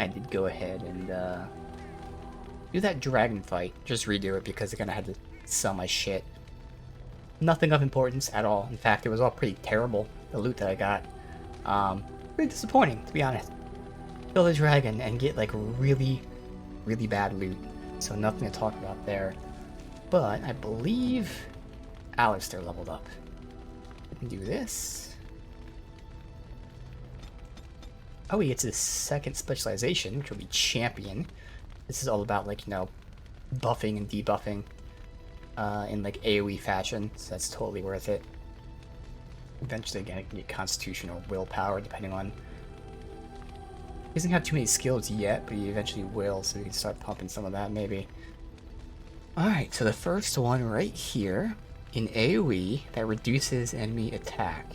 I did go ahead and do that dragon fight. Just redo it because I had to sell my shit. Nothing of importance at all. In fact, it was all pretty terrible, the loot that I got. Pretty disappointing, to be honest. Kill the dragon and get like really, really bad loot. So nothing to talk about there. But I believe Alistair leveled up. I can do this. Oh, he gets his second specialization, which will be champion. This is all about, like, you know, buffing and debuffing in like AoE fashion, so that's totally worth it. Eventually, again, it can get constitution or willpower, depending on. He doesn't have too many skills yet, but he eventually will, so we can start pumping some of that, maybe. Alright, so the first one right here, in AoE, that reduces enemy attack.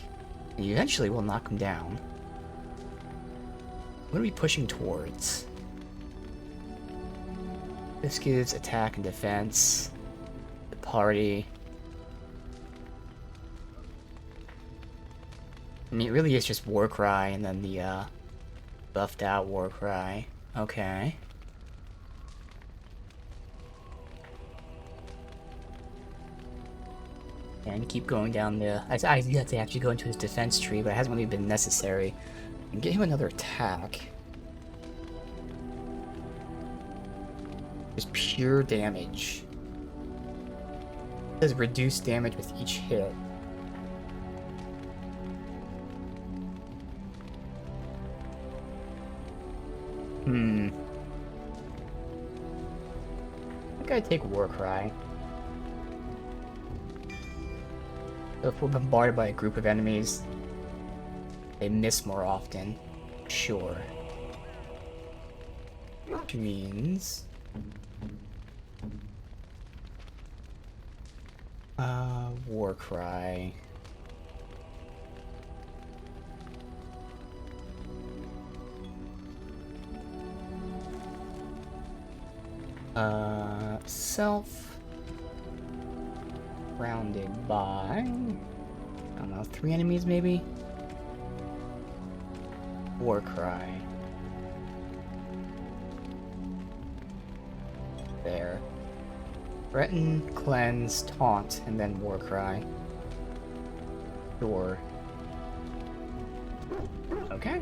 And you eventually will knock him down. What are we pushing towards? This gives attack and defense. The party. I mean, it really is just Warcry and then the buffed out Warcry. Okay. And keep going down the. I had to actually go into his defense tree, but it hasn't really been necessary. And get him another attack. Just pure damage. It says reduce damage with each hit. I think I'd take Warcry. So if we're bombarded by a group of enemies, they miss more often. Sure. Which means... Warcry. Self. Rounded by... I don't know, 3 enemies maybe? Warcry. There. Threaten, cleanse, taunt, and then Warcry. Sure. Okay.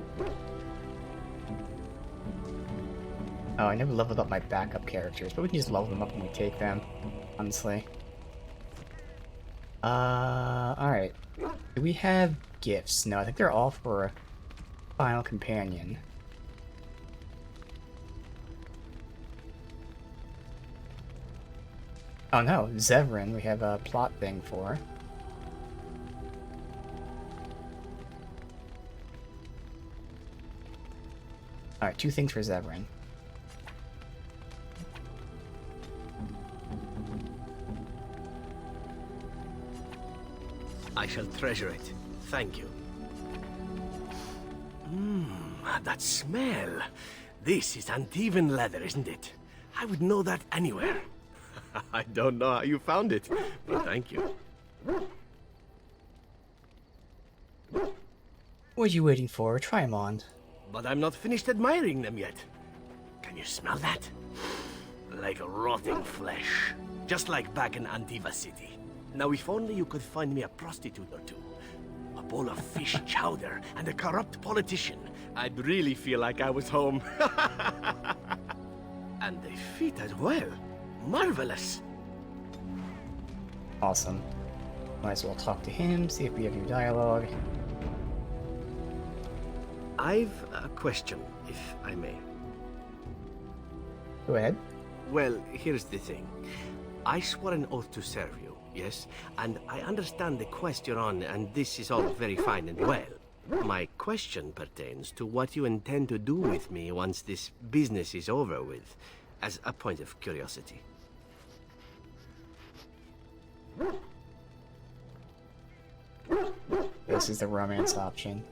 Oh, I never leveled up my backup characters, but we can just level them up when we take them, honestly. Alright. Do we have gifts? No, I think they're all for Final Companion. Oh no, Zevran we have a plot thing for. Alright, 2 things for Zevran. I shall treasure it. Thank you. That smell. This is Antivan leather, isn't it? I would know that anywhere. I don't know how you found it, but thank you. What are you waiting for? Try them on. But I'm not finished admiring them yet. Can you smell that? Like rotting flesh. Just like back in Antiva City. Now if only you could find me a prostitute or two. A bowl of fish chowder and a corrupt politician. I'd really feel like I was home. And they fit as well. Marvelous. Awesome. Might as well talk to him, see if we have any dialogue. I've a question, if I may. Go ahead. Well, here's the thing. I swore an oath to serve you, yes? And I understand the quest you're on, and this is all very fine and well. My question pertains to what you intend to do with me once this business is over with, as a point of curiosity. This is the romance option.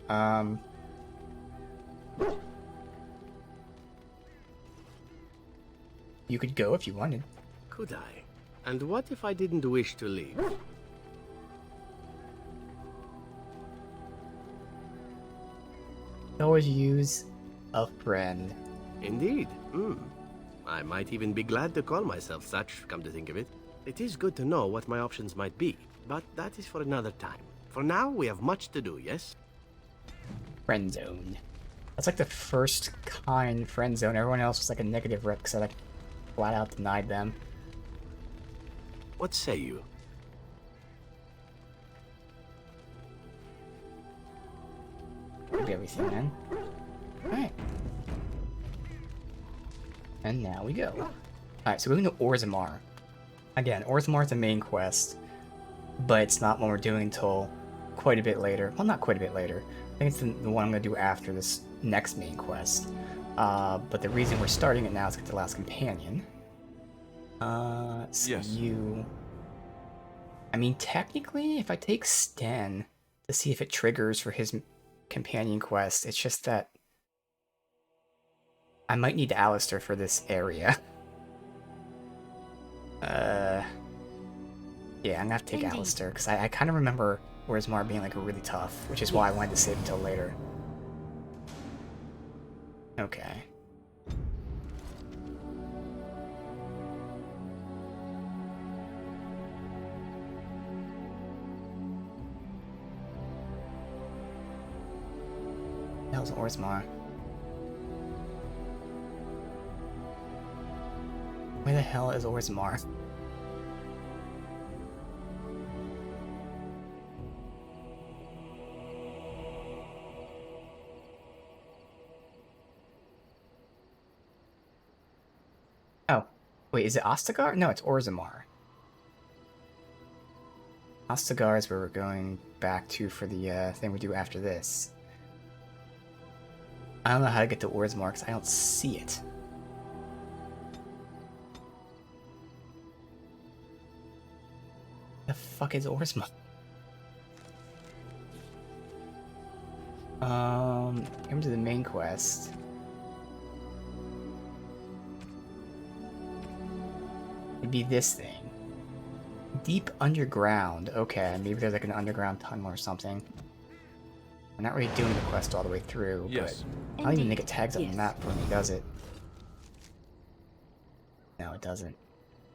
You could go if you wanted. Could I? And what if I didn't wish to leave? Always use a friend. Indeed. I might even be glad to call myself such, come to think of it. It is good to know what my options might be, but that is for another time. For now, we have much to do, yes? Friend zone. That's like the first kind friend zone. Everyone else was like a negative rep because I like flat out denied them. What say you? That'll be everything then. Alright. And now we go. Alright, so we're going to Orzammar. Again, Orzammar is the main quest, but it's not one we're doing until quite a bit later. Well, not quite a bit later. I think it's the one I'm going to do after this next main quest. But the reason we're starting it now is to get the last companion. So Yes. you... I mean, technically, if I take Sten to see if it triggers for his companion quest, it's just that I might need Alistair for this area. Yeah, I'm gonna have to take Indeed. Alistair, because I kind of remember Orzammar being like really tough, which is why I wanted to save until later. Okay. That was Orzammar. Where the hell is Orzammar? Oh, wait, is it Ostagar? No, it's Orzammar. Ostagar is where we're going back to for the thing we do after this. I don't know how to get to Orzammar because I don't see it. The fuck is Orzammar? Come to the main quest. It'd be this thing. Deep underground. Okay, maybe there's like an underground tunnel or something. I'm not really doing the quest all the way through, Yes. but I don't even think it tags up on the Yes. map when it does it. No, it doesn't.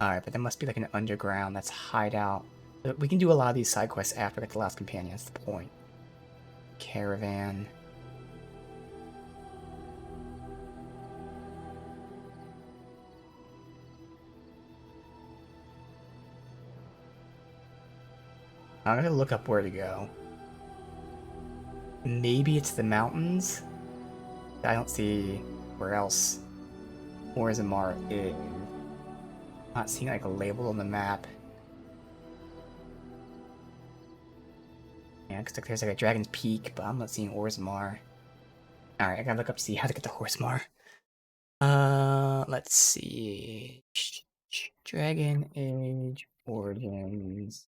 Alright, but there must be like an underground that's hideout. But we can do a lot of these side quests after we get the last companion, that's the point. Caravan. I'm gonna look up where to go. Maybe it's the mountains? I don't see where else Orzammar is. Not seeing like a label on the map. Yeah, looks like there's like a Dragon's Peak, but I'm not seeing Orzammar. Alright, I gotta look up to see how to get to Orzammar. Let's see. Dragon Age Origins.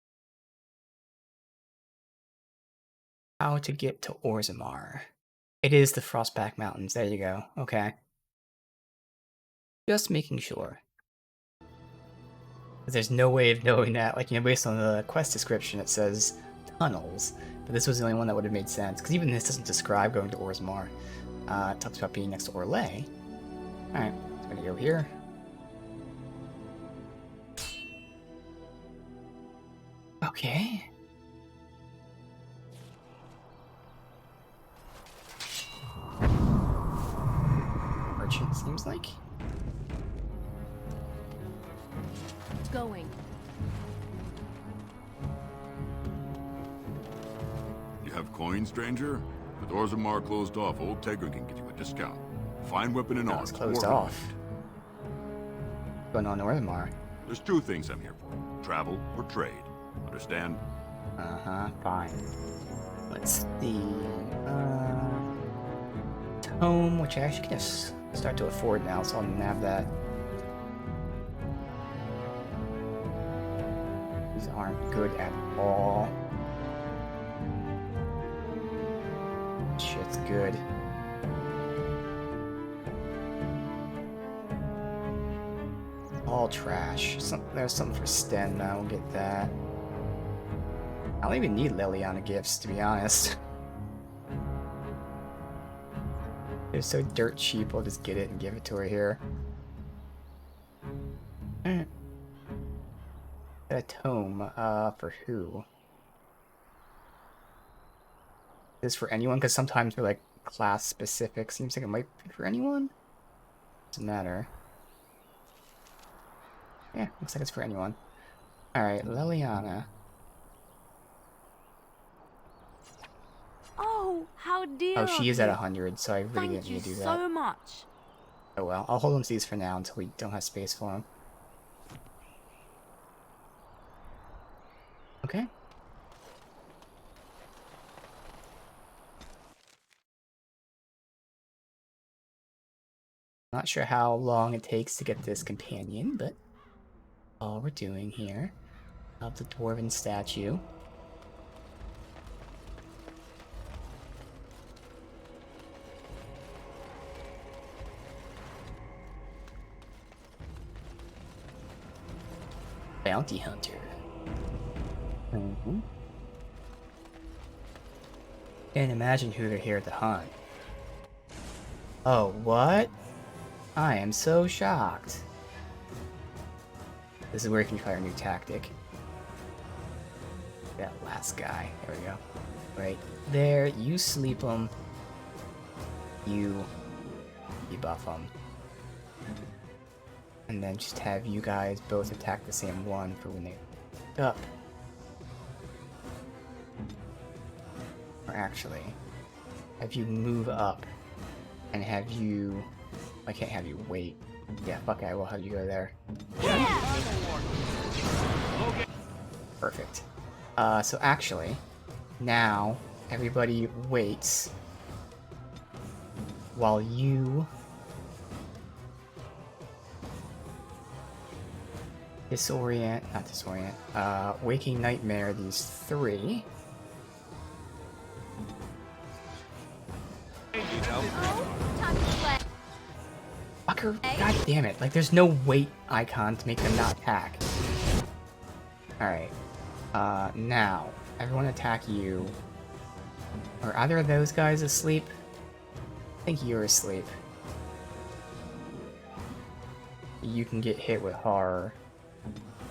How to get to Orzammar. It is the Frostback Mountains. There you go. Okay. Just making sure. There's no way of knowing that. Like, you know, based on the quest description, it says tunnels. But this was the only one that would have made sense. Because even this doesn't describe going to Orzammar. It talks about being next to Orlais. Alright, so I'm gonna go here. Okay. Merchant seems like. Going. You have coin, stranger? With Orzammar closed off, Old Tegra can get you a discount. Fine weapon and No, arms. it's closed or off. combined. Going on Orzammar. There's two things I'm here for. Travel or trade. Understand? Uh-huh, fine. Let's see. Tome, which I actually can just start to afford now, so I'll nab that. These aren't good at all. Shit's good. All trash. There's something for Sten, though. We'll get that. I don't even need Liliana gifts, to be honest. They're so dirt cheap, we'll just get it and give it to her here. Alright. A tome, for who? Is this for anyone? Because sometimes they're like class specific. Seems like it might be for anyone. Doesn't matter. Yeah, looks like it's for anyone. Alright, Leliana. Oh, how dear. Oh, she of is at you. 100, so I really Thank didn't you need to do that. so much. Oh well, I'll hold on to these for now until we don't have space for them. Okay. Not sure how long it takes to get this companion, but all we're doing here of the dwarven statue. Bounty hunter. Can't imagine who they're here to hunt. Oh, what? I am so shocked. This is where you can try a new tactic. That last guy. There we go. Right there. You sleep him. You debuff him. And then just have you guys both attack the same one for when they wake up. Or actually, have you move up and have you... I can't have you wait. Yeah, fuck it, I will have you go there. Perfect. So actually, now everybody waits while you Waking Nightmare these three. Time to play. Fucker, god damn it. Like, there's no wait icon to make them not attack. Alright. Now, everyone attack you. Are either of those guys asleep? I think you're asleep. You can get hit with horror.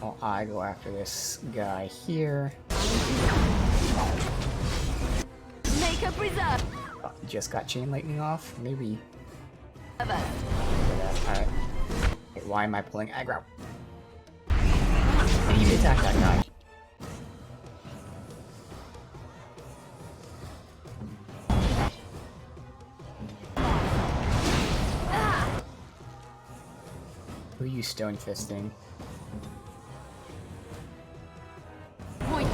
While I go after this guy here. Make a preserve. Oh, just got chain lightning off? Maybe. Alright. Alright. Wait, why am I pulling aggro? I need to attack that guy. Who are you stone fisting? Point.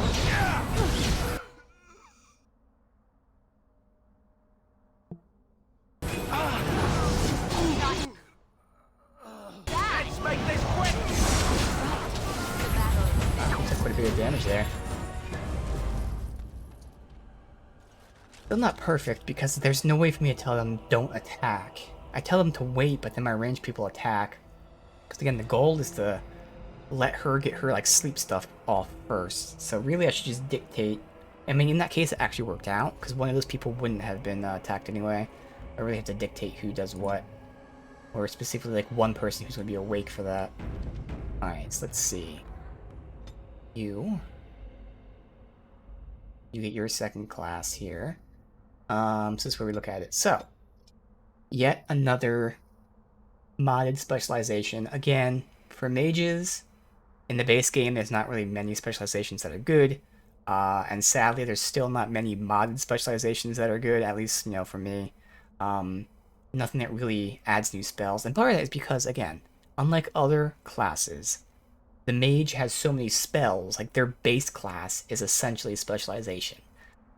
Let's make this quick! Took quite a bit of damage there. Still not perfect because there's no way for me to tell them don't attack. I tell them to wait, but then my ranged people attack. Because again, the goal is to let her get her like sleep stuff off first. So really I should just dictate. I mean, in that case it actually worked out, because one of those people wouldn't have been attacked anyway. I really have to dictate who does what. Or specifically like one person who's going to be awake for that. Alright, so let's see. You get your second class here. So this is where we look at it. So, yet another modded specialization. Again, for mages, in the base game, there's not really many specializations that are good. And sadly, there's still not many modded specializations that are good, at least, you know, for me. Nothing that really adds new spells. And part of that is because, again, unlike other classes, the mage has so many spells, like their base class is essentially specialization.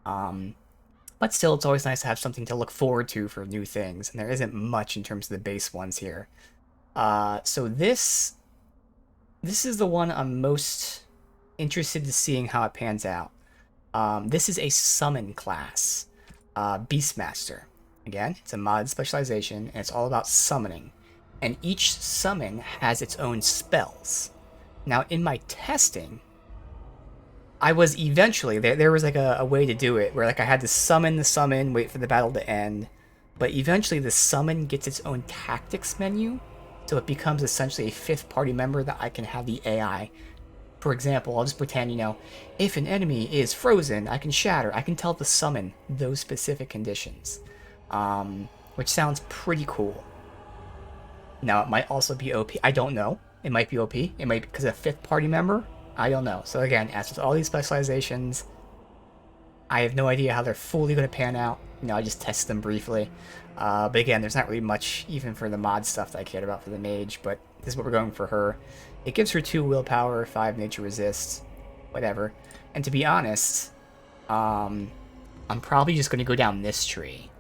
But still, it's always nice to have something to look forward to for new things, and there isn't much in terms of the base ones here. So this is the one I'm most interested in seeing how it pans out. This is a summon class, Beastmaster. Again, it's a modded specialization, and it's all about summoning. And each summon has its own spells. Now, in my testing, I was eventually, there was like a way to do it, where like I had to summon the summon, wait for the battle to end, but eventually the summon gets its own tactics menu, so it becomes essentially a 5th party member that I can have the AI. For example, I'll just pretend, you know, if an enemy is frozen, I can shatter. I can tell the summon those specific conditions, which sounds pretty cool. Now, it might also be OP. I don't know. It might be OP. It might be because of a 5th party member. I don't know. So again, as with all these specializations, I have no idea how they're fully going to pan out. You know, I just test them briefly. But again, there's not really much, even for the mod stuff, that I cared about for the mage. But this is what we're going for her. It gives her 2 willpower, 5 nature resist, whatever. And to be honest, I'm probably just going to go down this tree,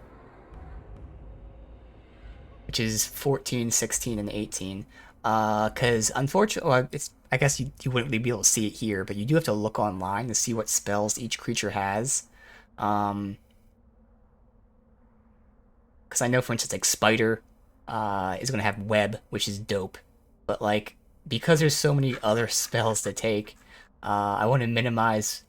which is 14, 16, and 18. Because unfortunately, well, I guess you wouldn't really be able to see it here, but you do have to look online to see what spells each creature has. Because I know, for instance, like Spider is going to have Web, which is dope. But, like, because there's so many other spells to take, I want to minimize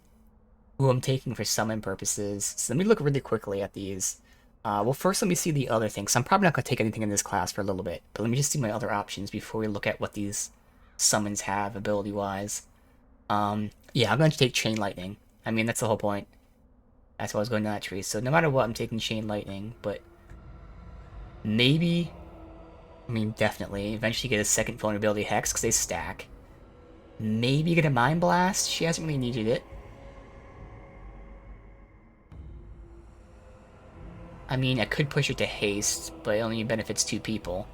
who I'm taking for summon purposes. So let me look really quickly at these. Well, first let me see the other things. I'm probably not going to take anything in this class for a little bit, but let me just see my other options before we look at what these summons have ability-wise. Yeah, I'm going to take Chain Lightning. I mean, that's the whole point. That's why I was going down that tree. So no matter what, I'm taking Chain Lightning, but maybe, I mean, definitely, eventually get a 2nd vulnerability Hex, because they stack. Maybe get a Mind Blast. She hasn't really needed it. I mean, I could push her to haste, but it only benefits 2 people.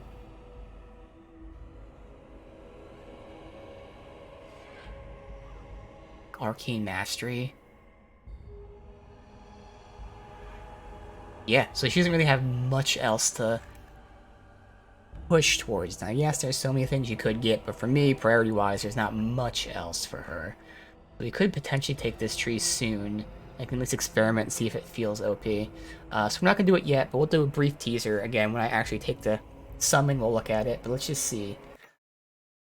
Arcane Mastery. Yeah, so she doesn't really have much else to push towards. Now, yes, there's so many things you could get, but for me, priority-wise, there's not much else for her. So we could potentially take this tree soon. I can at least experiment and see if it feels OP. So we're not going to do it yet, but we'll do a brief teaser. Again, when I actually take the summon, we'll look at it. But let's just see.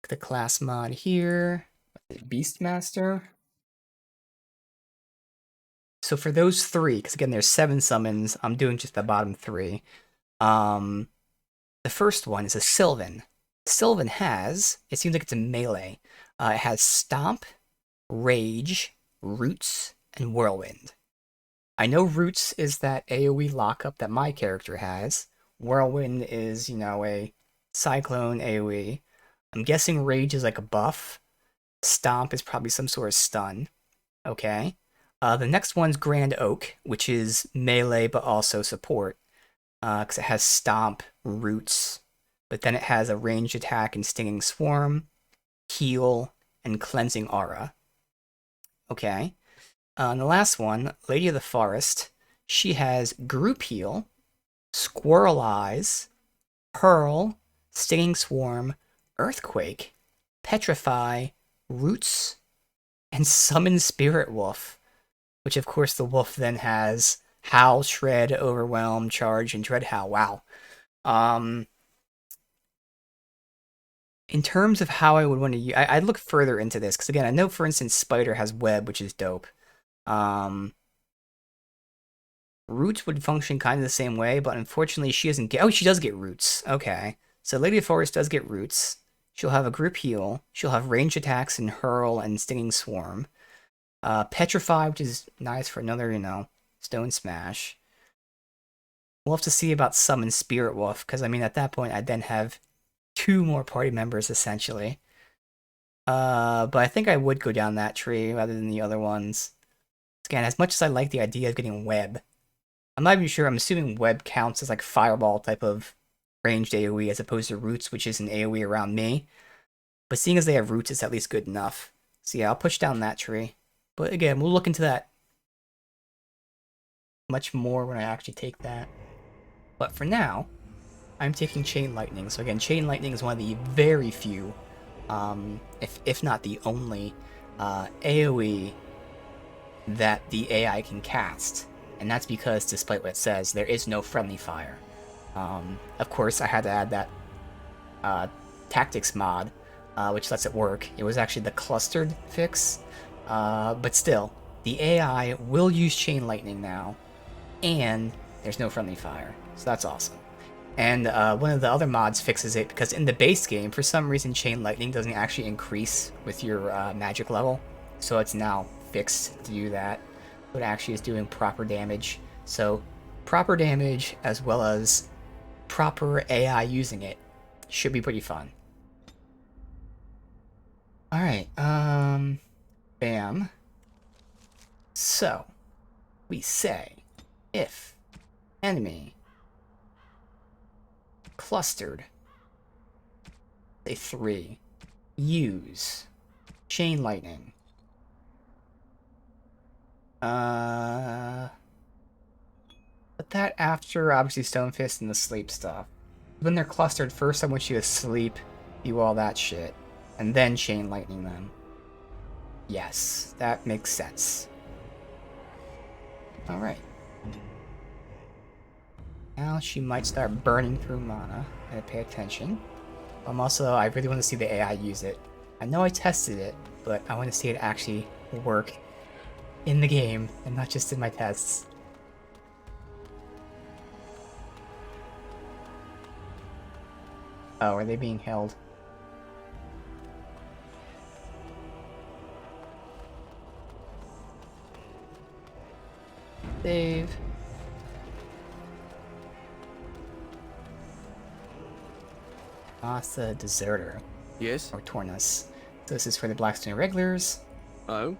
The class mod here. Beastmaster. So for those 3, because again, there's 7 summons, I'm doing just the bottom 3. The first one is a Sylvan. Sylvan has, it seems like it's a melee. It has Stomp, Rage, Roots, and Whirlwind. I know Roots is that AoE lockup that my character has. Whirlwind is, you know, a Cyclone AoE. I'm guessing Rage is like a buff. Stomp is probably some sort of stun. Okay. The next one's Grand Oak, which is melee but also support. Because it has Stomp, Roots, but then it has a ranged attack and Stinging Swarm, Heal, and Cleansing Aura. Okay. And the last one, Lady of the Forest, she has Group Heal, Squirrel Eyes, Pearl, Stinging Swarm, Earthquake, Petrify, Roots, and Summon Spirit Wolf, which of course the wolf then has Howl, Shred, Overwhelm, Charge, and Dread Howl. Wow. In terms of how I would want to use, I'd look further into this, because again, I know, for instance, Spider has Web, which is dope. Roots would function kind of the same way, but unfortunately she doesn't get, oh, she does get Roots. Okay. So Lady of Forest does get Roots. She'll have a Group Heal. She'll have ranged attacks and Hurl and Stinging Swarm. Petrify, which is nice for another, you know, Stone Smash. We'll have to see about Summon Spirit Wolf, because I mean, at that point, I'd then have 2 more party members, essentially. But I think I would go down that tree rather than the other ones. Again, as much as I like the idea of getting Web, I'm not even sure, I'm assuming Web counts as like Fireball type of ranged AoE as opposed to Roots, which is an AoE around me. But seeing as they have Roots, it's at least good enough. So yeah, I'll push down that tree. But again, we'll look into that much more when I actually take that. But for now, I'm taking Chain Lightning. So again, Chain Lightning is one of the very few, if not the only, AoE that the AI can cast. And that's because, despite what it says, there is no friendly fire. Of course, I had to add that tactics mod, which lets it work. It was actually the clustered fix, but still, the AI will use Chain Lightning now, and there's no friendly fire. So that's awesome. And one of the other mods fixes it because in the base game, for some reason, Chain Lightning doesn't actually increase with your magic level. So it's now fixed to do that. It actually is doing proper damage. So proper damage as well as proper AI using it should be pretty fun. Alright, bam. So, we say, if enemy clustered, say 3, use Chain Lightning. But that after, obviously, Stone Fist and the sleep stuff. When they're clustered, first I want you to sleep, do all that shit, and then Chain Lightning them. Yes, that makes sense. Alright. Now she might start burning through mana. I pay attention. I really want to see the AI use it. I know I tested it, but I want to see it actually work in the game and not just in my tests. Oh, are they being held? Save. Asa Deserter. Yes? Or Tornus. So this is for the Blackstone Irregulars. Oh?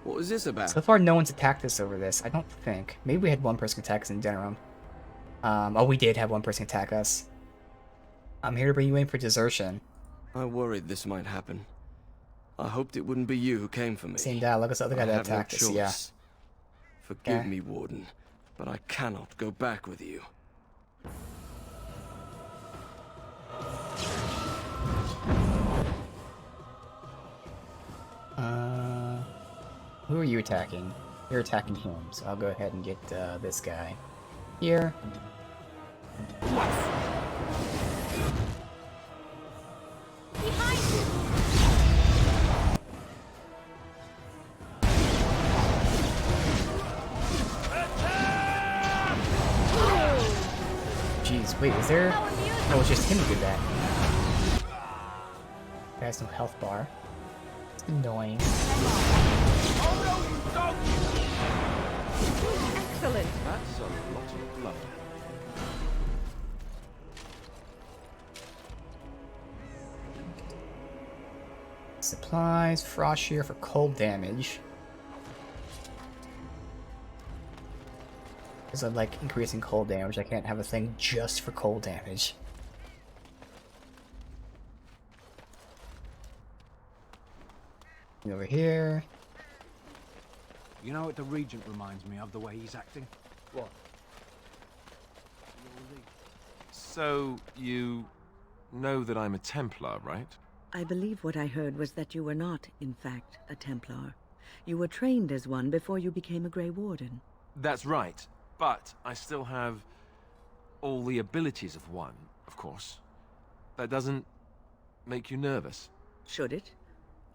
What was this about? So far, no one's attacked us over this. I don't think. Maybe we had one person attack us in Denerim. Oh, we did have one person attack us. I'm here to bring you in for desertion. I worried this might happen. I hoped it wouldn't be you who came for me. Same dialogue as the other guy that attacked us, yeah. Forgive Okay. me, Warden, but I cannot go back with you. Who are you attacking? You're attacking him, so I'll go ahead and get this guy. Here. Behind you! Jeez, wait, is there... How amusing! Oh, it's just him who did that. He has no health bar. It's annoying. Excellent! That's a lot of blood. Supplies, Frost Shear for cold damage. Because I like increasing cold damage, I can't have a thing just for cold damage. And over here. You know what the Regent reminds me of, the way he's acting? What? So, you know that I'm a Templar, right? I believe what I heard was that you were not, in fact, a Templar. You were trained as one before you became a Grey Warden. That's right, but I still have all the abilities of one, of course. That doesn't make you nervous. Should it?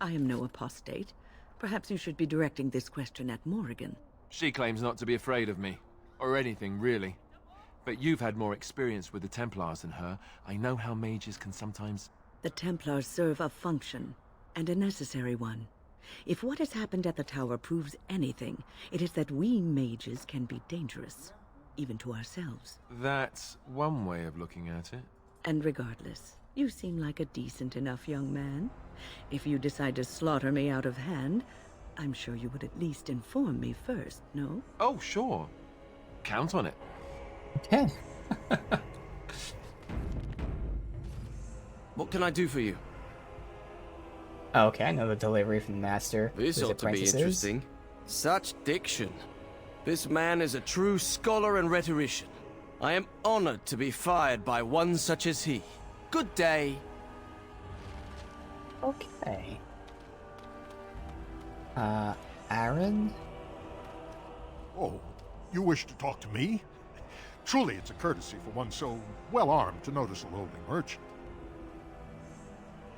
I am no apostate. Perhaps you should be directing this question at Morrigan. She claims not to be afraid of me, or anything, really. But you've had more experience with the Templars than her. I know how mages can sometimes... The Templars serve a function, and a necessary one. If what has happened at the tower proves anything, it is that we mages can be dangerous, even to ourselves. That's one way of looking at it. And regardless, you seem like a decent enough young man. If you decide to slaughter me out of hand, I'm sure you would at least inform me first, no? Oh, sure. Count on it. Okay. What can I do for you? Okay, I know the delivery from the master. This Whose ought to be apprentice is. interesting. Such diction. This man is a true scholar and rhetorician. I am honored to be fired by one such as he. Good day. Okay. Aaron? Oh, you wish to talk to me? Truly, it's a courtesy for one so well-armed to notice a lowly merchant.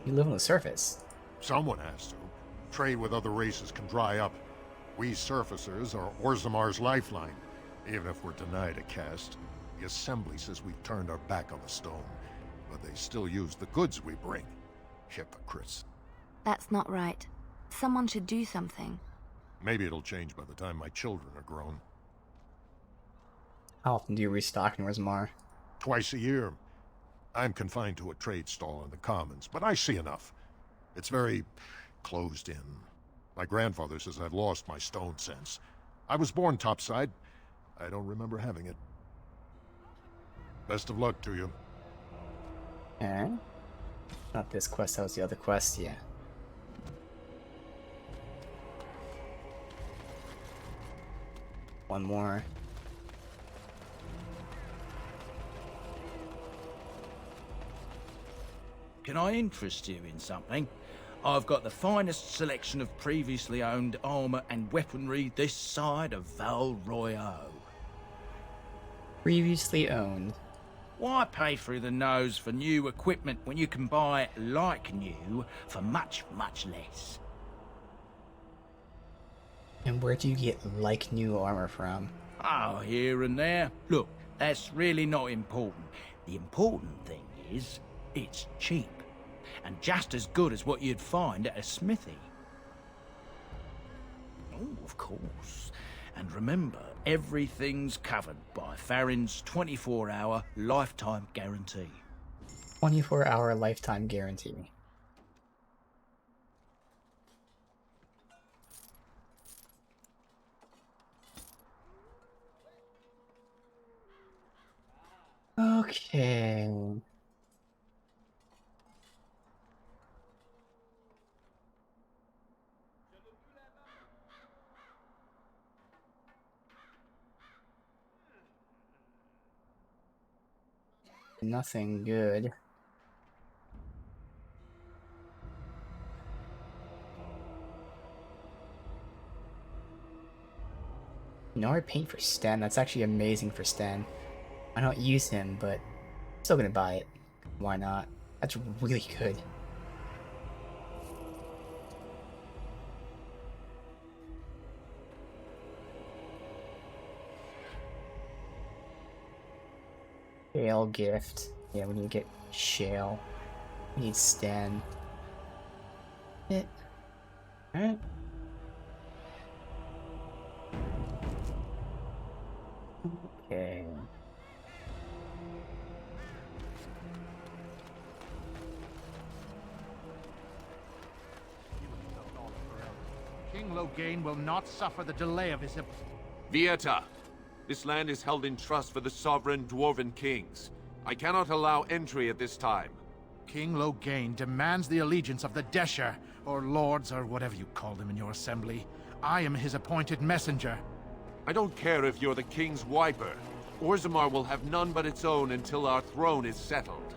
You live on the surface. Someone has to. Trade with other races can dry up. We surfacers are Orzamar's lifeline, even if we're denied a caste. The Assembly says we've turned our back on the stone, but they still use the goods we bring. Hypocrites. That's not right. Someone should do something. Maybe it'll change by the time my children are grown. How often do you restock in Orzammar? Twice a year. I'm confined to a trade stall in the Commons, but I see enough. It's very closed in. My grandfather says I've lost my stone sense. I was born topside. I don't remember having it. Best of luck to you. Eh? Not this quest, that was the other quest, yeah. One more. Can I interest you in something? I've got the finest selection of previously owned armor and weaponry this side of Val Royeaux. Previously owned. Why pay through the nose for new equipment when you can buy like new for much, much less? And where do you get like new armor from? Oh, here and there. Look, that's really not important. The important thing is, it's cheap. And just as good as what you'd find at a smithy. Oh, of course. And remember, everything's covered by Farron's 24-hour lifetime guarantee. 24-hour lifetime guarantee. Okay. Nothing good. No, I paint for Sten. That's actually amazing for Sten. I don't use him, but I'm still gonna buy it. Why not? That's really good. Shale gift. Yeah, we need to get Shale. We need Sten. Alright. Okay. King Loghain will not suffer the delay of his... Vieta, this land is held in trust for the sovereign Dwarven kings. I cannot allow entry at this time. King Loghain demands the allegiance of the Desher, or lords, or whatever you call them in your assembly. I am his appointed messenger. I don't care if you're the king's wiper. Orzammar will have none but its own until our throne is settled.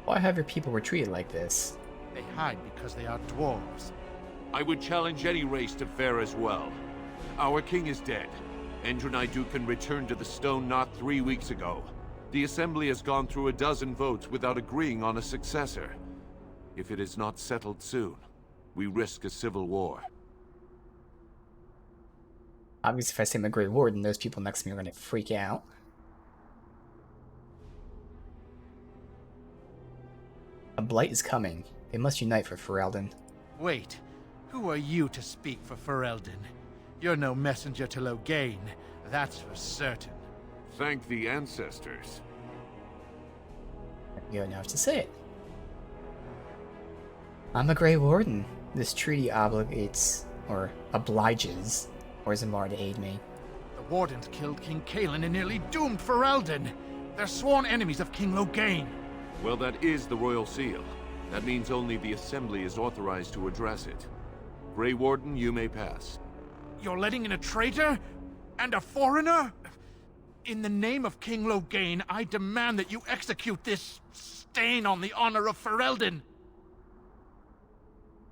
Why have your people were treated like this? They hide because they are dwarves. I would challenge any race to fare as well. Our king is dead. Endrunai Dukan returned to the Stone not 3 weeks ago. The Assembly has gone through a dozen votes without agreeing on a successor. If it is not settled soon, we risk a civil war. Obviously, if I say I'm a Grey Warden, those people next to me are gonna freak out. A blight is coming. They must unite for Ferelden. Wait, who are you to speak for Ferelden? You're no messenger to Loghain, that's for certain. Thank the ancestors. You don't have to say it. I'm a Grey Warden. This treaty obligates, or obliges, Orzammar to aid me. The Wardens killed King Cailan and nearly doomed Ferelden. They're sworn enemies of King Loghain. Well, that is the Royal Seal. That means only the Assembly is authorized to address it. Grey Warden, you may pass. You're letting in a traitor? And a foreigner? In the name of King Loghain, I demand that you execute this stain on the honor of Ferelden.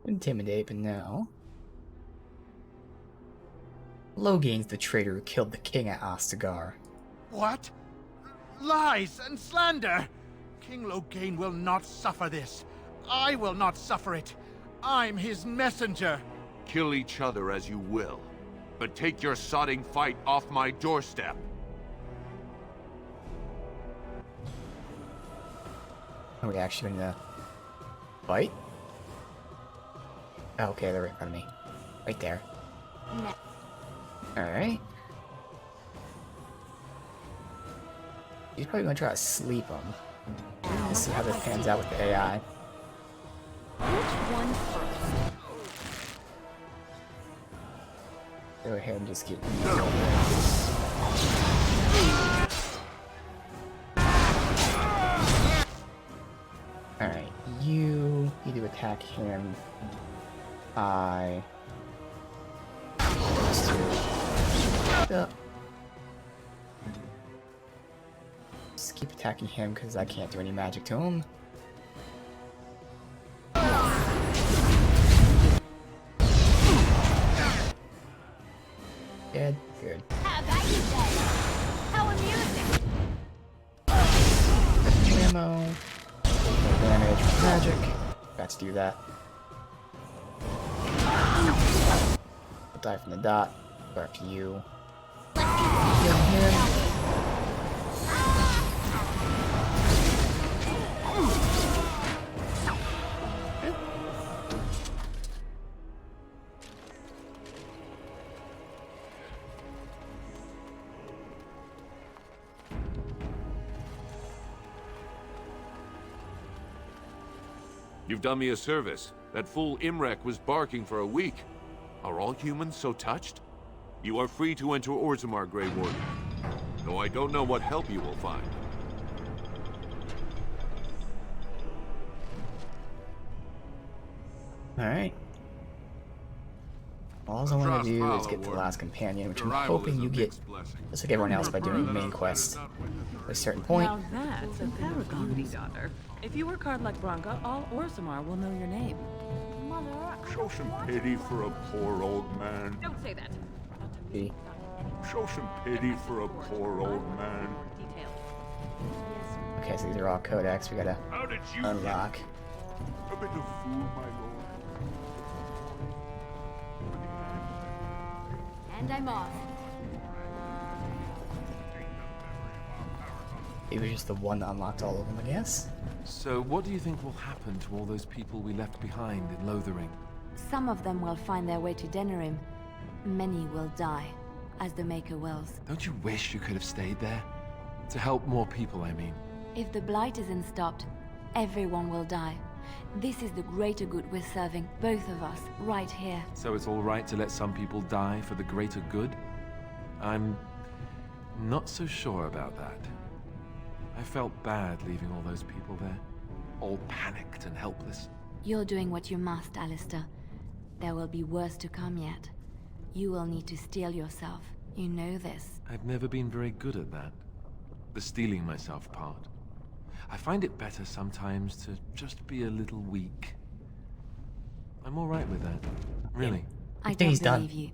Intimidate, but no. Loghain's the traitor who killed the king at Ostagar. What? Lies and slander! King Loghain will not suffer this. I will not suffer it. I'm his messenger. Kill each other as you will. but take your sodding fight off my doorstep. Are we actually gonna fight? Oh, okay, they're right in front of me. Right there. Alright. He's probably gonna try to sleep him. Let's see how this pans out with the AI. Which one first? Go ahead and just get. Alright, you need to attack him. Just keep attacking him because I can't do any magic to him. Dead. Good. How about you then? How amusing! Ammo. No damage from magic. Got to do that. I'll die from the dot. Go after you. Kill him. You've done me a service. That fool Imrek was barking for a week. Are all humans so touched? You are free to enter Orzammar, Grey Warden. Though I don't know what help you will find. Alright. All I want to do is get the last companion, which I'm hoping you get, just like everyone else, by doing the main quest at a certain point. Now that's a paragon, beauty daughter. If you work hard like Branka, all Orzammar will know your name. Mother, Show some pity for a poor old man. Don't say that. Pity. Show some pity for a poor old man. Okay, so these are all codex we gotta unlock. A bit of food, my lord. and I'm off. It was just the one that unlocked all of them, I guess. So what do you think will happen to all those people we left behind in Lothering? Some of them will find their way to Denerim. Many will die, as the Maker wills. Don't you wish you could have stayed there? To help more people, I mean. If the Blight isn't stopped, everyone will die. This is the greater good we're serving, both of us, right here. So it's all right to let some people die for the greater good? I'm not so sure about that. I felt bad leaving all those people there, all panicked and helpless. You're doing what you must, Alistair. There will be worse to come yet. You will need to steel yourself. You know this. I've never been very good at that. The steeling myself part. I find it better sometimes to just be a little weak. I'm all right with that. Really. I don't believe you.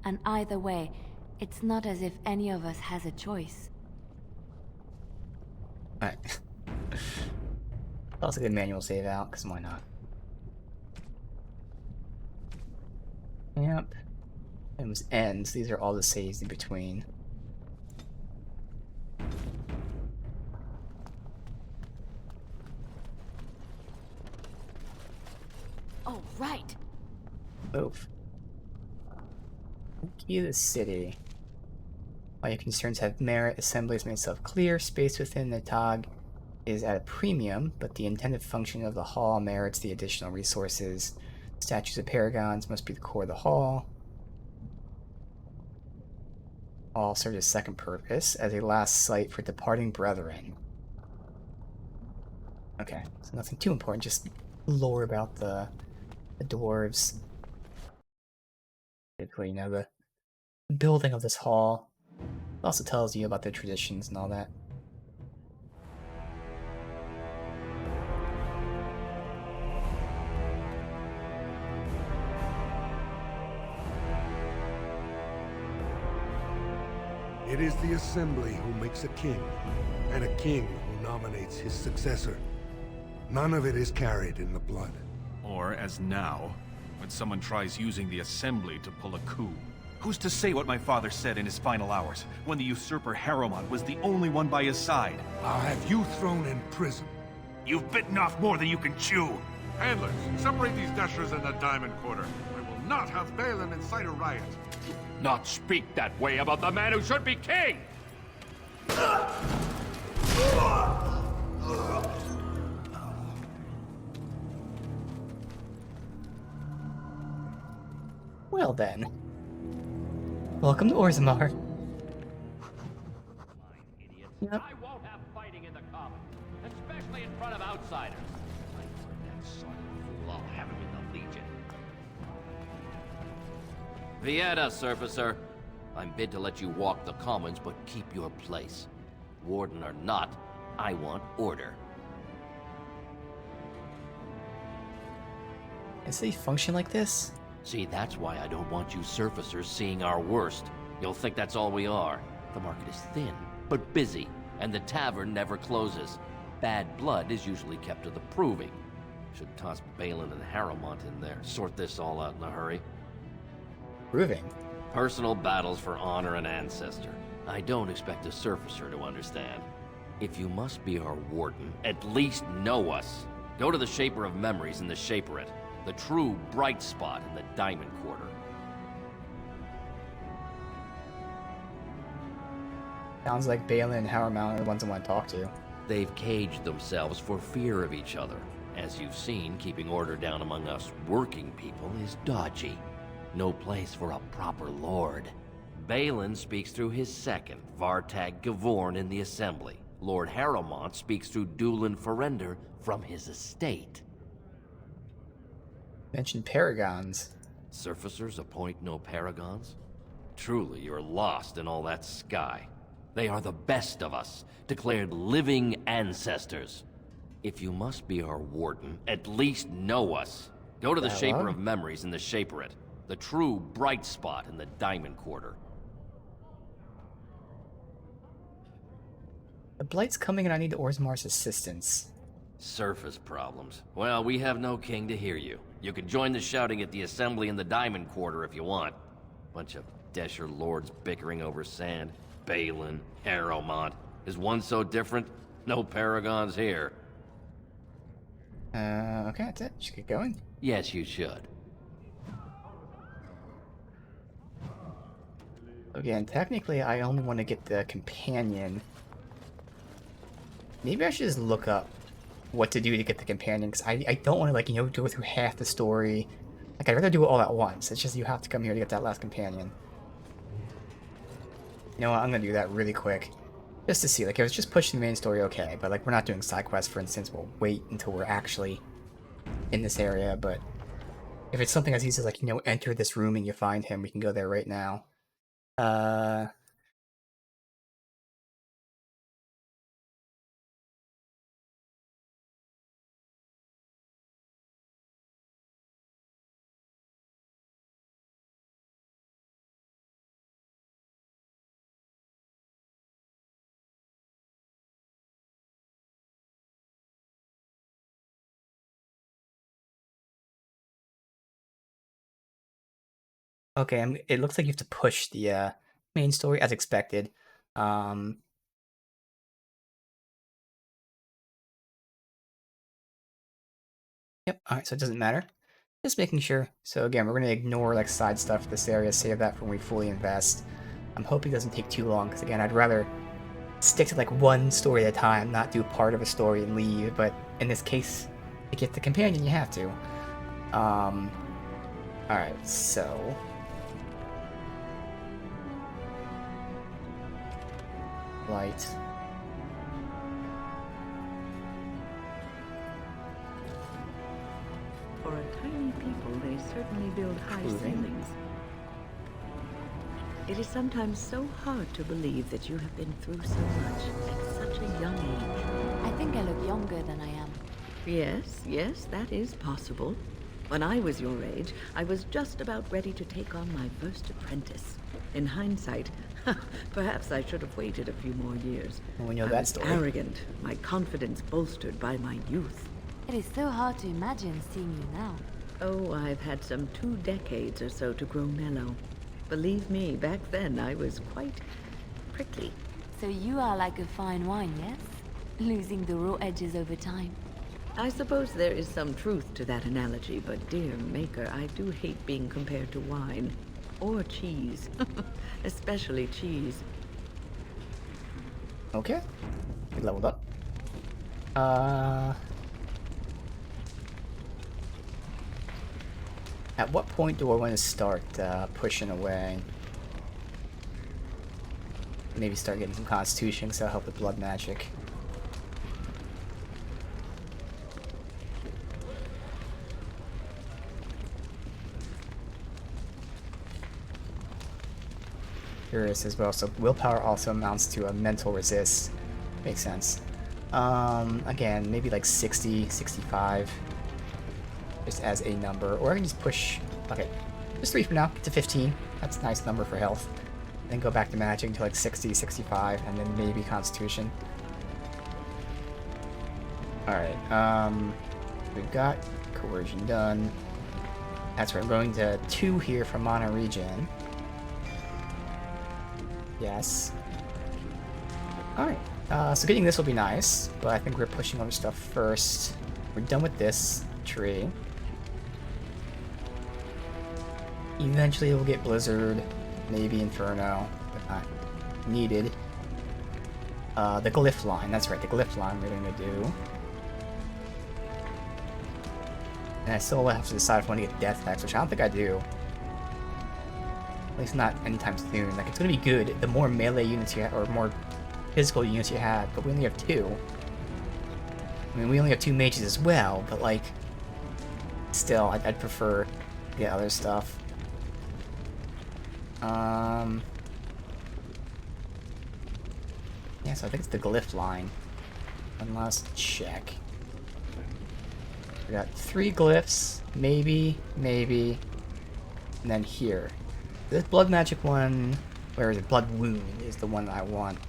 And either way, it's not as if any of us has a choice. Alright. Also a good manual save out, because why not? Yep. It was ends. These are all the saves in between. Oh, right. Move. Key to the city. All your concerns have merit. Assembly has made itself clear. Space within the TOG is at a premium, but the intended function of the hall merits the additional resources. Statues of paragons must be the core of the hall. All serve as second purpose as a last site for departing brethren. Okay, so nothing too important, just lore about the dwarves. Basically, you know, the building of this hall. It also tells you about their traditions and all that. It is the Assembly who makes a king, and a king who nominates his successor. None of it is carried in the blood. Or, as now, when someone tries using the Assembly to pull a coup. Who's to say what my father said in his final hours, when the usurper Harrowmont was the only one by his side? I'll have you thrown in prison. You've bitten off more than you can chew. Handlers, separate these dashers in the Diamond Quarter. I will not have Balin incite a riot. Not speak that way about the man who should be king! Well then. Welcome to Orzammar. Yep. I won't have fighting in the Commons, especially in front of outsiders. I learned that son of a fool, I'll have him in the Legion. Vieta, Surfacer. I'm bid to let you walk the Commons, but keep your place. Warden or not, I want order. Does they function like this? See, that's why I don't want you surfacers seeing our worst. You'll think that's all we are. The market is thin, but busy, and the tavern never closes. Bad blood is usually kept to the proving. Should toss Balin and Harrowmont in there, sort this all out in a hurry. Proving? Personal battles for honor and ancestor. I don't expect a surfacer to understand. If you must be our warden, at least know us. Go to the Shaper of Memories in the Shaperate. The true bright spot in the Diamond Quarter. Sounds like Balin and Harrowmont are the ones I want to talk to. They've caged themselves for fear of each other. As you've seen, keeping order down among us working people is dodgy. No place for a proper lord. Balin speaks through his second, Vartag Gavorn, in the Assembly. Lord Harrowmont speaks through Dulin Ferender from his estate. Mentioned paragons. Surfacers appoint no paragons? Truly, you're lost in all that sky. They are the best of us, declared living ancestors. If you must be our warden, at least know us. Go to the Shaper of Memories in the Shaperate, the true bright spot in the Diamond Quarter. The Blight's coming and I need Orzammar's assistance. Surface problems. Well, we have no king to hear you. You can join the shouting at the Assembly in the Diamond Quarter if you want. Bunch of Desher lords bickering over sand. Balin, Harrowmont. Is one so different? No paragons here. Okay, that's it. Just get going. Yes, you should. Again, technically I only want to get the companion. Maybe I should just look up what to do to get the companion, because I don't want to, like, you know, go through half the story. Like, I'd rather do it all at once. It's just you have to come here to get that last companion. You know what, I'm gonna do that really quick. Just to see, like, if it's just pushing the main story, okay, but, like, we're not doing side quests, for instance, we'll wait until we're actually in this area, but if it's something as easy as, like, you know, enter this room and you find him, we can go there right now. Okay, it looks like you have to push the main story as expected. Yep, alright, so it doesn't matter. Just making sure. So again, we're going to ignore like side stuff for this area, save that for when we fully invest. I'm hoping it doesn't take too long, because again, I'd rather stick to like one story at a time, not do part of a story and leave, but in this case, to get the companion, you have to. Alright, so... Light. For a tiny people, they certainly build high ceilings. It is sometimes so hard to believe that you have been through so much at such a young age. I think I look younger than I am. Yes, that is possible. When I was your age, I was just about ready to take on my first apprentice. In hindsight, perhaps I should have waited a few more years. Well, we know I that was story. Arrogant, my confidence bolstered by my youth. It is so hard to imagine seeing you now. Oh, I've had some 2 decades or so to grow mellow. Believe me, back then I was quite prickly. So you are like a fine wine, yes? Losing the raw edges over time. I suppose there is some truth to that analogy, but dear Maker, I do hate being compared to wine. Or cheese. Especially cheese. Okay. We leveled up. At what point do I want to start pushing away? Maybe start getting some constitution, because that'll help with blood magic. Curious as well. So willpower also amounts to a mental resist. Makes sense. Again, maybe like 60, 65. Just as a number. Or I can just push... Okay. Just 3 for now. Get to 15. That's a nice number for health. Then go back to magic to like 60, 65, and then maybe constitution. Alright, we've got coercion done. That's right, I'm going to 2 here for mono regen. Yes. Alright, so getting this will be nice, but I think we're pushing other stuff first. We're done with this tree. Eventually we'll get Blizzard, maybe Inferno, but not needed. The Glyph line, that's right, the Glyph line we're going to do. And I still have to decide if I want to get Death Hex, which I don't think I do. At least not anytime soon. Like, it's going to be good the more melee units you have, or more physical units you have, but we only have 2. I mean, we only have 2 mages as well, but like, still, I'd prefer to get other stuff. Yeah, so I think it's the Glyph line. One last check. We got 3 glyphs, maybe, and then here. This blood magic one, where is it? Blood wound is the one that I want.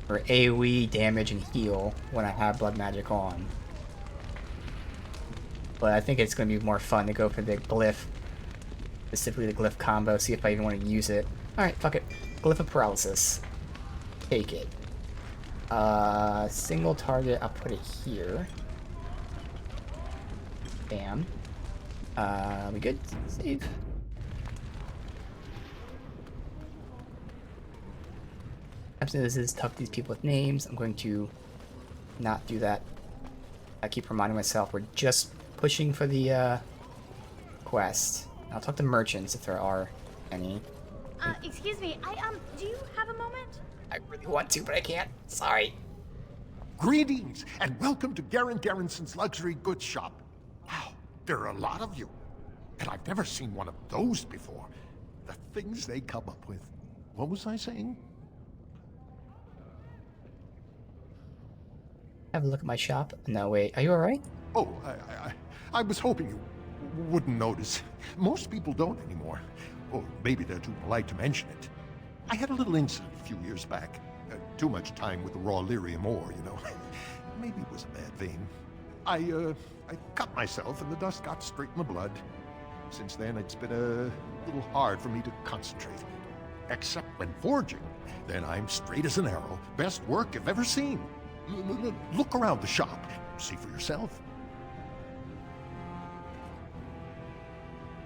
For AoE, damage, and heal when I have blood magic on. But I think it's going to be more fun to go for the glyph. Specifically the glyph combo, see if I even want to use it. Alright, fuck it. Glyph of paralysis. Take it. Single target, I'll put it here. Bam. We good? Save. After this is tough, these people with names. I'm going to not do that. I keep reminding myself we're just pushing for the quest. I'll talk to merchants if there are any. Excuse me, do you have a moment? I really want to, but I can't. Sorry. Greetings, and welcome to Garen Garrison's luxury goods shop. Wow, there are a lot of you. And I've never seen one of those before. The things they come up with. What was I saying? Have a look at my shop. No, wait. Are you alright? Oh, I was hoping you wouldn't notice. Most people don't anymore. Or maybe they're too polite to mention it. I had a little incident a few years back. Too much time with the raw lyrium ore, you know. Maybe it was a bad vein. I cut myself and the dust got straight in the blood. Since then, it's been a little hard for me to concentrate. Except when forging. Then I'm straight as an arrow. Best work you've ever seen. Look around the shop. See for yourself.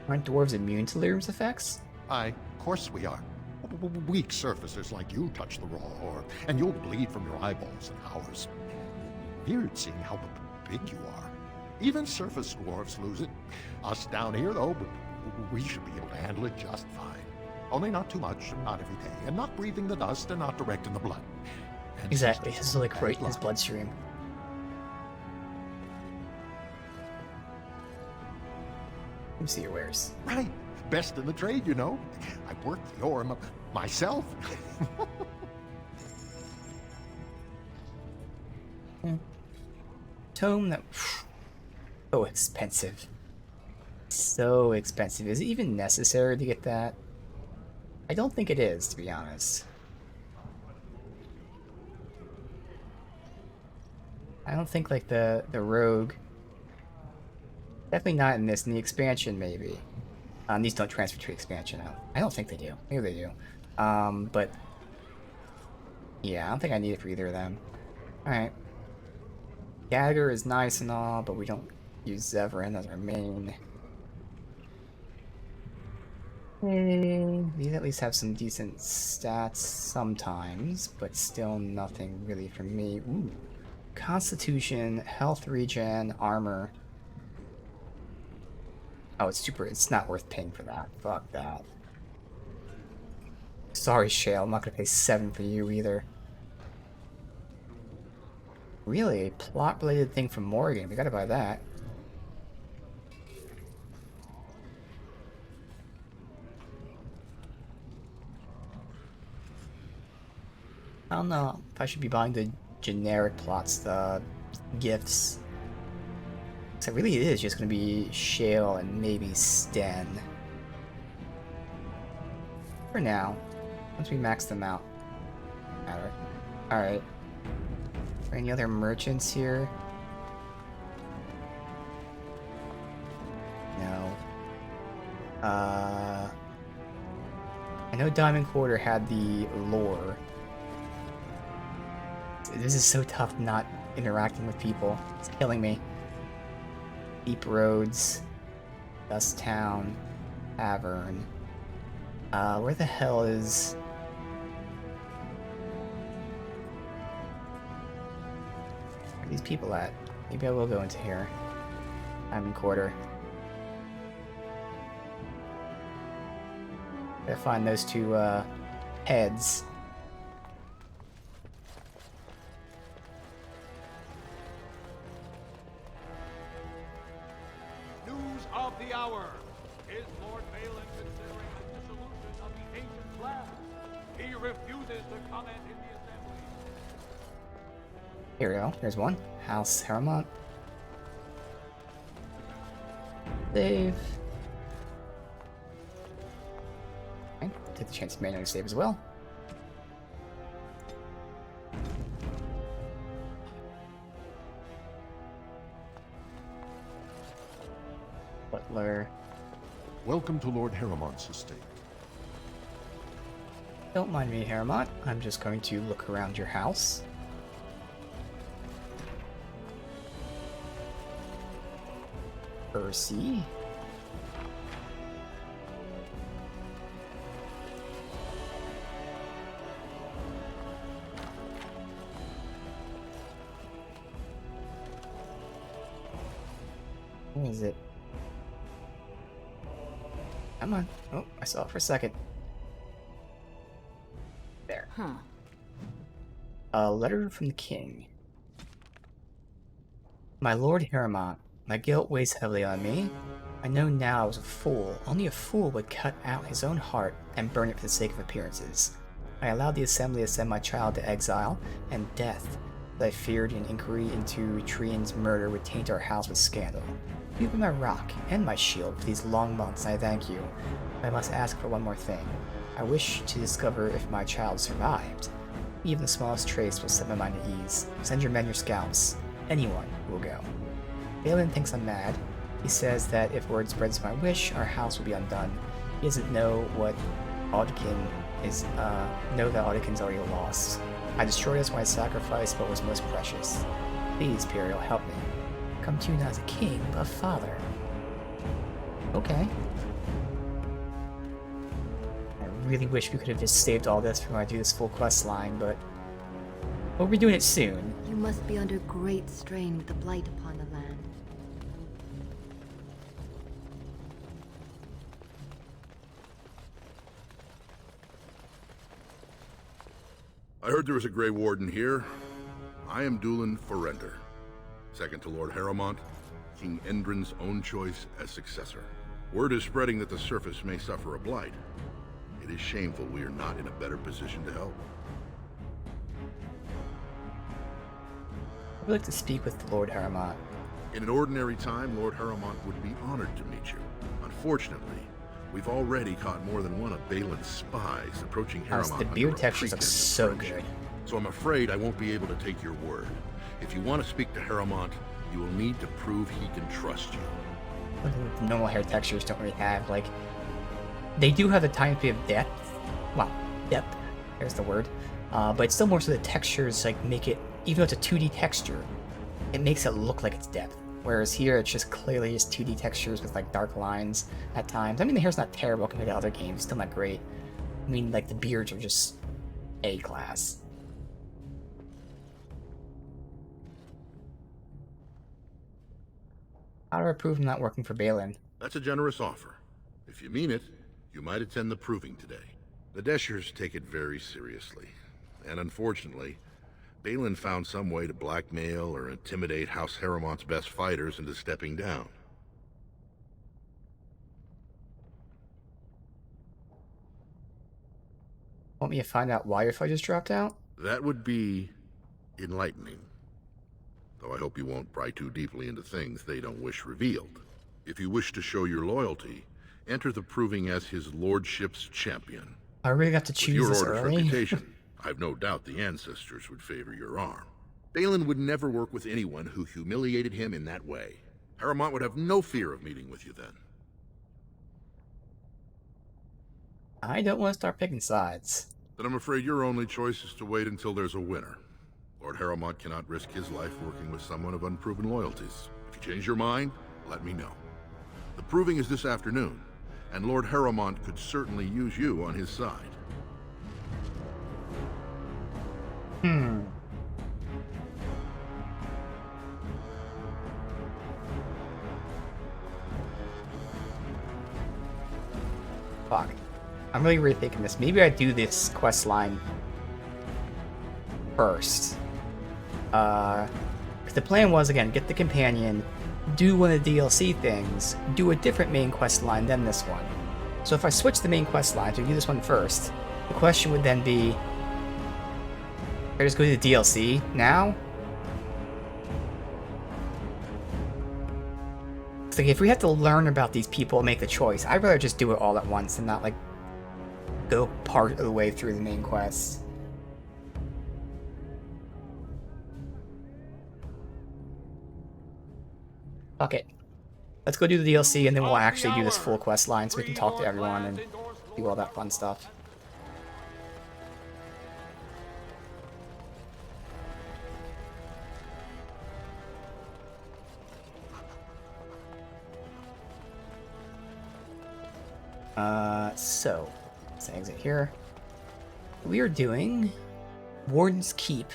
Aren't dwarves immune to lyrium's effects? Of course we are. Weak surfaces like you touch the raw ore, and you'll bleed from your eyeballs and ours. Weird seeing how big you are. Even surface dwarves lose it. Us down here, though, we should be able to handle it just fine. Only not too much, and not every day, and not breathing the dust, and not directing the blood. And exactly, this is like right in his bloodstream. Let me see your wares. Right. Best in the trade, you know. I worked the ore myself. Tome that... So expensive. So expensive. Is it even necessary to get that? I don't think it is, to be honest. I don't think, like, the rogue... Definitely not in this. In the expansion, maybe. These don't transfer to expansion. I don't think they do. Maybe they do. But yeah, I don't think I need it for either of them. Alright. Dagger is nice and all, but we don't use Zevran as our main. These at least have some decent stats sometimes, but still nothing really for me. Ooh. Constitution, health regen, armor. Oh, it's not worth paying for that. Fuck that. Sorry, Shale, I'm not gonna pay 7 for you either. Really? A plot-related thing from Morgan. We gotta buy that. I don't know if I should be buying the generic plots, the gifts. So really it is just going to be Shale and maybe Sten. For now. Once we max them out. Alright. Any other merchants here? No. I know Diamond Quarter had the lore. This is so tough not interacting with people. It's killing me. Deep Roads, Dust Town, Tavern. Where the hell is... Where are these people at? Maybe I will go into here. Diamond Quarter. Gotta find those two, heads. Of the hour. Is Lord Balin considering a dissolution of the ancient plan? He refuses to comment in the assembly. Here we go. There's one. House Harrowmont. Save. Okay. Take the chance to manually save as well. Butler. Welcome to Lord Harrowmont's estate. Don't mind me, Harrowmont. I'm just going to look around your house. Percy. Where is it? Come on. Oh, I saw it for a second. There. Huh. A letter from the king. My Lord Harrowmont, my guilt weighs heavily on me. I know now I was a fool. Only a fool would cut out his own heart and burn it for the sake of appearances. I allowed the assembly to send my child to exile and death, but I feared an inquiry into Trian's murder would taint our house with scandal. You've been my rock and my shield for these long months, and I thank you. But I must ask for one more thing. I wish to discover if my child survived. Even the smallest trace will set my mind at ease. Send your men your scouts. Anyone will go. Balin thinks I'm mad. He says that if word spreads my wish, our house will be undone. He doesn't know what Audkin is, know that Audkin's already lost. I destroyed us when I sacrificed what was most precious. Please, Periel, help me. Come to you not as a king, but a father. Okay. I really wish we could have just saved all this when I do this full quest line, but we'll be doing it soon. You must be under great strain with the blight upon the land. I heard there was a Grey Warden here. I am Dulin Forrender, second to Lord Harrowmont, King Endrin's own choice as successor. Word is spreading that the surface may suffer a blight. It is shameful we are not in a better position to help. I would like to speak with Lord Harrowmont. In an ordinary time, Lord Harrowmont would be honored to meet you. Unfortunately, we've already caught more than one of Balin's spies approaching Harrowmont. The beard textures look so good. So I'm afraid I won't be able to take your word. If you want to speak to Harrowmont, you will need to prove he can trust you. The normal hair textures don't really have, like, they do have a tiny bit of depth. Well, depth, there's the word. But it's still more so the textures like make it, even though it's a 2D texture, it makes it look like it's depth. Whereas here it's just clearly just 2D textures with like dark lines at times. I mean, the hair's not terrible compared to other games, still not great. I mean, like the beards are just A-class. How do I prove I'm not working for Balin? That's a generous offer. If you mean it, you might attend the proving today. The Deshers take it very seriously. And unfortunately, Balin found some way to blackmail or intimidate House Harrowmont's best fighters into stepping down. Want me to find out why your fighters dropped out? That would be enlightening. Though I hope you won't pry too deeply into things they don't wish revealed. If you wish to show your loyalty, enter the proving as his lordship's champion. I really got to choose this With your early. reputation, I've no doubt the ancestors would favor your arm. Balin would never work with anyone who humiliated him in that way. Harrowmont would have no fear of meeting with you then. I don't want to start picking sides. Then I'm afraid your only choice is to wait until there's a winner. Lord Harrowmont cannot risk his life working with someone of unproven loyalties. If you change your mind, let me know. The proving is this afternoon, and Lord Harrowmont could certainly use you on his side. Fuck. I'm really rethinking this. Maybe I do this quest line first. Because the plan was, again, get the companion, do one of the DLC things, do a different main quest line than this one. So if I switch the main quest line to do this one first, the question would then be, I just go to the DLC now? It's like, if we have to learn about these people and make the choice, I'd rather just do it all at once and not, like, go part of the way through the main quest. Fuck it. Let's go do the DLC and then we'll actually do this full quest line so we can talk to everyone and do all that fun stuff. So, let's exit here. We are doing Warden's Keep.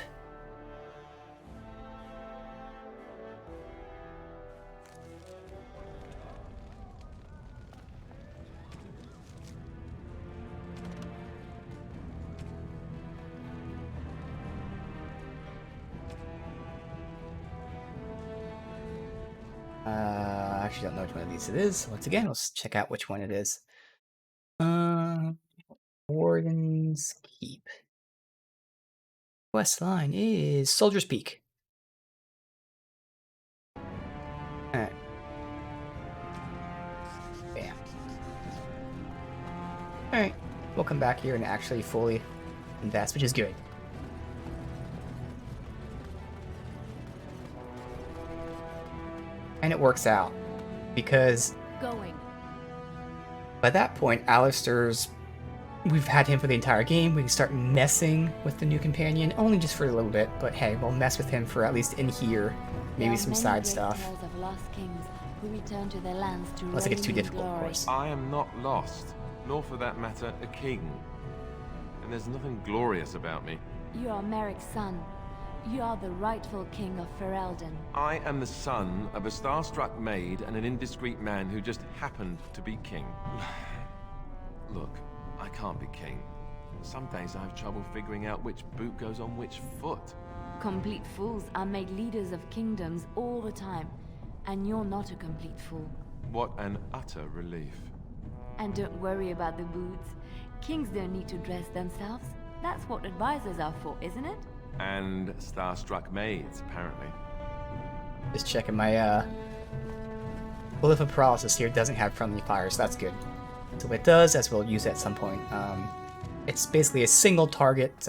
I actually don't know which one of these it is. Once again, let's check out which one it is. Warden's Keep. Quest line is Soldier's Peak. Alright. Bam. Alright. We'll come back here and actually fully invest, which is good. And it works out. Because by that point, Alistair's... We've had him for the entire game. We can start messing with the new companion, only just for a little bit, but hey, we'll mess with him for at least in here. Maybe some side stuff. Unless it gets too difficult, of course. I am not lost, nor for that matter, a king. And there's nothing glorious about me. You are Merrick's son. You are the rightful king of Ferelden. I am the son of a starstruck maid and an indiscreet man who just happened to be king. Look, I can't be king. Some days I have trouble figuring out which boot goes on which foot. Complete fools are made leaders of kingdoms all the time, and you're not a complete fool. What an utter relief. And don't worry about the boots. Kings don't need to dress themselves. That's what advisors are for, isn't it? And starstruck maids, apparently. Just checking my, Bullet of Paralysis here doesn't have friendly fire, so that's good. So what it does, as we'll use it at some point, it's basically a single target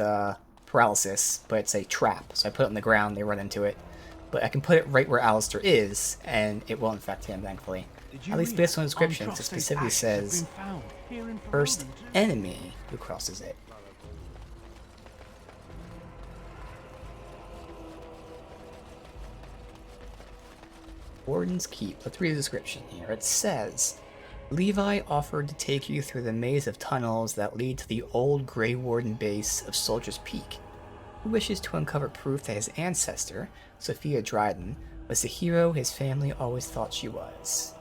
paralysis, but it's a trap. So I put it on the ground, they run into it. But I can put it right where Alistair is, and it will infect him, thankfully. At least based on the descriptions, it specifically says first enemy who crosses it. Warden's Keep. Let's read the description here. It says, Levi offered to take you through the maze of tunnels that lead to the old Grey Warden base of Soldier's Peak. He wishes to uncover proof that his ancestor, Sophia Dryden, was the hero his family always thought she was.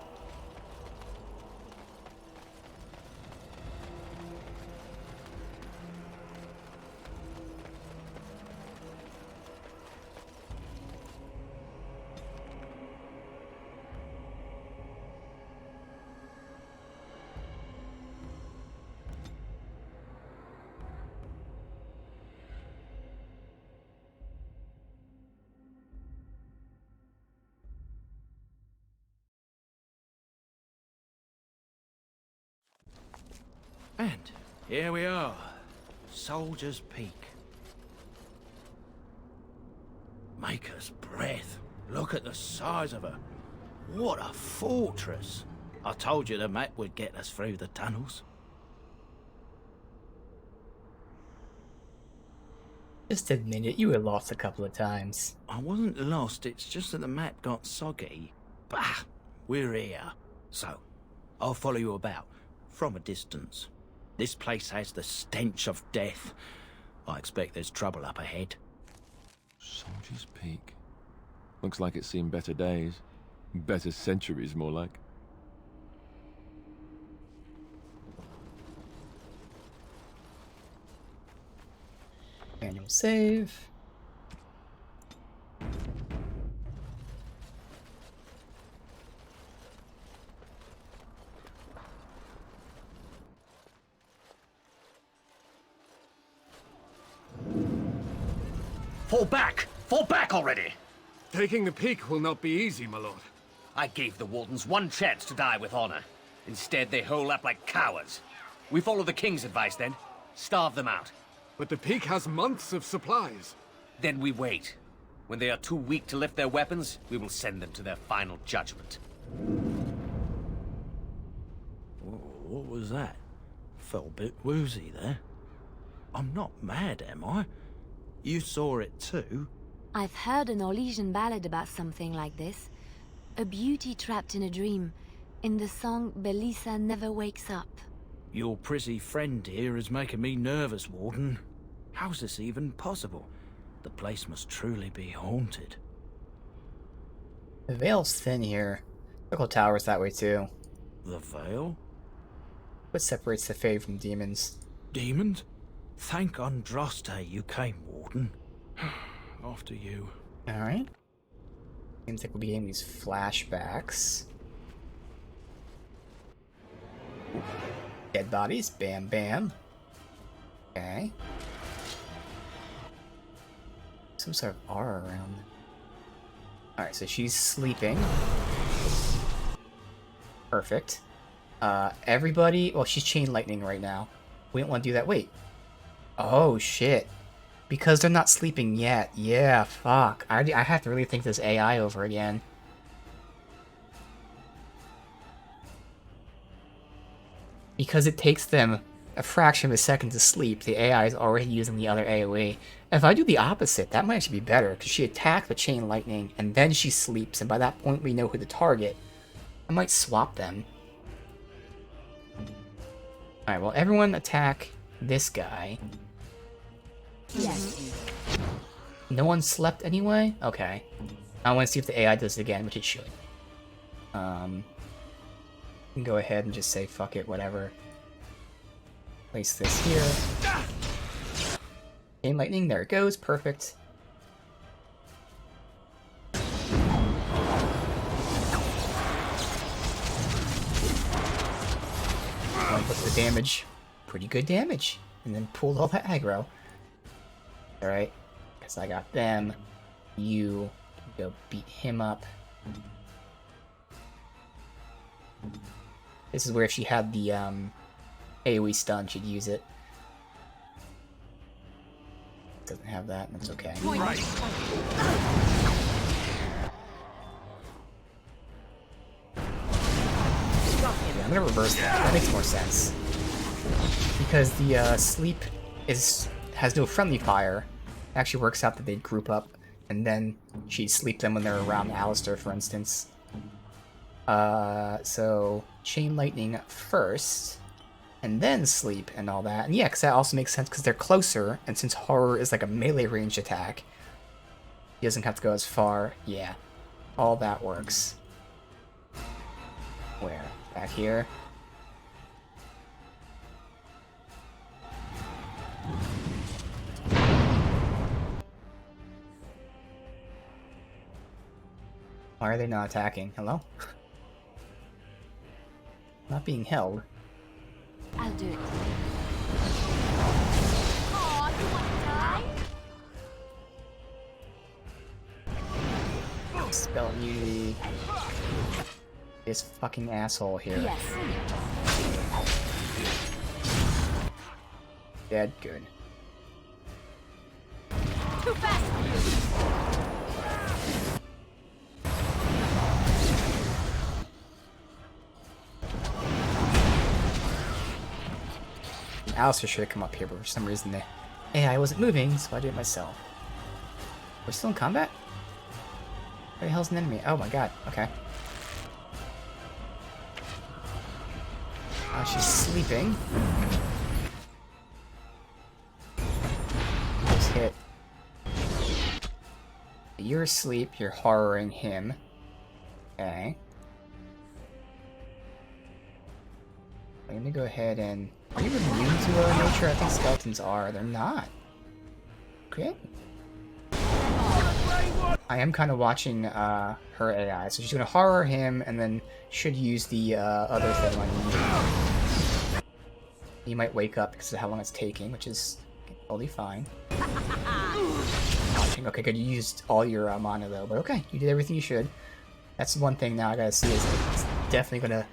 And here we are, Soldier's Peak. Maker's breath. Look at the size of her. What a fortress. I told you the map would get us through the tunnels. Just admit it, you were lost a couple of times. I wasn't lost, it's just that the map got soggy. Bah, we're here. So, I'll follow you about, from a distance. This place has the stench of death. I expect there's trouble up ahead. Soldier's Peak. Looks like it's seen better days. Better centuries, more like. Manual save. Fall back! Fall back already! Taking the peak will not be easy, my lord. I gave the Wardens one chance to die with honor. Instead, they hole up like cowards. We follow the King's advice, then. Starve them out. But the peak has months of supplies. Then we wait. When they are too weak to lift their weapons, we will send them to their final judgment. What was that? Felt a bit woozy there. I'm not mad, am I? You saw it too? I've heard an Orlesian ballad about something like this. A beauty trapped in a dream. In the song, Belisa never wakes up. Your prissy friend here is making me nervous, Warden. How's this even possible? The place must truly be haunted. The veil's thin here. Circle Tower's that way too. The veil? What separates the Fae from demons? Demons? Thank Andraste you came, Warden. After you. Alright. Seems like we'll be getting these flashbacks. Dead bodies, bam bam. Okay. Some sort of aura around. Alright, so she's sleeping. Perfect. Everybody, well, she's chain lightning right now. We don't want to do that. Wait. Oh, shit. Because they're not sleeping yet. Yeah, fuck. I have to really think this AI over again. Because it takes them a fraction of a second to sleep, the AI is already using the other AoE. If I do the opposite, that might actually be better, because she attacked with chain lightning, and then she sleeps, and by that point we know who to target. I might swap them. Alright, well, everyone attack this guy. Yes. No one slept anyway? Okay. I want to see if the AI does it again, which it should. You can go ahead and just say, fuck it, whatever. Place this here. Chain lightning, there it goes, perfect. What's the damage? Pretty good damage. And then pulled all that aggro. Alright, because I got them. You can go beat him up. This is where if she had the AoE stun, she'd use it. Doesn't have that, that's okay. Right. I'm gonna reverse that. That makes more sense. Because the sleep has no friendly fire. It actually works out that they group up, and then she'd sleep them when they're around Alistair, for instance. So chain lightning first, and then sleep and all that. And yeah, because that also makes sense because they're closer, and since horror is like a melee range attack, he doesn't have to go as far. Yeah, all that works. Where? Back here? Why are they not attacking? Hello? Not being held. I'll do it. Aw, you wanna die? Spell immunity. This fucking asshole here. Yes. Dead, good. Too fast for you! Alistair should have come up here, but for some reason the AI wasn't moving, so I did it myself. We're still in combat? Where the hell's an enemy? Oh my god, okay. She's sleeping. Just hit. You're asleep, you're horroring him. Okay. I'm gonna go ahead and... Are you immune to nature? I think skeletons are. They're not. Okay. I am kind of watching her AI, so she's gonna horror him and then should use the other thing on you. You might wake up because of how long it's taking, which is totally fine. Watching. Okay, good. You used all your mana though, but okay, you did everything you should. That's the one thing now I gotta see is it's definitely gonna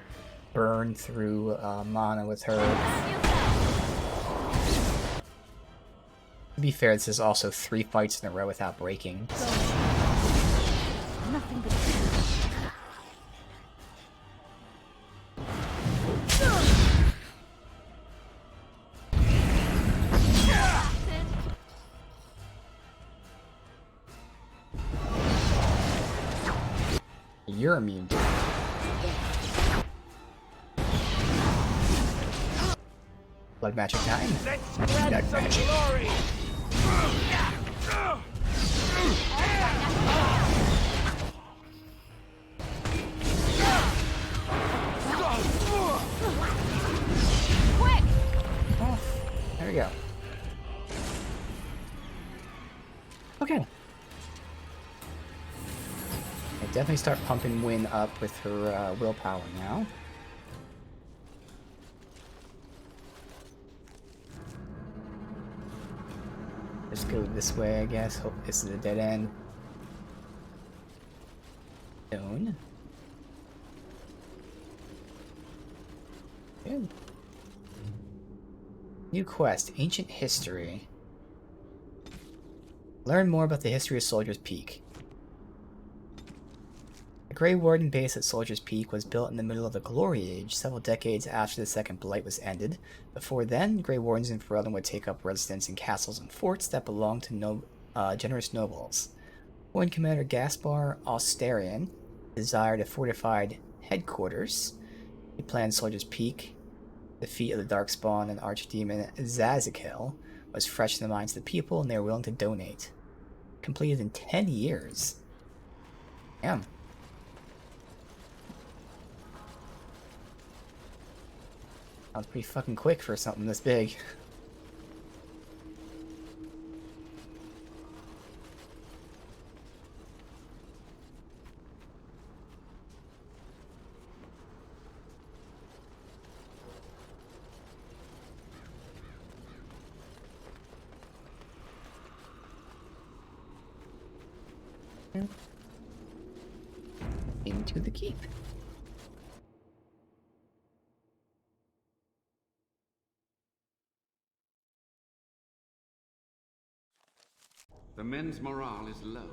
burn through mana with her. To be fair, this is also 3 fights in a row without breaking. Nothing but You're immune to it. Blood magic time. Blood magic. Glory. Quick! Oh, there we go. Okay. I definitely start pumping Wynn up with her willpower now. Just go this way, I guess. Hope this is a dead end. Stone. Good. New quest, Ancient History. Learn more about the history of Soldier's Peak. The Grey Warden base at Soldier's Peak was built in the middle of the Glory Age, several decades after the Second Blight was ended. Before then, Grey Wardens in Ferelden would take up residence in castles and forts that belonged to generous nobles. Warden Commander Gaspar Austerian desired a fortified headquarters. He planned Soldier's Peak. The feat of the Darkspawn and Archdemon Zazikel was fresh in the minds of the people, and they were willing to donate. Completed in 10 years. Damn. That was pretty fucking quick for something this big. Into the keep. The men's morale is low.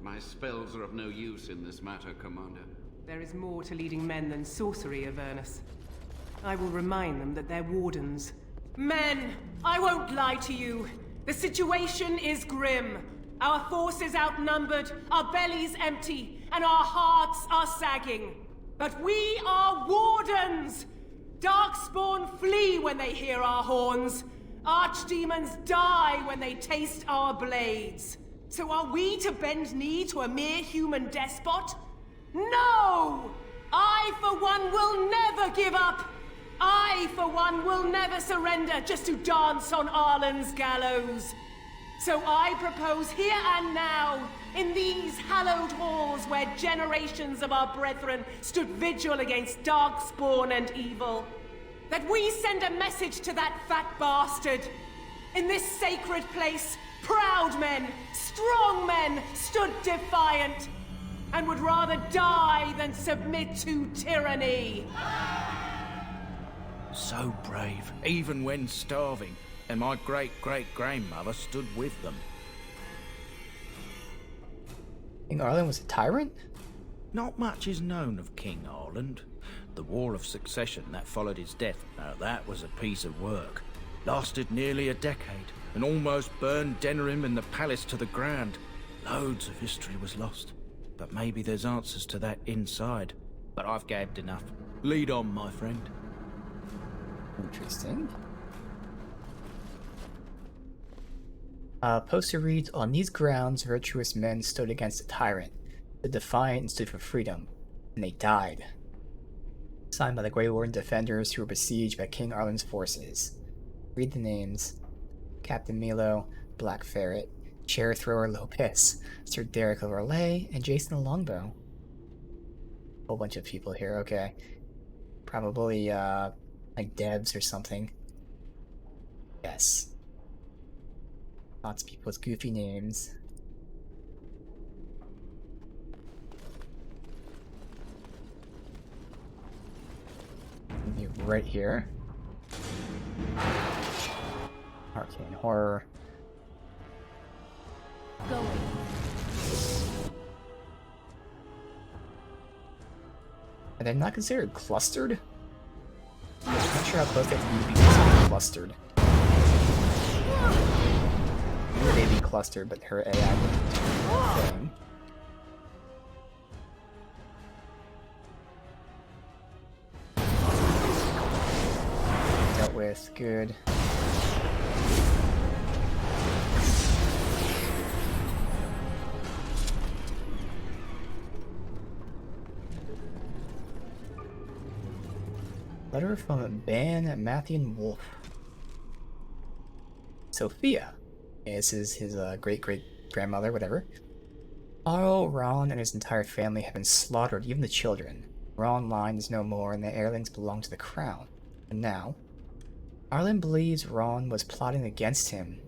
My spells are of no use in this matter, Commander. There is more to leading men than sorcery, Avernus. I will remind them that they're wardens. Men, I won't lie to you. The situation is grim. Our forces outnumbered, our bellies empty, and our hearts are sagging. But we are wardens! Darkspawn flee when they hear our horns. Archdemons die when they taste our blades. So are we to bend knee to a mere human despot? No! I, for one, will never give up! I, for one, will never surrender just to dance on Arlen's gallows. So I propose here and now, in these hallowed halls where generations of our brethren stood vigil against darkspawn and evil, that we send a message to that fat bastard. In this sacred place, proud men, strong men stood defiant, and would rather die than submit to tyranny. So brave, even when starving, and my great-great-grandmother stood with them. King Arlen was a tyrant? Not much is known of King Arlen. The War of Succession that followed his death, now that was a piece of work. Lasted nearly a decade, and almost burned Denerim and the palace to the ground. Loads of history was lost, but maybe there's answers to that inside. But I've gabbed enough. Lead on, my friend. Interesting. Poster reads, on these grounds, virtuous men stood against a tyrant. The defiant stood for freedom, and they died. Signed by the Grey Warden defenders who were besieged by King Arlen's forces. Read the names. Captain Milo, Black Ferret, Chair Thrower Lopez, Sir Derek of Orlais, and Jason the Longbow. Whole bunch of people here, okay. Probably, like devs or something. Yes. Lots of people with goofy names. Be right here. Arcane Horror. Going. Are they not considered clustered? I'm not sure how close they have to be considered clustered. Maybe they'd be clustered, but her AI wouldn't do the thing. Dealt with, good. Letter from Ban Mathian Wolf. Sophia. This is his great-great-grandmother, whatever. Arl, Ron, and his entire family have been slaughtered, even the children. Ron line is no more, and the heirlings belong to the crown. And now, Arlen believes Ron was plotting against him.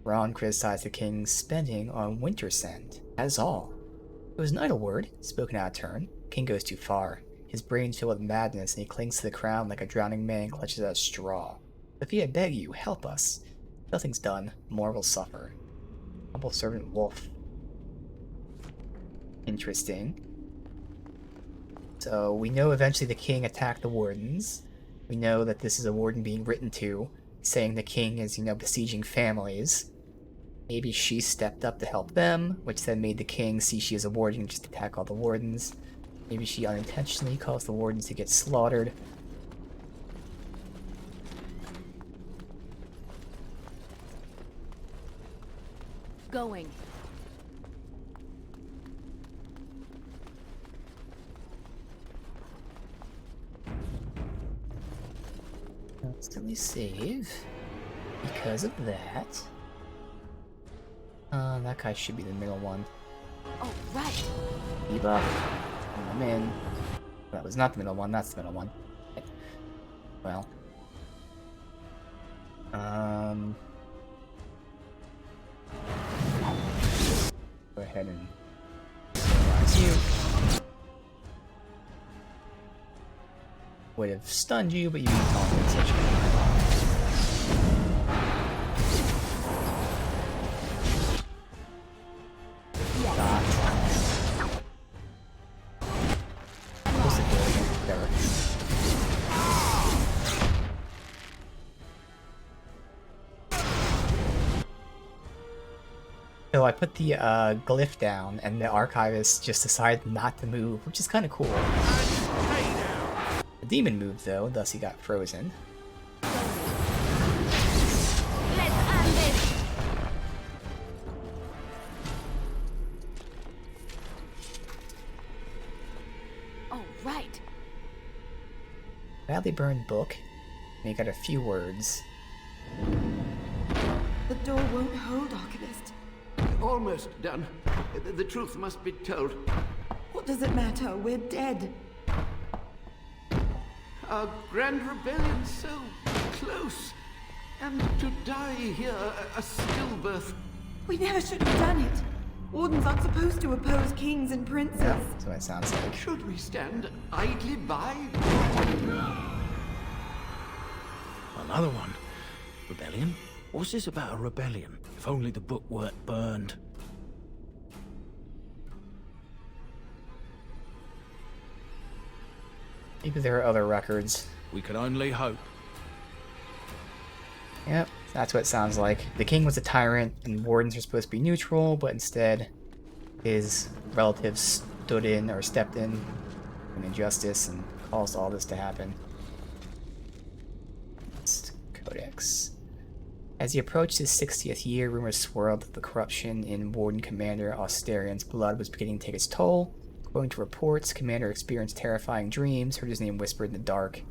Ron criticized the king's spending on Wintersend. That is all. It was an idle word, spoken out of turn. King goes too far. His brain's filled with madness, and he clings to the crown like a drowning man clutches at a straw. Sophia, I beg you, help us. Nothing's done, more will suffer. Humble servant Wolf. Interesting. So, we know eventually the king attacked the wardens. We know that this is a warden being written to, saying the king is, besieging families. Maybe she stepped up to help them, which then made the king see she is a warden and just attack all the wardens. Maybe she unintentionally caused the wardens to get slaughtered. Going. Instantly save. Because of that. That guy should be the middle one. Oh, right. Debuff. I'm in. That was not the middle one, that's the middle one. Okay. Well. Go ahead and paralyze you. Would have stunned you, but you didn't compensation. So I put the glyph down, and the archivist just decided not to move, which is kind of cool. The demon moved though, thus he got frozen. Right. Badly burned book. And you got a few words. The door won't hold, Archivist. Almost done. The truth must be told. What does it matter? We're dead. Our grand rebellion so close. And to die here, a stillbirth. We never should have done it. Wardens aren't supposed to oppose kings and princes. Yeah, that's what it sounds like. Should we stand idly by? Another one. Rebellion? What's this about a rebellion? If only the book weren't burned. Maybe there are other records. We can only hope. Yep, that's what it sounds like. The king was a tyrant, and wardens are supposed to be neutral, but instead his relatives stood in or stepped in injustice and caused all this to happen. Codex. As he approached his 60th year, rumors swirled that the corruption in Warden Commander Austerian's blood was beginning to take its toll. According to reports, Commander experienced terrifying dreams, heard his name whispered in the dark. He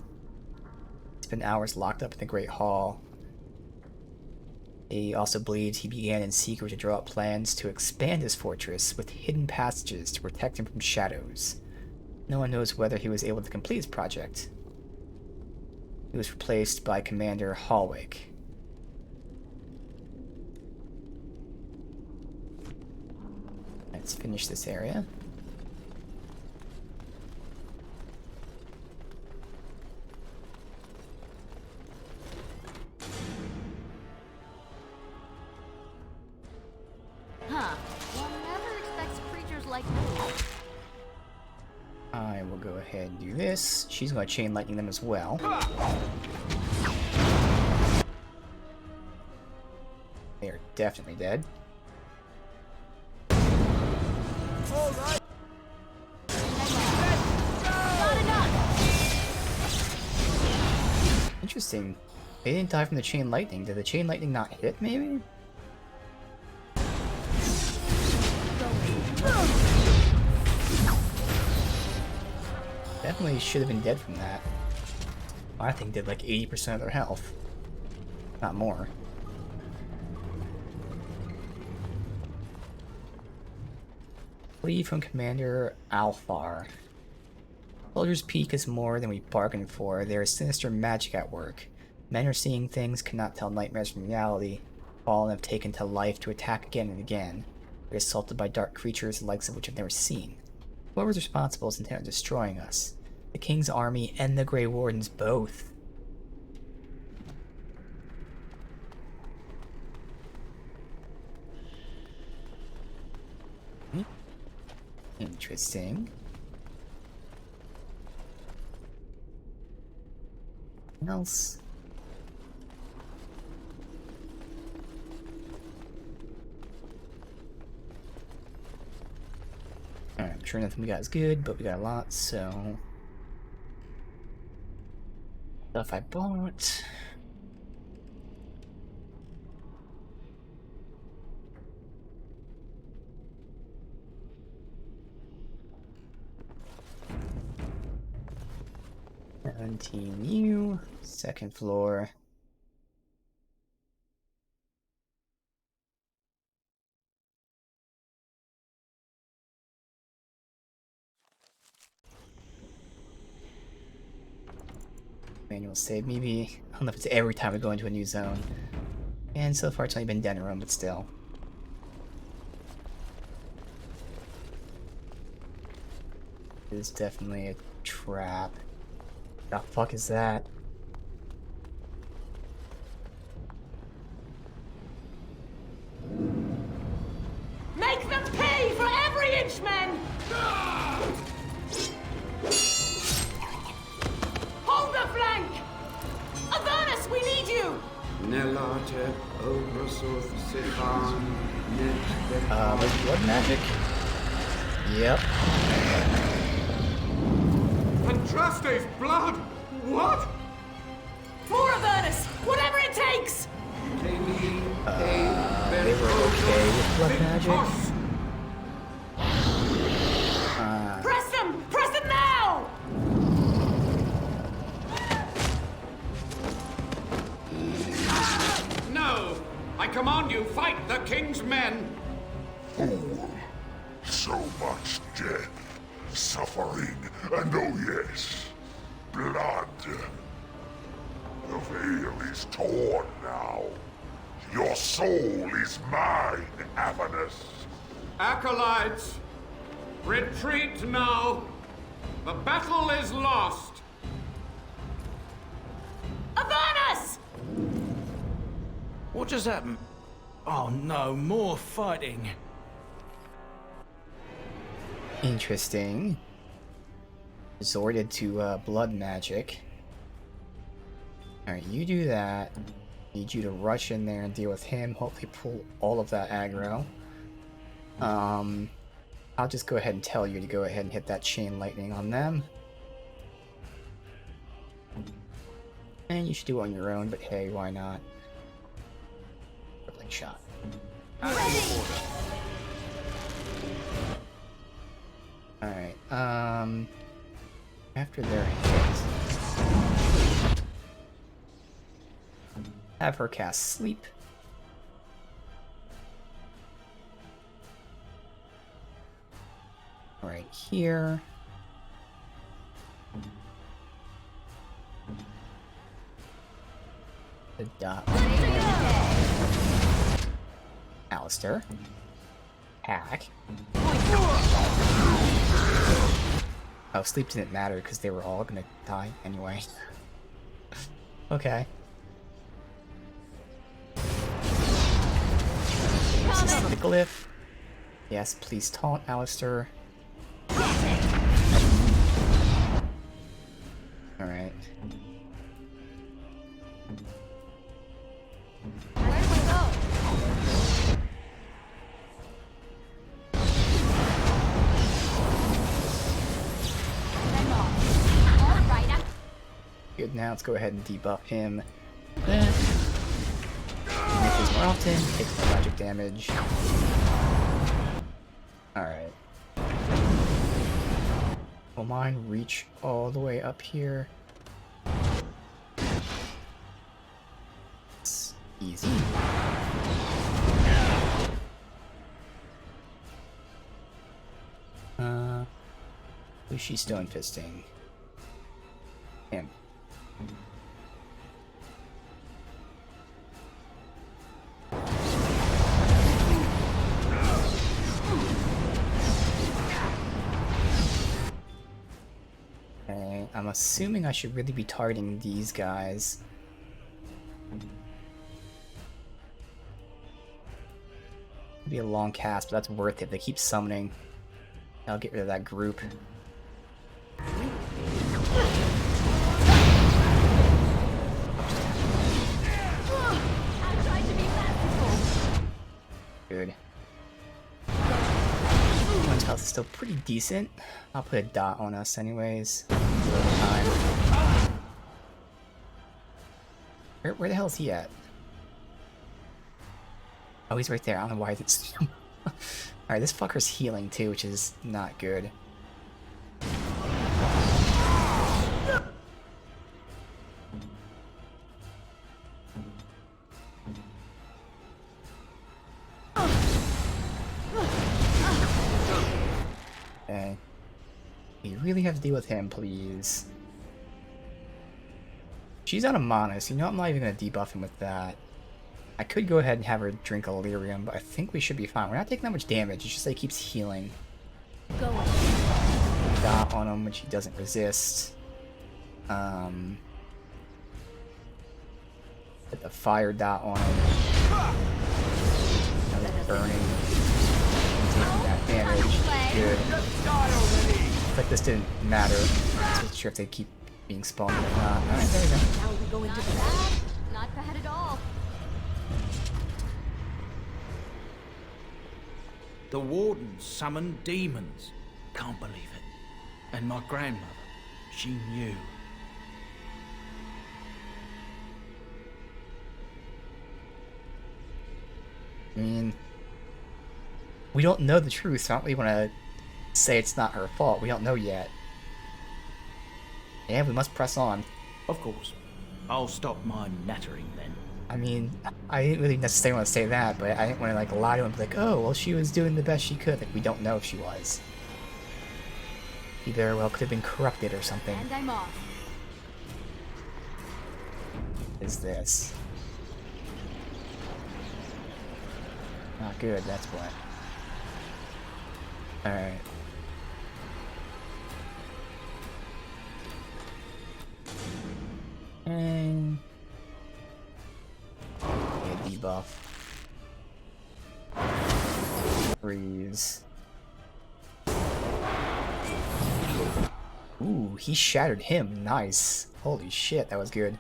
spent hours locked up in the Great Hall. He also believed he began in secret to draw up plans to expand his fortress with hidden passages to protect him from shadows. No one knows whether he was able to complete his project. He was replaced by Commander Hallwick. Let's finish this area. Huh. One never expects creatures like this. I will go ahead and do this. She's going to chain lightning them as well. They are definitely dead. Alright. Not enough. Interesting. They didn't die from the chain lightning. Did the chain lightning not hit, maybe? Definitely should have been dead from that. I think did like 80% of their health. Not more. Flee from Commander Alfar. Soldier's Peak is more than we bargained for. There is sinister magic at work. Men are seeing things, cannot tell nightmares from reality. Fallen have taken to life to attack again and again. We are assaulted by dark creatures, the likes of which I've never seen. Whoever's responsible is intent on destroying us. The King's army and the Grey Wardens both. Interesting. What else? Alright, I'm sure nothing we got is good, but we got a lot, so... Stuff I bought... New, second floor. Manual save, maybe. I don't know if it's every time we go into a new zone. And so far it's only been Denerim, but still. It is definitely a trap. The fuck is that? Make them pay for every inch, men! Hold the flank! Avernus, we need you! Nelate, Obrasoth, Sifan, Net, with blood magic? Yep. Andraste's blood? What? More Avernus! Whatever it takes! They were okay with blood magic. Press them! Press them now! No! I command you, fight the king's men! Oh, so much death, suffering, and oh yes, blood. The veil is torn now. Your soul is mine, Avernus. Acolytes, retreat now. The battle is lost. Avernus! What just happened? Oh no, more fighting. Interesting. Resorted to blood magic. Alright, you do that. Need you to rush in there and deal with him. Hopefully pull all of that aggro. I'll just go ahead and tell you to go ahead and hit that chain lightning on them. And you should do it on your own, but hey, why not? Crippling shot. Alright, after they're hit, have her cast Sleep. Right here. The dot. Alistair. Hack. Oh, Sleep didn't matter because they were all gonna die anyway. Okay. This is the glyph. Yes, please taunt Alistair. Alright. Good, now let's go ahead and debuff him. Make this more often, takes more magic damage. Alright. Will mine reach all the way up here? It's easy. Who's she stone fisting? Him. Okay, I'm assuming I should really be targeting these guys. It'll be a long cast, but that's worth it. They keep summoning. I'll get rid of that group. Good. One's health is still pretty decent. I'll put a dot on us anyways. Where the hell is he at? Oh, he's right there. I don't know why it's... Alright, this fucker's healing too, which is not good. Okay. You really have to deal with him, please. She's out of mana, so you know I'm not even going to debuff him with that. I could go ahead and have her drink Illyrium, but I think we should be fine. We're not taking that much damage, it's just that he keeps healing. Go away. Dot on him, which he doesn't resist. Put the fire dot on him. Another burning. Taking that damage. Good. But this didn't matter. I'm not sure if they keep being spawned or not. Alright, there we go. Not bad. Not bad at all. The Wardens summoned demons. Can't believe it. And my grandmother, she knew. I mean, we don't know the truth, so I don't really want to say it's not her fault. We don't know yet. Yeah, we must press on. Of course. I'll stop my nattering then. I mean, I didn't really necessarily want to say that, but I didn't want to like lie to him and be like, oh, well, she was doing the best she could. Like, we don't know if she was. She very well could have been corrupted or something. And I'm off. Is this? Not good, that's what. Alright. And... yeah, debuff. Freeze. Ooh, he shattered him. Nice. Holy shit, that was good.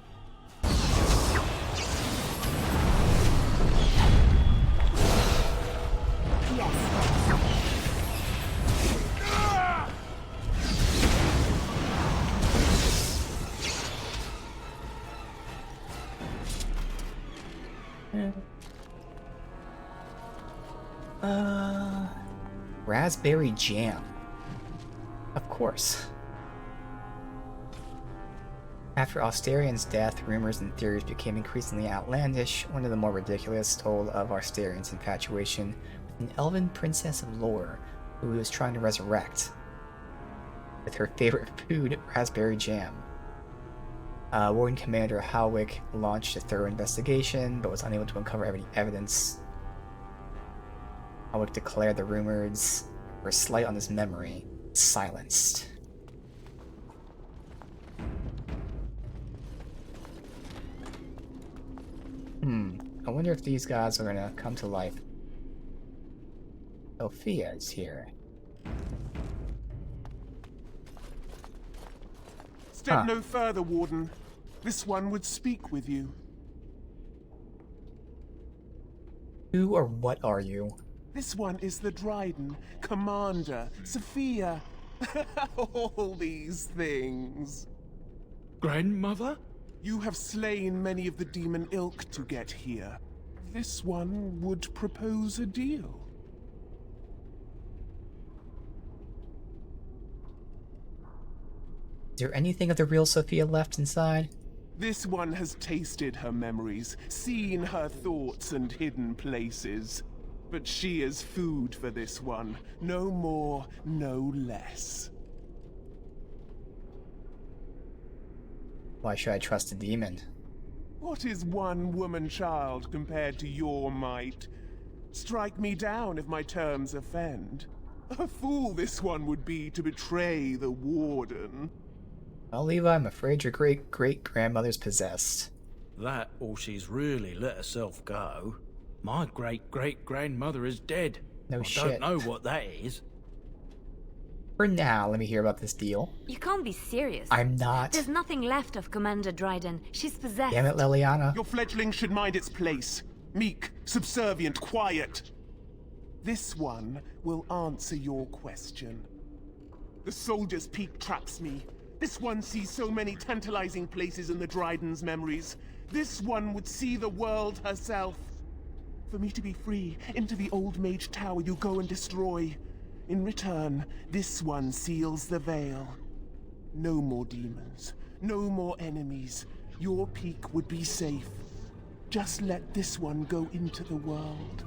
Raspberry jam. Of course. After Austerian's death, rumors and theories became increasingly outlandish. One of the more ridiculous told of Austerian's infatuation with an elven princess of lore who he was trying to resurrect, with her favorite food, raspberry jam. Warden Commander Halwick launched a thorough investigation, but was unable to uncover any evidence. Halwick declared the rumors were slight on his memory, silenced. I wonder if these guys are gonna come to life. Sophia is here. Step no further, Warden. This one would speak with you. Who or what are you? This one is the Dryden, Commander, Sophia. All these things. Grandmother? You have slain many of the demon ilk to get here. This one would propose a deal. Is there anything of the real Sophia left inside? This one has tasted her memories, seen her thoughts and hidden places. But she is food for this one. No more, no less. Why should I trust a demon? What is one woman child compared to your might? Strike me down if my terms offend. A fool this one would be to betray the Warden. Well, Levi, I'm afraid your great-great-grandmother's possessed. That, or she's really let herself go. My great-great-grandmother is dead. No shit. I don't know what that is. For now, let me hear about this deal. You can't be serious. I'm not. There's nothing left of Commander Dryden. She's possessed. Damn it, Liliana. Your fledgling should mind its place. Meek, subservient, quiet. This one will answer your question. The Soldier's Peak traps me. This one sees so many tantalizing places in the Dryden's memories. This one would see the world herself. For me to be free, into the Old Mage Tower you go and destroy. In return, this one seals the veil. No more demons, no more enemies. Your peak would be safe. Just let this one go into the world.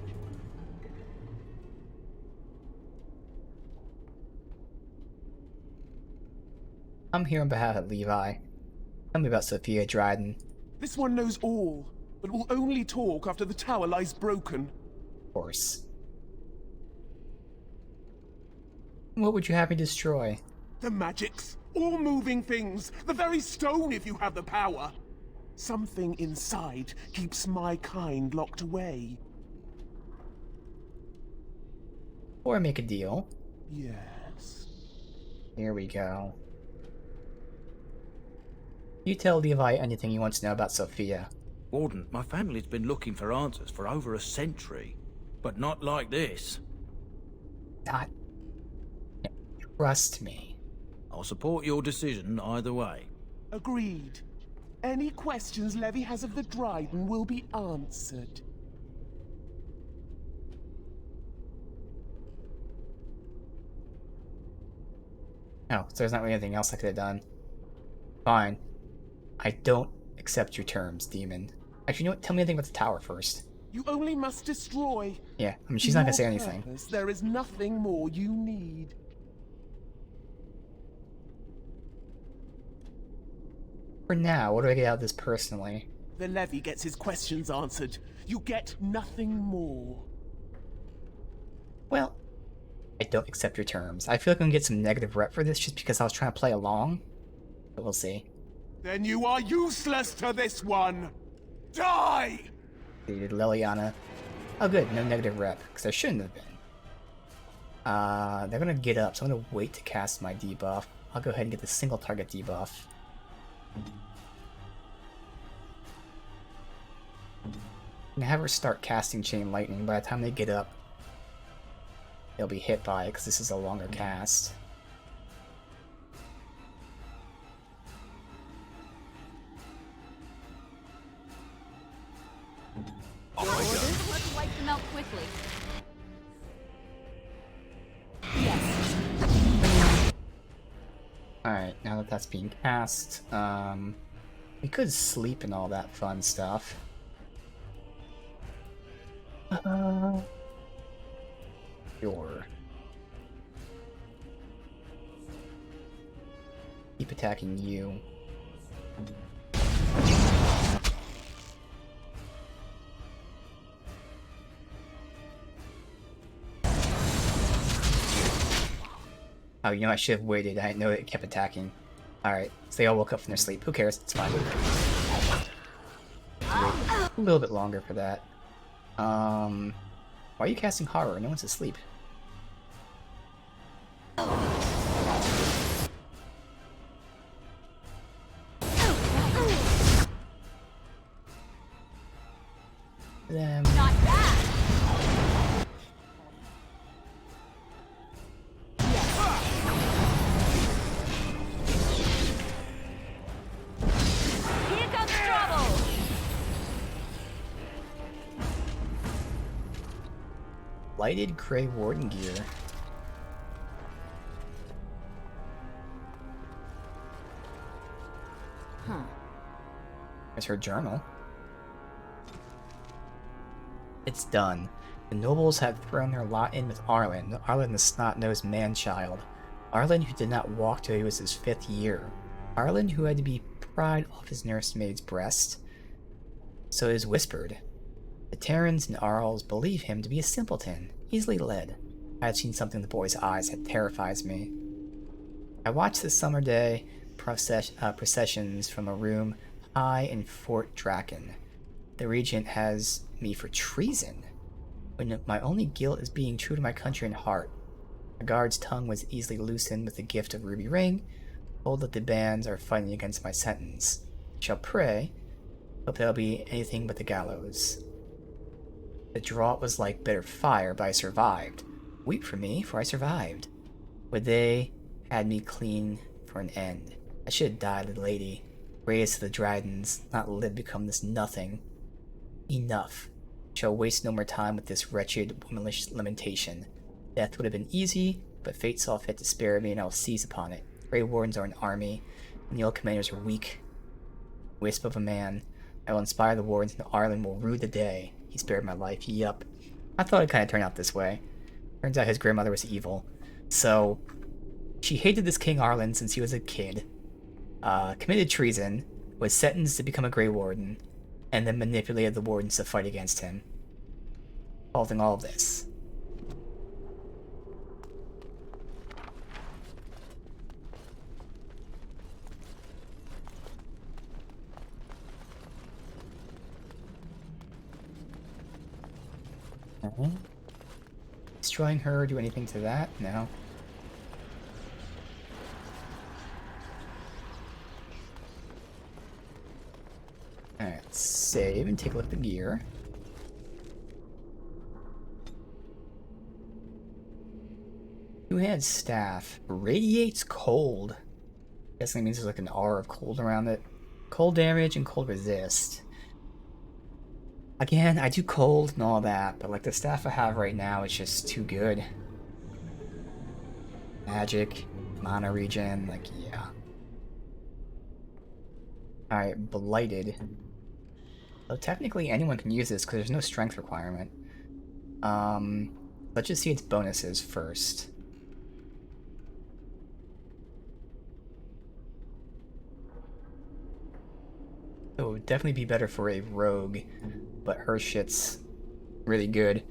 I'm here on behalf of Levi. Tell me about Sophia Dryden. This one knows all, but will only talk after the tower lies broken. Of course. What would you have me destroy? The magics, all moving things, the very stone if you have the power. Something inside keeps my kind locked away. Or make a deal. Yes. Here we go. You tell Levi anything you want to know about Sophia. Warden, my family's been looking for answers for over a century, but not like this. not trust me. I'll support your decision either way. Agreed. Any questions Levy has of the Dryden will be answered. Oh, so there's not really anything else I could have done. Fine. I don't accept your terms, demon. Actually, you know what? Tell me anything about the tower first. You only must destroy. Yeah, I mean, she's not gonna say Your anything. purpose, there is nothing more you need. For now, what do I get out of this personally? The Levy gets his questions answered. You get nothing more. Well, I don't accept your terms. I feel like I'm gonna get some negative rep for this just because I was trying to play along. But we'll see. Then you are useless to this one. Die! Defeated Liliana. Oh good, no negative rep, because there shouldn't have been. They're gonna get up, so I'm gonna wait to cast my debuff. I'll go ahead and get the single target debuff. And have her start casting Chain Lightning. By the time they get up, they'll be hit by it, because this is a longer cast. Your orders? Let's wipe them out quickly. Alright, now that that's being cast, we could sleep and all that fun stuff. Sure. Keep attacking you. Oh, you know, I should have waited. I didn't know it kept attacking. Alright, so they all woke up from their sleep. Who cares? It's fine. Wait a little bit longer for that. Why are you casting horror? No one's asleep. Them. Not bad. Here comes trouble. Lighted Grey Warden gear. Huh. There's her journal. It's done. The nobles have thrown their lot in with Arlen. Arlen the snot-nosed man-child. Arlen who did not walk till he was his 5th year. Arlen who had to be pried off his nursemaid's breast. So it is whispered. The Terrans and Arls believe him to be a simpleton, easily led. I have seen something in the boy's eyes that terrifies me. I watched the summer day processions from a room high in Fort Draken. The regent has me for treason, when my only guilt is being true to my country and heart. The guard's tongue was easily loosened with the gift of Ruby Ring, told that the bands are fighting against my sentence. Shall pray, hope there'll be anything but the gallows. The draught was like bitter fire, but I survived. Weep for me, for I survived. Would they had me clean for an end. I should have died a lady, raised to the Drydens, not live become this nothing. Enough. Shall waste no more time with this wretched, womanish lamentation. Death would have been easy, but fate saw fit to spare me, and I will seize upon it. Grey Wardens are an army, and the old commanders are weak. Wisp of a man. I will inspire the Wardens, and Arlen will rue the day he spared my life. Yup. I thought it kind of turned out this way. Turns out his grandmother was evil. So, she hated this King Arlen since he was a kid, committed treason, was sentenced to become a Grey Warden, and then manipulated the Wardens to fight against him. Involving all of this. Destroying her, do anything to that? No. Alright, save and take a look at the gear. Two-handed staff. Radiates cold. Guessing it means there's like an aura of cold around it. Cold damage and cold resist. Again, I do cold and all that, but like the staff I have right now is just too good. Magic, mana regen, like yeah. Alright, Blighted. So technically anyone can use this because there's no strength requirement. Let's just see its bonuses first. It would definitely be better for a rogue, but her shit's really good.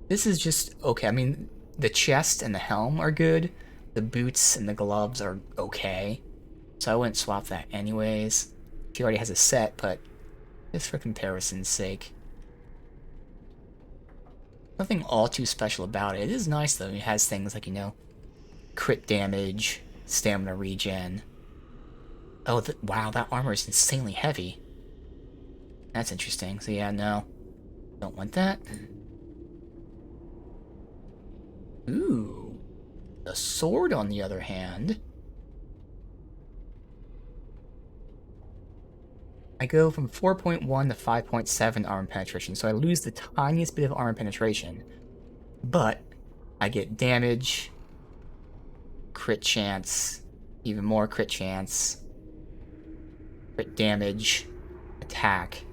This is just okay. I mean, the chest and the helm are good. The boots and the gloves are okay. So I wouldn't swap that anyways. She already has a set, but just for comparison's sake. Nothing all too special about it. It is nice though. It has things like, you know, crit damage, stamina regen. Oh, wow, that armor is insanely heavy. That's interesting. So yeah, no. Don't want that. Ooh. The sword, on the other hand. I go from 4.1 to 5.7 armor penetration, so I lose the tiniest bit of armor penetration. But I get damage, crit chance, even more crit chance, crit damage, attack,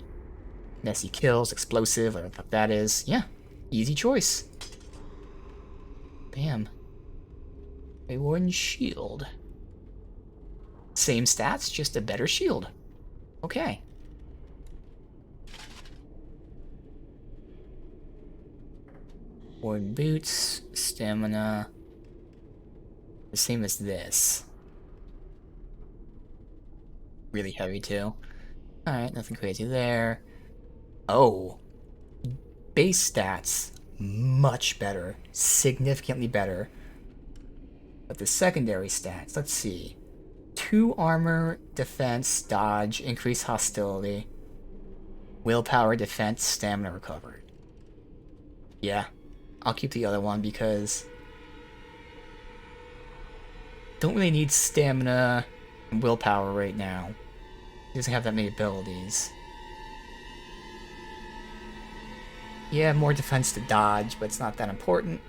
messy kills, explosive, whatever the fuck that is. Yeah, easy choice. Bam. A Warden shield. Same stats, just a better shield. Okay. Warden boots, stamina. The same as this. Really heavy too. Alright, nothing crazy there. Oh. Base stats, much better. Significantly better. But the secondary stats, let's see. 2 armor, defense, dodge, increase hostility. Willpower, defense, stamina recovered. Yeah, I'll keep the other one because don't really need stamina and willpower right now. He doesn't have that many abilities. Yeah, more defense to dodge, but it's not that important.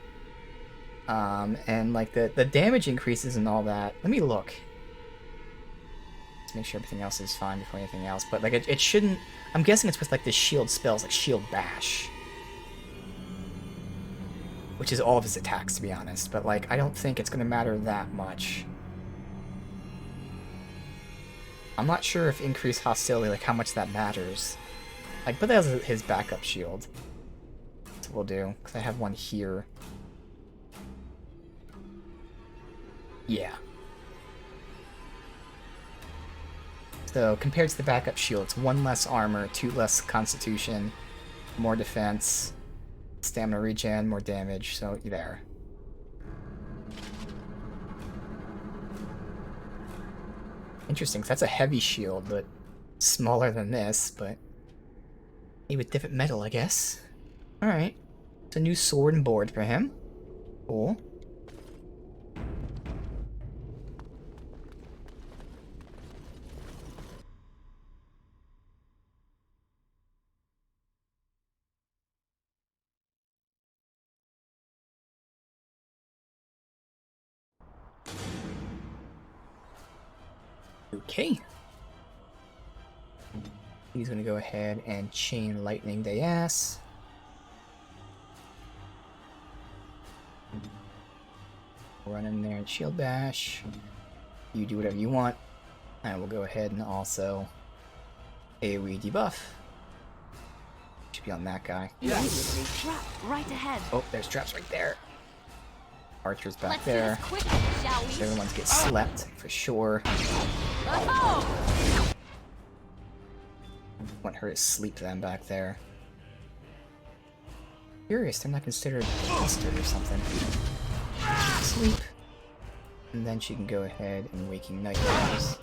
And like the damage increases and all that. Let me look. Let's make sure everything else is fine before anything else. But like it shouldn't. I'm guessing it's with like the shield spells, like Shield Bash, which is all of his attacks, to be honest. But like I don't think it's gonna matter that much. I'm not sure if increased hostility, like how much that matters. Like, but that's his backup shield. That's what we'll do, because I have one here. Yeah. So, compared to the backup shield, it's 1 less armor, 2 less constitution, more defense, stamina regen, more damage, so there. Interesting, 'cause that's a heavy shield, but smaller than this, but maybe with different metal, I guess. Alright. It's a new sword and board for him. Cool. Okay. He's gonna go ahead and chain lightning Deas. Run in there and shield bash. You do whatever you want. And we'll go ahead and also AoE debuff. Should be on that guy. Trap right ahead. Oh, there's traps right there. Archer's back Let's do there. this quick, shall we? So everyone's get slept for sure. Want her to sleep them back there. Curious, they're not considered clustered or something. Sleep. And then she can go ahead and waking nightmares.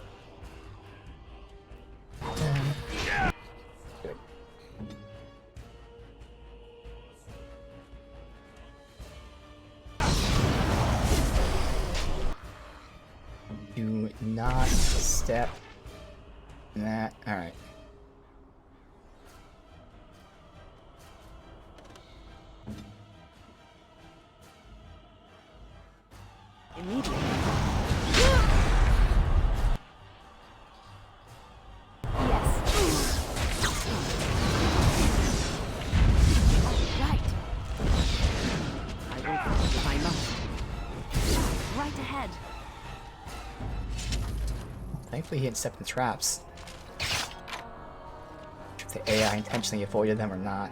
Good. not step in that. Alright. Immediately. Right. I will fight if I must. Right ahead. Thankfully he didn't step in traps. If the AI intentionally avoided them or not.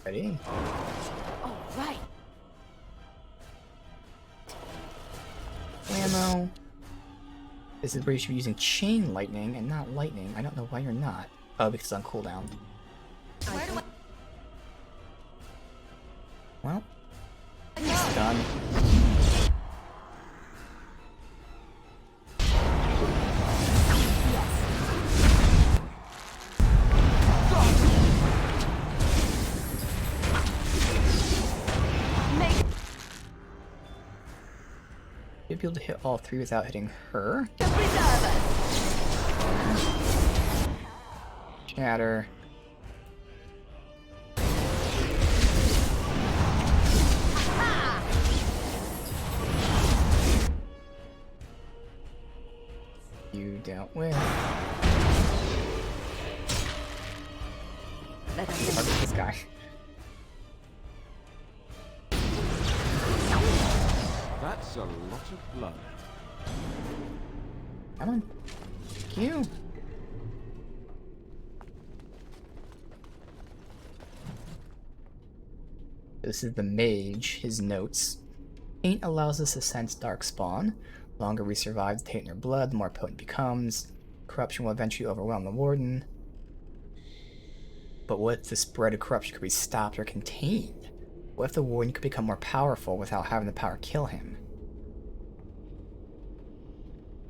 Ready? All right. Ammo. This is where you should be using chain lightning and not lightning. I don't know why you're not. Oh, because it's on cooldown. Well, it's done. You'd be able to hit all three without hitting her. Shatter. You don't win. Let us Look at this guy. That's a lot of blood. Come on. Thank you. This is the mage, his notes. Taint allows us to sense darkspawn. The longer we survive the taint in our blood, the more potent it becomes. Corruption will eventually overwhelm the warden. But what if the spread of corruption could be stopped or contained? What if the warden could become more powerful without having the power kill him?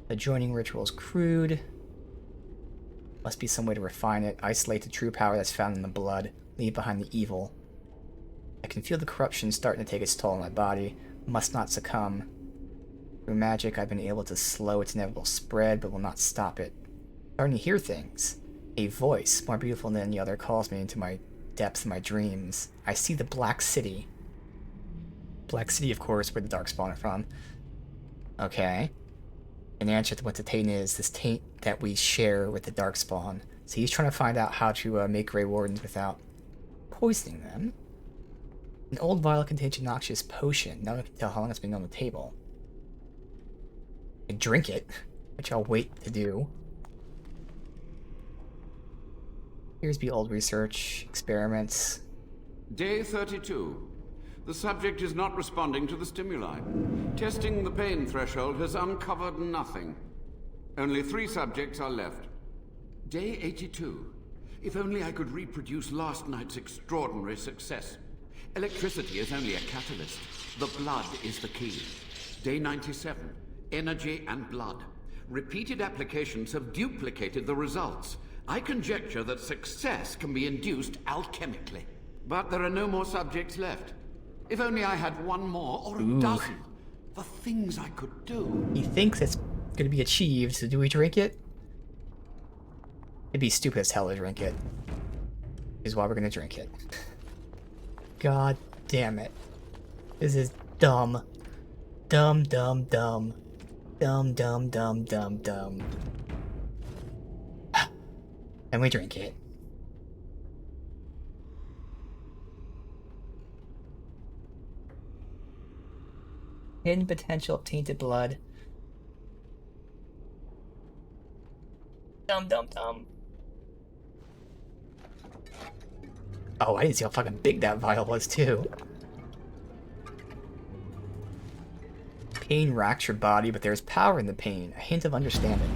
The joining ritual is crude. Must be some way to refine it. Isolate the true power that's found in the blood. Leave behind the evil. I can feel the corruption starting to take its toll on my body. Must not succumb. Through magic, I've been able to slow its inevitable spread, but will not stop it. Starting to hear things. A voice, more beautiful than any other, calls me into my depths of my dreams. I see the Black City. Black City, of course, where the Darkspawn are from. Okay. And the answer to what the taint is, this taint that we share with the Darkspawn. So he's trying to find out how to make Grey Wardens without poisoning them. An old vial contains a noxious potion. Now I can tell how long it's been on the table. I drink it, which I'll wait to do. Here's the old research, experiments. Day 32. The subject is not responding to the stimuli. Testing the pain threshold has uncovered nothing. Only 3 subjects are left. Day 82. If only I could reproduce last night's extraordinary success. Electricity is only a catalyst. The blood is the key. Day 97. Energy and blood. Repeated applications have duplicated the results. I conjecture that success can be induced alchemically. But there are no more subjects left. If only I had one more or a dozen. The things I could do. He thinks it's going to be achieved, so do we drink it? It'd be stupid as hell to drink it. Is why we're going to drink it. God damn it. This is dumb. Dumb, dumb, dumb. Dumb, dumb, dumb, dumb, dumb. And we drink it. Hidden potential of tainted blood. Dumb, dumb, dumb. Oh, I didn't see how fucking big that vial was, too. Pain racks your body, but there is power in the pain. A hint of understanding.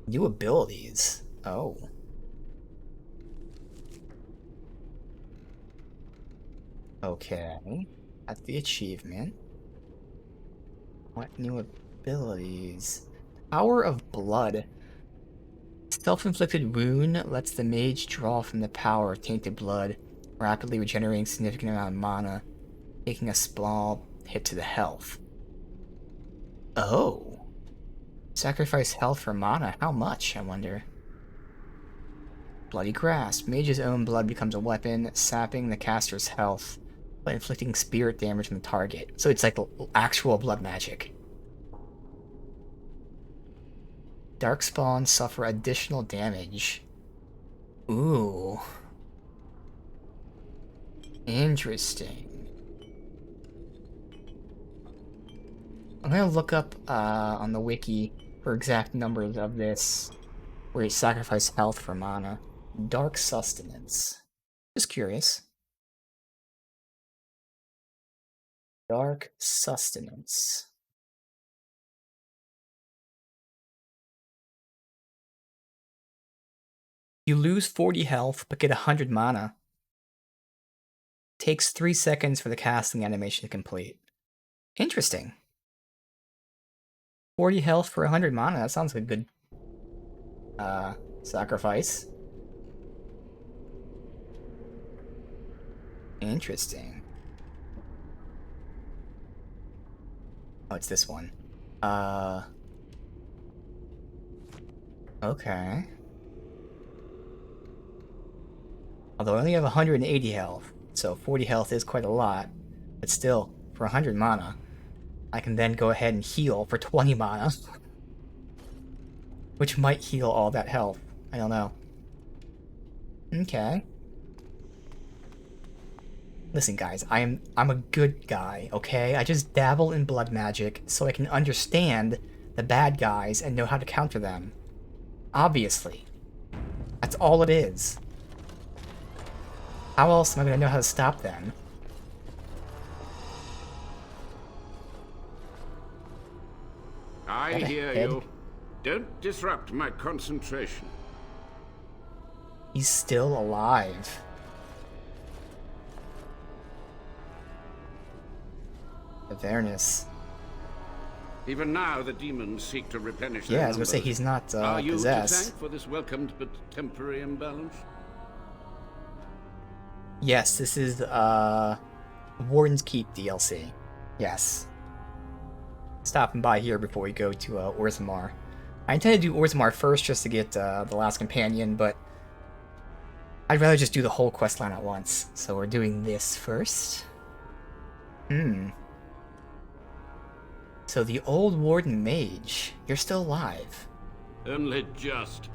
New abilities. Oh. Okay. That's the achievement. What new abilities? Power of Blood. Self-inflicted wound lets the mage draw from the power of tainted blood, rapidly regenerating significant amount of mana, taking a small hit to the health. Oh. Sacrifice health for mana. How much, I wonder? Bloody Grasp. Mage's own blood becomes a weapon, sapping the caster's health, but inflicting spirit damage on the target. So it's like actual blood magic. Darkspawn suffer additional damage. Ooh. Interesting. I'm gonna look up on the wiki for exact numbers of this, where you sacrifice health for mana. Dark Sustenance. Just curious. Dark Sustenance. You lose 40 health, but get 100 mana. Takes 3 seconds for the casting animation to complete. Interesting. 40 health for 100 mana, that sounds like a good sacrifice. Interesting. Oh, it's this one. Okay. Although I only have 180 health, so 40 health is quite a lot, but still, for 100 mana, I can then go ahead and heal for 20 mana. Which might heal all that health. I don't know. Okay. Listen guys, I'm a good guy, okay? I just dabble in blood magic so I can understand the bad guys and know how to counter them. Obviously. That's all it is. How else am I gonna know how to stop them? I hear you. Don't disrupt my concentration. He's still alive. Avernus. Even now, the demons seek to replenish their Yeah, I was gonna say numbers. he's not Are you to possessed. thank for this welcomed but temporary imbalance? Yes, this is Warden's Keep DLC. Yes. Stopping by here before we go to Orzammar. I intended to do Orzammar first just to get the last companion, but I'd rather just do the whole questline at once. So we're doing this first. So the old Warden Mage, you're still alive. Only just.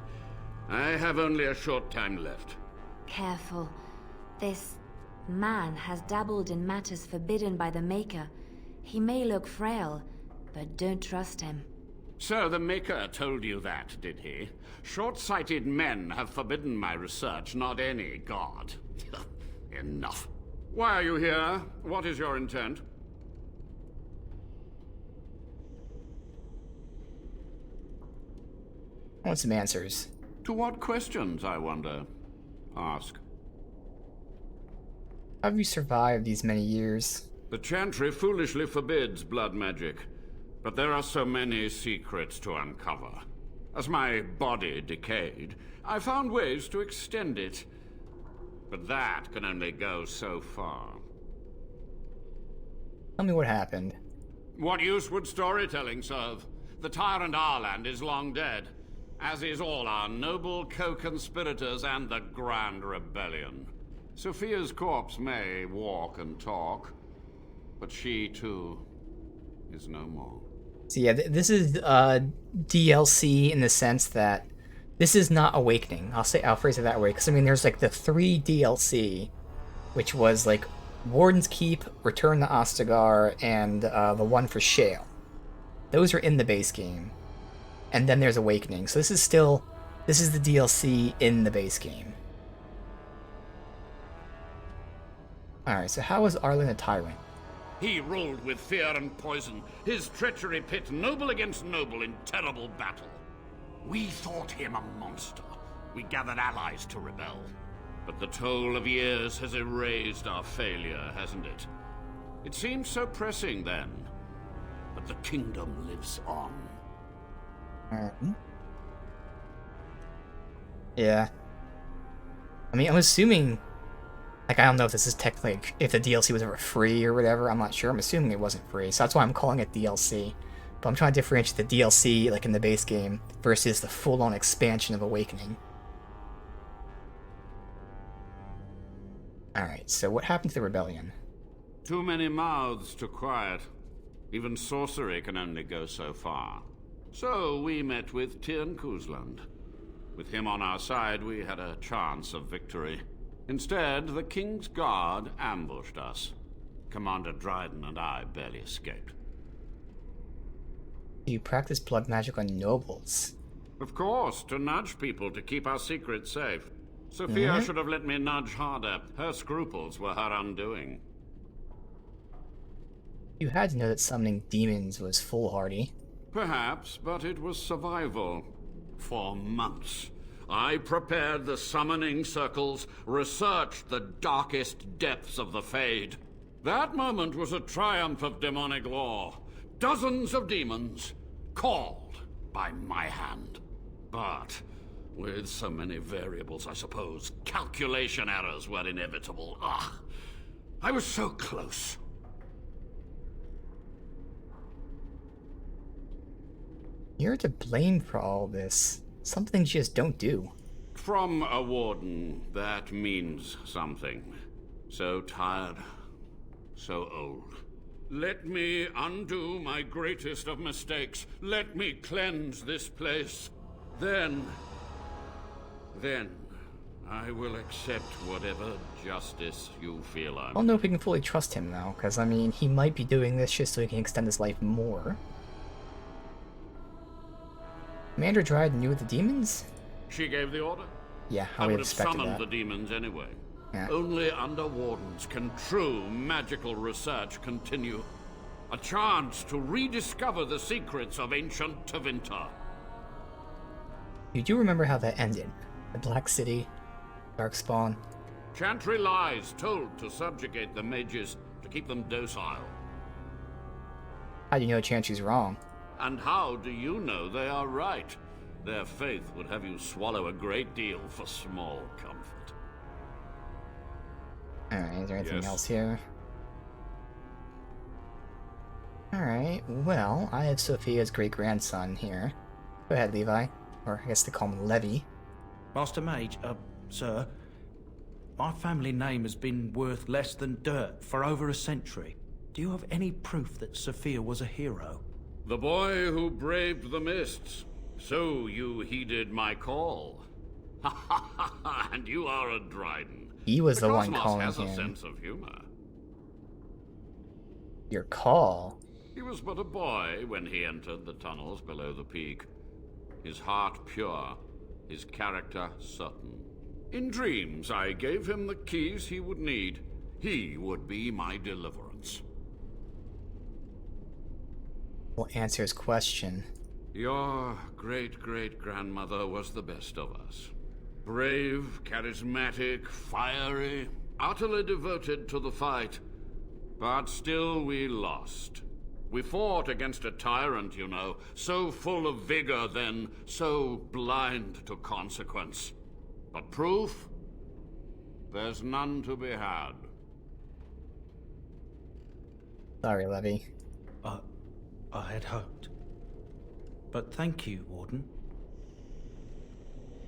I have only a short time left. Careful. This man has dabbled in matters forbidden by the Maker. He may look frail, but don't trust him. So the Maker told you that, did he? Short-sighted men have forbidden my research, not any god. Enough. Why are you here? What is your intent? I want some answers. To what questions, I wonder? Ask. How have you survived these many years? The Chantry foolishly forbids blood magic, but there are so many secrets to uncover. As my body decayed, I found ways to extend it. But that can only go so far. Tell me what happened. What use would storytelling serve? The tyrant Arland is long dead, as is all our noble co-conspirators and the Grand Rebellion. Sophia's corpse may walk and talk, but she, too, is no more. So yeah, this is DLC in the sense that this is not Awakening. I'll phrase it that way, because I mean there's like the 3 DLC, which was like Warden's Keep, Return to Ostagar, and the one for Shale. Those are in the base game, and then there's Awakening. So this is the DLC in the base game. Alright, so how was Arlen a tyrant? He ruled with fear and poison, his treachery pit noble against noble in terrible battle. We thought him a monster. We gathered allies to rebel. But the toll of years has erased our failure, hasn't it? It seemed so pressing then. But the kingdom lives on. Yeah. I mean, I'm assuming... Like, I don't know if this is technically... If the DLC was ever free or whatever, I'm not sure. I'm assuming it wasn't free, so that's why I'm calling it DLC. But I'm trying to differentiate the DLC, like in the base game, versus the full-on expansion of Awakening. Alright, so what happened to the rebellion? Too many mouths to quiet. Even sorcery can only go so far. So we met with Tyrn Kuzland. With him on our side, we had a chance of victory. Instead, the King's Guard ambushed us. Commander Dryden and I barely escaped. You practice blood magic on nobles? Of course, to nudge people to keep our secrets safe. Sophia should have let me nudge harder. Her scruples were her undoing. You had to know that summoning demons was foolhardy. Perhaps, but it was survival. For months, I prepared the summoning circles, researched the darkest depths of the Fade. That moment was a triumph of demonic law. Dozens of demons, called by my hand. But with so many variables, I suppose, calculation errors were inevitable. I was so close. You're to blame for all this. Some things you just don't do. From a warden, that means something. So tired, so old. Let me undo my greatest of mistakes. Let me cleanse this place. Then I will accept whatever justice you feel I'm... I don't know if we can fully trust him now, because, I mean, he might be doing this just so he can extend his life more. Commander Dryden knew the demons? She gave the order? Yeah, I we would have expected summoned that. the demons anyway. Yeah. Only under wardens can true magical research continue. A chance to rediscover the secrets of ancient Tevinter. You do remember how that ended? The Black City, Darkspawn. Chantry lies told to subjugate the mages, to keep them docile. How do you know Chantry's wrong? And how do you know they are right? Their faith would have you swallow a great deal for small comfort. Alright, is there anything else here? Alright, well, I have Sophia's great-grandson here. Go ahead, Levi. Or I guess they call him Levy. Master Mage, sir, my family name has been worth less than dirt for over a century. Do you have any proof that Sophia was a hero? The boy who braved the mists. So you heeded my call. Ha ha ha ha! And you are a Dryden. He was the one Cosmos calling has him. a sense of humor. Your call? He was but a boy when he entered the tunnels below the peak. His heart pure, his character certain. In dreams, I gave him the keys he would need. He would be my deliverance. Will answer his question. Your great-great-grandmother was the best of us. Brave, charismatic, fiery, utterly devoted to the fight. But still we lost. We fought against a tyrant, you know, so full of vigor then, so blind to consequence. But proof? There's none to be had. Sorry, Levy. I had hoped. But thank you, Warden.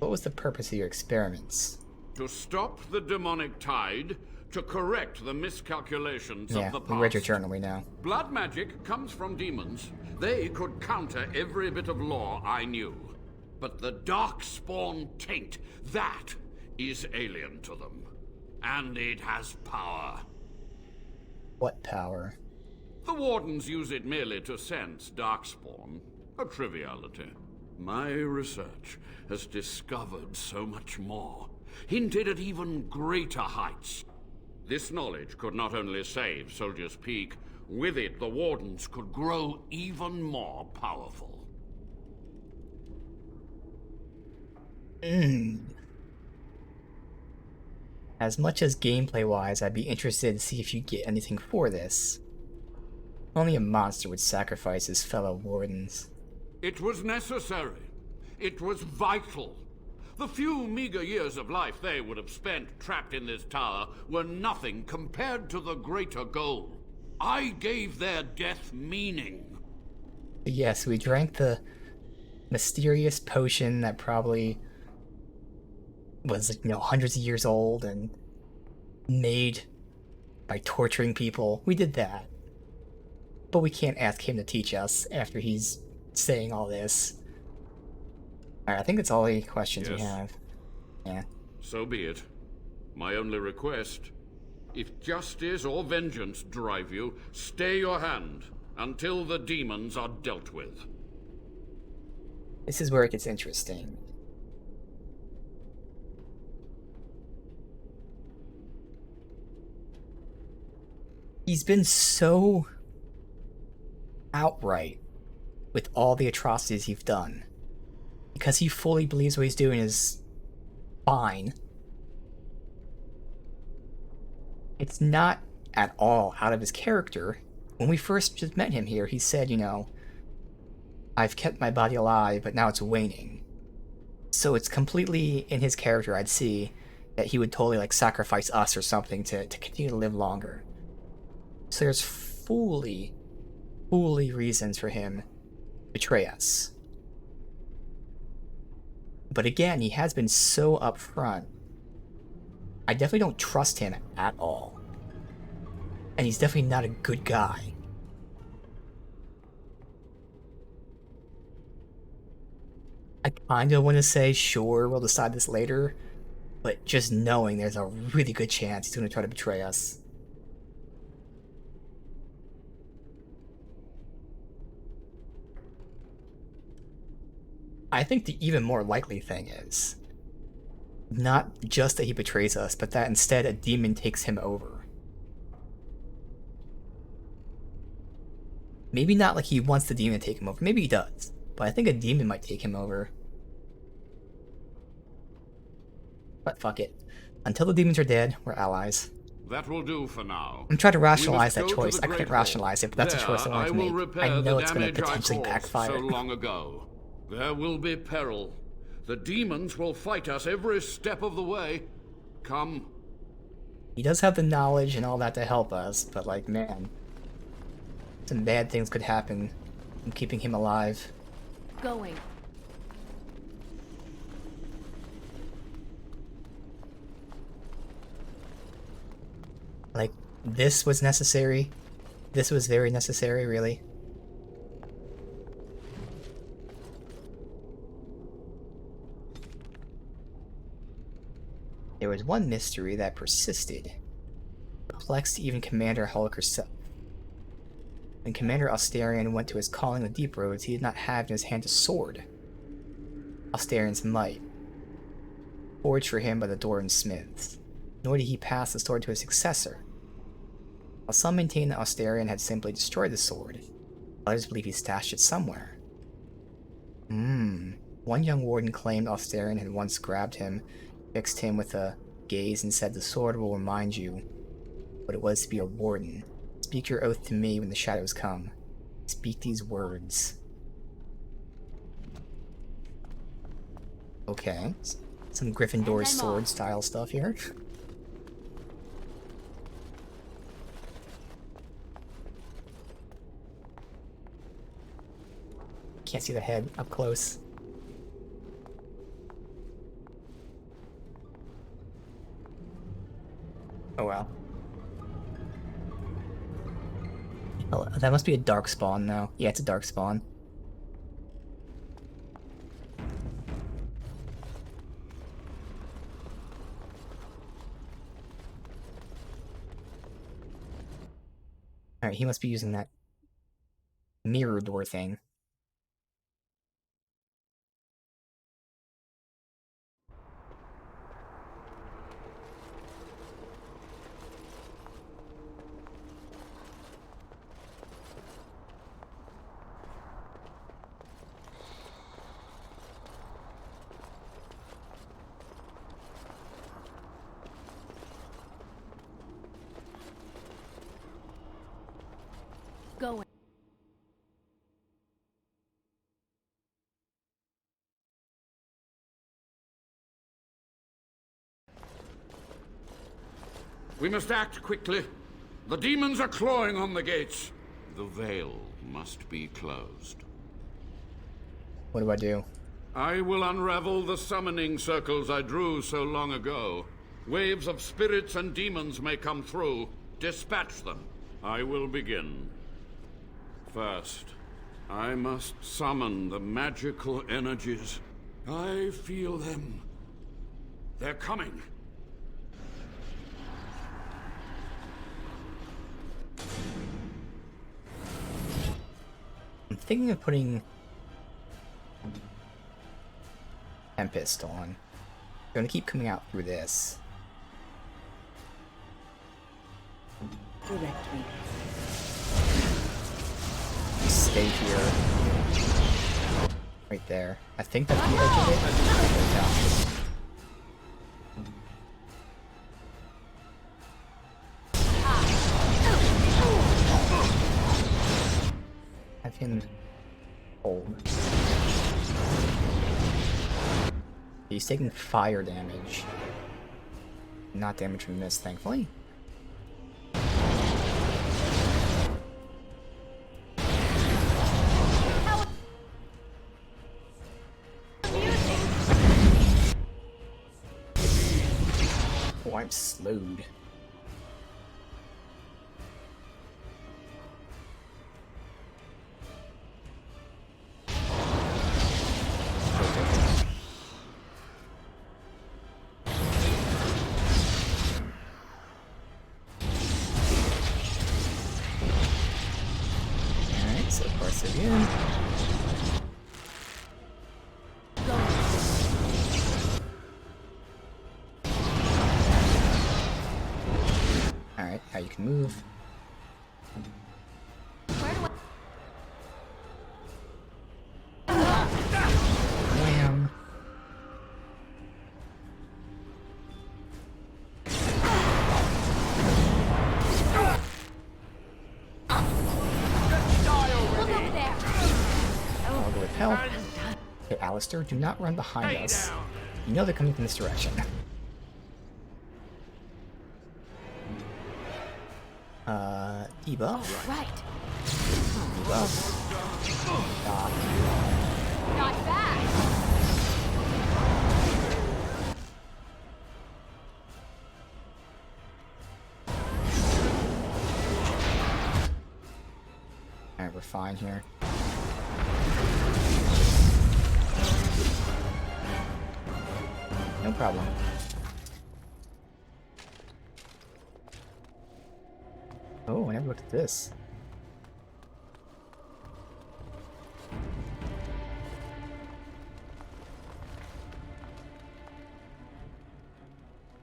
What was the purpose of your experiments? To stop the demonic tide, to correct the miscalculations of the past. We read your journal, we know. Blood magic comes from demons. They could counter every bit of law I knew. But the Darkspawn taint, that is alien to them. And it has power. What power? The Wardens use it merely to sense Darkspawn. A triviality. My research has discovered so much more. Hinted at even greater heights. This knowledge could not only save Soldier's Peak, with it the Wardens could grow even more powerful. As much as gameplay-wise, I'd be interested to see if you get anything for this. Only a monster would sacrifice his fellow Wardens. It was necessary. It was vital. The few meager years of life they would have spent trapped in this tower were nothing compared to the greater goal. I gave their death meaning. Yes, we drank the mysterious potion that probably was, hundreds of years old and made by torturing people. We did that. But we can't ask him to teach us after he's saying all this. Alright, I think that's all the questions we have. Yeah. So be it. My only request, if justice or vengeance drive you, stay your hand until the demons are dealt with. This is where it gets interesting. He's been so outright with all the atrocities he's done. Because he fully believes what he's doing is fine. It's not at all out of his character. When we first just met him here, he said, I've kept my body alive, but now it's waning. So it's completely in his character, I'd see, that he would totally sacrifice us or something to continue to live longer. So there's fully reasons for him to betray us. But again, he has been so upfront. I definitely don't trust him at all. And he's definitely not a good guy. I kinda want to say, sure, we'll decide this later, but just knowing there's a really good chance he's going to try to betray us. I think the even more likely thing is not just that he betrays us, but that instead a demon takes him over. Maybe not like he wants the demon to take him over. Maybe he does. But I think a demon might take him over. But fuck it. Until the demons are dead, we're allies. That will do for now. I'm trying to rationalize that choice. I couldn't rationalize it, but that's a choice I wanted to make. I know it's going to potentially backfire. So long ago. There will be peril. The demons will fight us every step of the way. Come. He does have the knowledge and all that to help us, but man, some bad things could happen from keeping him alive. Going. This was necessary. This was very necessary, really. There was one mystery that persisted, perplexed even Commander Hulk herself. When Commander Astarion went to his calling of the Deep Roads, he did not have in his hand a sword. Astarion's might, forged for him by the Doran smiths, nor did he pass the sword to his successor. While some maintain that Astarion had simply destroyed the sword, others believe he stashed it somewhere. One young warden claimed Astarion had once grabbed him, fixed him with a gaze, and said, "The sword will remind you what it was to be a warden. Speak your oath to me when the shadows come. Speak these words." Okay, some Gryffindor sword style stuff here. Can't see the head up close. Oh well. Oh, that must be a dark spawn now. Yeah, it's a dark spawn. Alright, he must be using that mirror door thing. We must act quickly. The demons are clawing on the gates. The veil must be closed. What do I do? I will unravel the summoning circles I drew so long ago. Waves of spirits and demons may come through. Dispatch them. I will begin. First, I must summon the magical energies. I feel them. They're coming. I'm thinking of putting Tempest on. I'm gonna keep coming out through this. Direct me. Stay here. Right there. I think that's the edge of it. Have him hold. He's taking fire damage. Not damage from this, thankfully. Oh, I'm slowed. Alright, so parse again. Alright, now you can move. Wham. I'll go with help. Okay, Alistair, do not run behind us. You know they're coming from this direction. Debuff. Right. Debuff. Not bad. Alright, we're fine here. No problem. Oh, I never looked at this.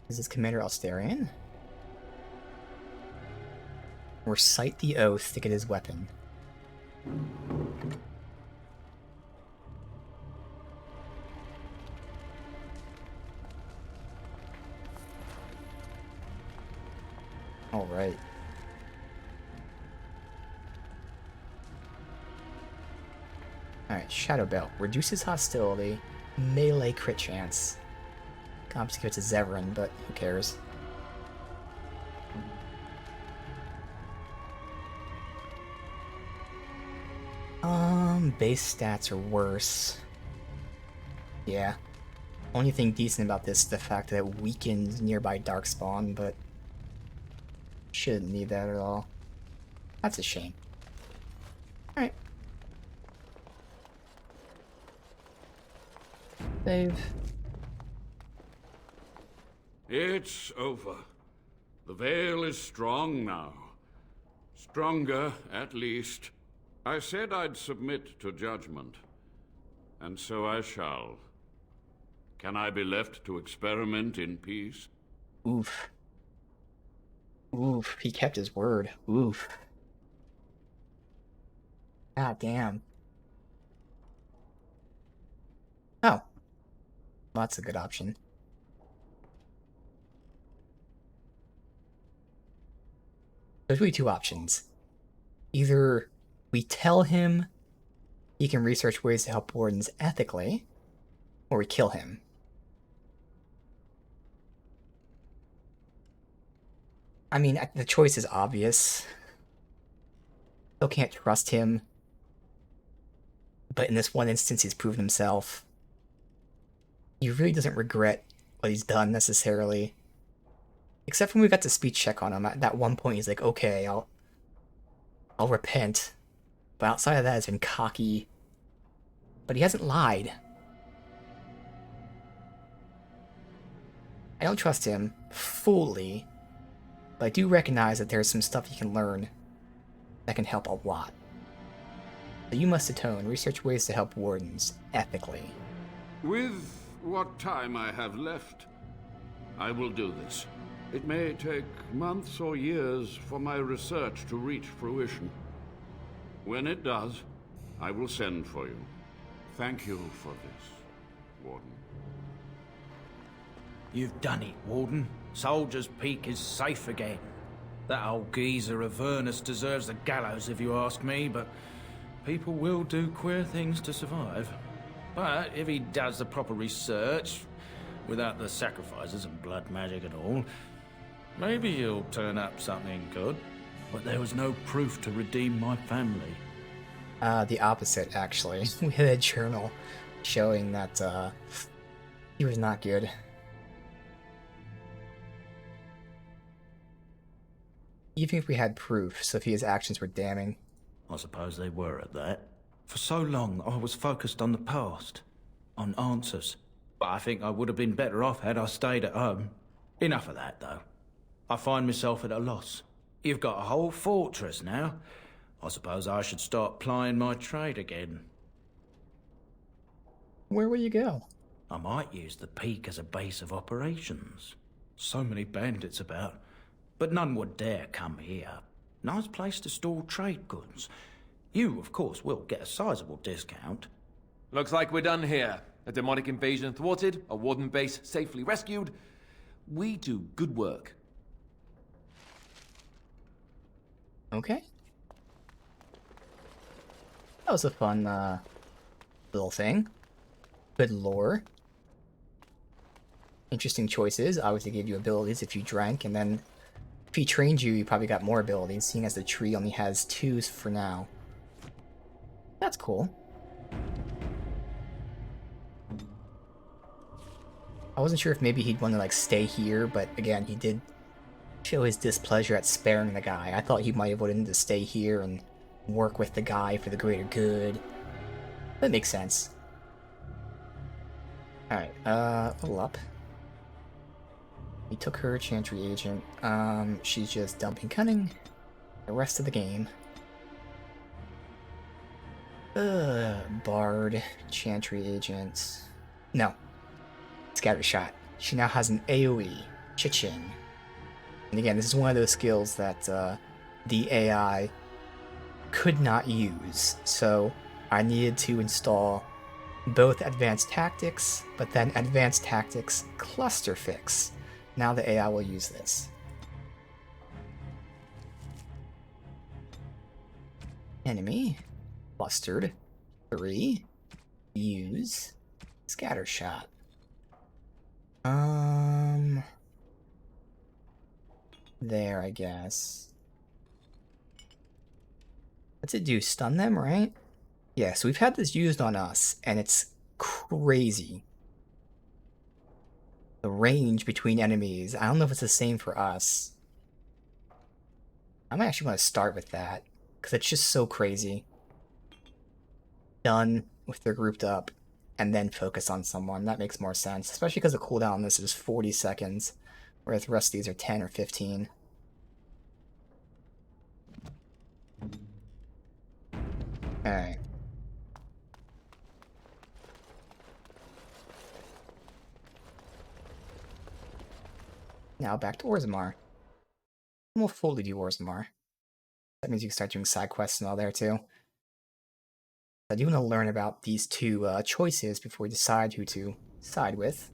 Is this Commander Alstarian? Recite the oath to get his weapon. Alright. Alright, Shadow Belt. Reduces hostility. Melee crit chance. Obviously give it to Zevran, but who cares? Base stats are worse. Yeah. Only thing decent about this is the fact that it weakens nearby Darkspawn, but shouldn't need that at all. That's a shame. Alright. Save. It's over. The veil is strong now. Stronger, at least. I said I'd submit to judgment. And so I shall. Can I be left to experiment in peace? Oof. Oof, he kept his word. Oof. God damn. Oh. Well, that's a good option. There's really two options. Either we tell him he can research ways to help wardens ethically, or we kill him. I mean, the choice is obvious. Still can't trust him. But in this one instance, he's proven himself. He really doesn't regret what he's done, necessarily. Except when we got the speech check on him. At that one point, he's like, okay, I'll repent. But outside of that, it's been cocky. But he hasn't lied. I don't trust him fully. But I do recognize that there's some stuff he can learn that can help a lot. So you must atone. Research ways to help wardens ethically. With what time I have left, I will do this. It may take months or years for my research to reach fruition. When it does, I will send for you. Thank you for this, Warden. You've done it, Warden. Soldier's Peak is safe again. That old geezer Avernus deserves the gallows if you ask me, but people will do queer things to survive. But if he does the proper research, without the sacrifices and blood magic and all, maybe he'll turn up something good. But there was no proof to redeem my family. The opposite, actually. We had a journal showing that, he was not good. Even if we had proof, so if his actions were damning. I suppose they were at that. For so long, I was focused on the past, on answers. But I think I would have been better off had I stayed at home. Enough of that, though. I find myself at a loss. You've got a whole fortress now. I suppose I should start plying my trade again. Where will you go? I might use the Peak as a base of operations. So many bandits about, but none would dare come here. Nice place to store trade goods. You, of course, will get a sizable discount. Looks like we're done here. A demonic invasion thwarted, a warden base safely rescued. We do good work. Okay. That was a fun, little thing. Good lore. Interesting choices. Obviously gave you abilities if you drank, and then if he trained you, you probably got more abilities, seeing as the tree only has 2 for now. That's cool. I wasn't sure if maybe he'd want to, like, stay here, but again, he did show his displeasure at sparing the guy. I thought he might have wanted to stay here and work with the guy for the greater good. That makes sense. Alright, level up. We took her Chantry Agent. She's just dumping cunning. The rest of the game. Bard, Chantry Agent. No. Scattershot. She now has an AoE. Cha-ching. And again, this is one of those skills that the AI could not use. So I needed to install both Advanced Tactics, but then Advanced Tactics Cluster Fix. Now the AI will use this. Enemy. Clustered. 3. Use. Scattershot. There, I guess. What's it do? Stun them, right? Yeah, so we've had this used on us, and it's crazy. The range between enemies. I don't know if it's the same for us. I might actually want to start with that, because it's just so crazy. Done with their grouped up, and then focus on someone. That makes more sense, especially because the cooldown on this is 40 seconds, whereas the rest of these are 10 or 15. Alright. Now back to Orzammar. We'll fully do Orzammar. That means you can start doing side quests and all there too. I do want to learn about these 2 choices before we decide who to side with.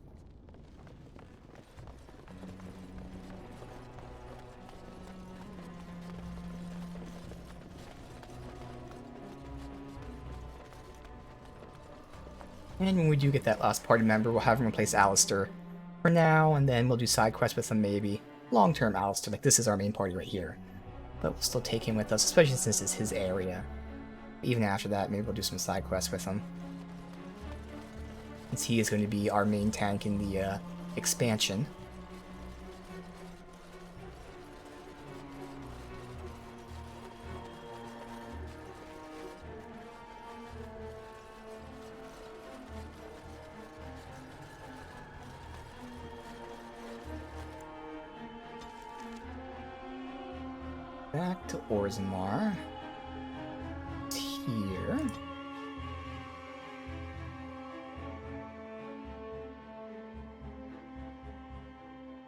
And when we do get that last party member, we'll have him replace Alistair for now, and then we'll do side quests with him maybe long-term Alistair, like this is our main party right here. But we'll still take him with us, especially since this is his area. Even after that, maybe we'll do some side quests with him. Since he is going to be our main tank in the expansion. Back to Orzammar. Here.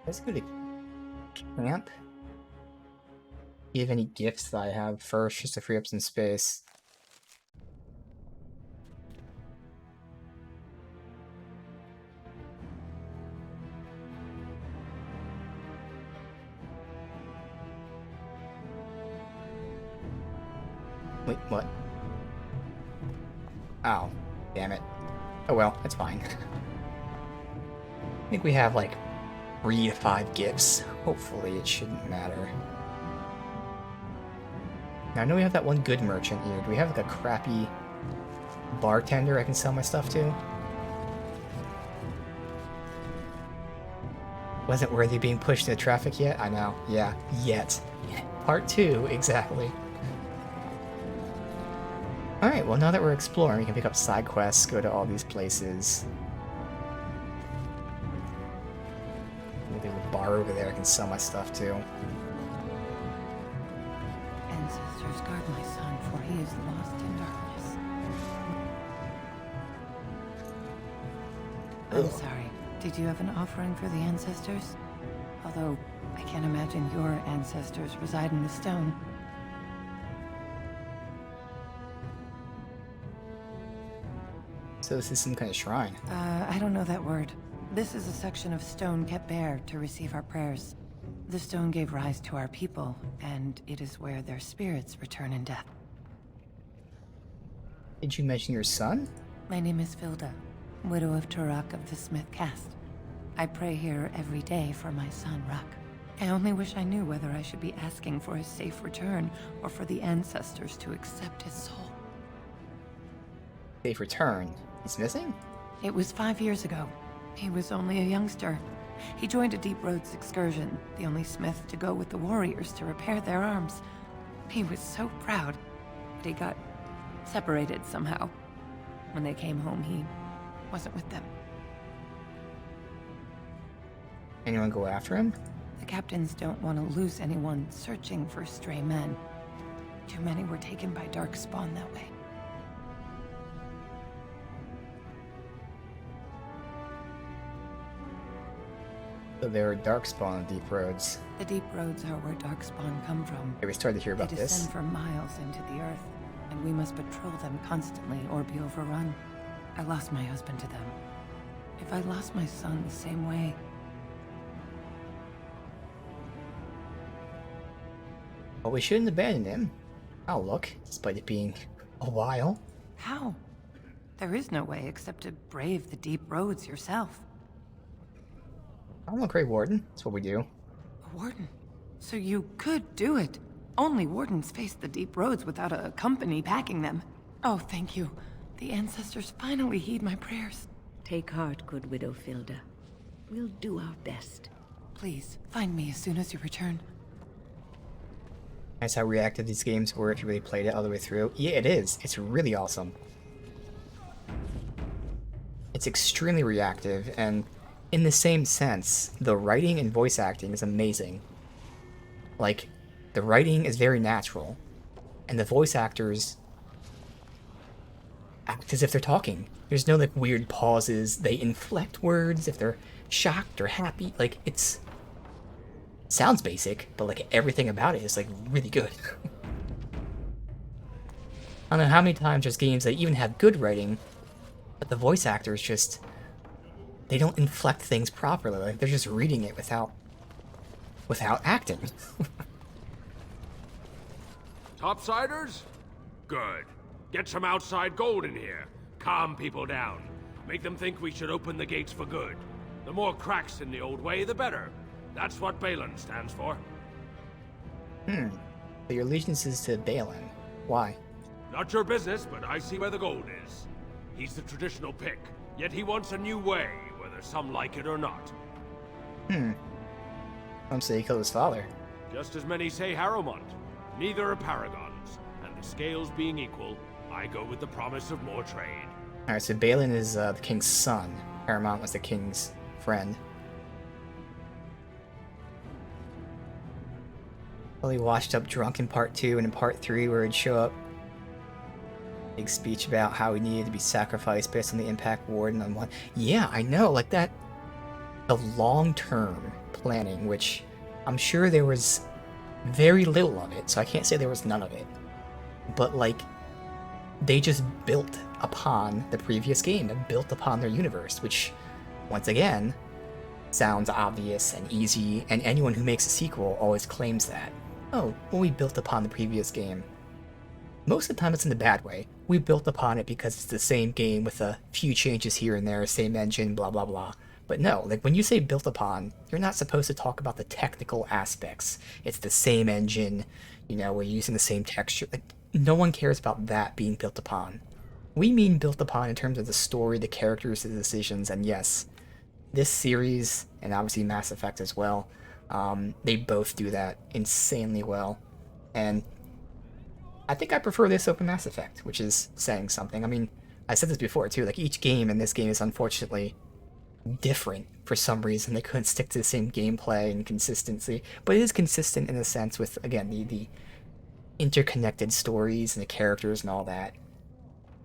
Let's go to camp. Do you have any gifts that I have first, just to free up some space? Wait, what? Oh, damn it. Oh well, it's fine. I think we have like 3 to 5 gifts. Hopefully it shouldn't matter. Now I know we have that one good merchant here. Do we have like a crappy bartender I can sell my stuff to? Wasn't worthy being pushed into traffic yet? I know. Yeah, yet. Part 2, exactly. Alright, well now that we're exploring, we can pick up side quests, go to all these places. Maybe there's a bar over there I can sell my stuff to. Ancestors, guard my son, for he is lost in darkness. I'm sorry. Did you have an offering for the ancestors? Although, I can't imagine your ancestors reside in the stone. So this is some kind of shrine. I don't know that word. This is a section of stone kept bare to receive our prayers. The stone gave rise to our people, and it is where their spirits return in death. Did you mention your son? My name is Vilda, widow of Turak of the Smith caste. I pray here every day for my son, Rak. I only wish I knew whether I should be asking for his safe return, or for the ancestors to accept his soul. Safe return? He's missing? It was 5 years ago. He was only a youngster. He joined a Deep Roads excursion, the only smith to go with the warriors to repair their arms. He was so proud, but he got separated somehow. When they came home, he wasn't with them. Anyone go after him? The captains don't want to lose anyone searching for stray men. Too many were taken by Darkspawn that way. So there are Darkspawn on Deep Roads. The Deep Roads are where Darkspawn come from. Yeah, we started to hear about they this. They descend for miles into the earth, and we must patrol them constantly or be overrun. I lost my husband to them. If I lost my son the same way... Well, we shouldn't abandon him. I'll look, despite it being a while. How? There is no way except to brave the Deep Roads yourself. I'm a Grey Warden. That's what we do. A warden? So you could do it. Only wardens face the Deep Roads without a company backing them. Oh, thank you. The ancestors finally heed my prayers. Take heart, good Widow Vilda. We'll do our best. Please, find me as soon as you return. That's how reactive these games were if you really played it all the way through. Yeah, it is. It's really awesome. It's extremely reactive, and in the same sense, the writing and voice acting is amazing. Like, the writing is very natural, and the voice actors act as if they're talking. There's no, like, weird pauses. They inflect words if they're shocked or happy. Like, it's... sounds basic, but, like, everything about it is, like, really good. I don't know how many times there's games that even have good writing, but the voice actors just... they don't inflect things properly. Like, they're just reading it without acting. Topsiders? Good. Get some outside gold in here. Calm people down. Make them think we should open the gates for good. The more cracks in the old way, the better. That's what Balin stands for. So your allegiance is to Balin. Why? Not your business, but I see where the gold is. He's the traditional pick, yet he wants a new way, whether some like it or not. Some say he killed his father. Just as many say Harrowmont. Neither are paragons, and the scales being equal, I go with the promise of more trade. Alright, so Balin is the king's son. Harrowmont was the king's friend. Probably washed up drunk in part 2, and in part 3 where he'd show up. Big speech about how he needed to be sacrificed based on the impact warden on one. Yeah, I know, like that. The long-term planning, which I'm sure there was very little of it, so I can't say there was none of it. But like, they just built upon the previous game and built upon their universe, which, once again, sounds obvious and easy, and anyone who makes a sequel always claims that. Oh, well, we built upon the previous game. Most of the time it's in the bad way. We built upon it because it's the same game with a few changes here and there, same engine, blah blah blah. But no, like when you say built upon, you're not supposed to talk about the technical aspects. It's the same engine, you know, we're using the same texture. Like, no one cares about that being built upon. We mean built upon in terms of the story, the characters, the decisions, and yes, this series, and obviously Mass Effect as well, they both do that insanely well. And I think I prefer this over Mass Effect, which is saying something. I mean, I said this before too, like each game in this game is unfortunately different for some reason. They couldn't stick to the same gameplay and consistency, but it is consistent in a sense with, again, the interconnected stories and the characters and all that.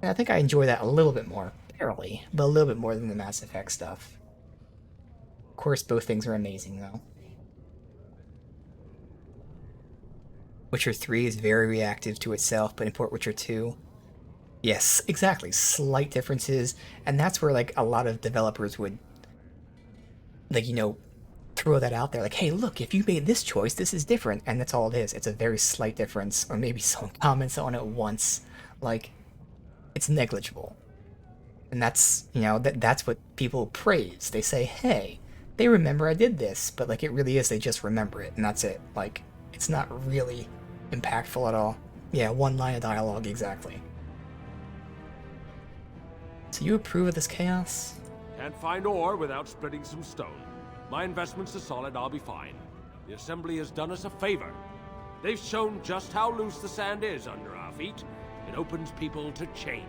And I think I enjoy that a little bit more, barely, but a little bit more than the Mass Effect stuff. Of course, both things are amazing though. Witcher 3 is very reactive to itself, but in Port Witcher 2, yes, exactly, slight differences, and that's where like a lot of developers would, like, you know, throw that out there, like, hey, look, if you made this choice, this is different, and that's all it is. It's a very slight difference, or maybe someone comments on it once, like, it's negligible. And that's, you know, that's what people praise. They say, hey, they remember I did this, but like, it really is, they just remember it, and that's it. Like, it's not really impactful at all. Yeah, one line of dialogue, exactly. So you approve of this chaos? Can't find ore without splitting some stone. My investments are solid, I'll be fine. The Assembly has done us a favor. They've shown just how loose the sand is under our feet. It opens people to change.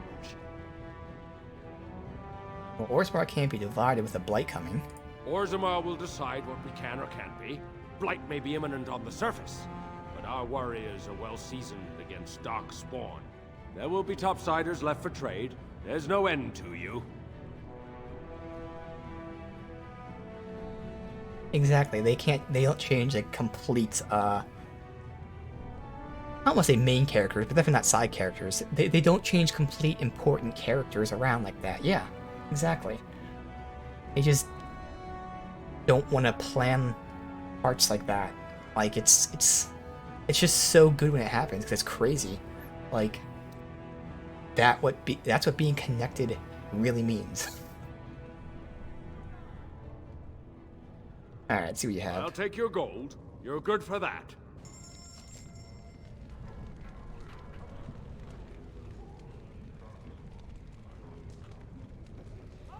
Well, Orzammar can't be divided with a blight coming. Orzammar will decide what we can or can't be. Blight may be imminent on the surface, but our warriors are well seasoned against dark spawn. There will be topsiders left for trade. There's no end to you. Exactly, they don't change like complete, I don't want to say main characters, but definitely not side characters. They don't change complete important characters around like that. Yeah, exactly. They just don't want to plan parts like that. Like, it's just so good when it happens, because it's crazy. Like, that's what being connected really means. Alright, see what you have. I'll take your gold. You're good for that.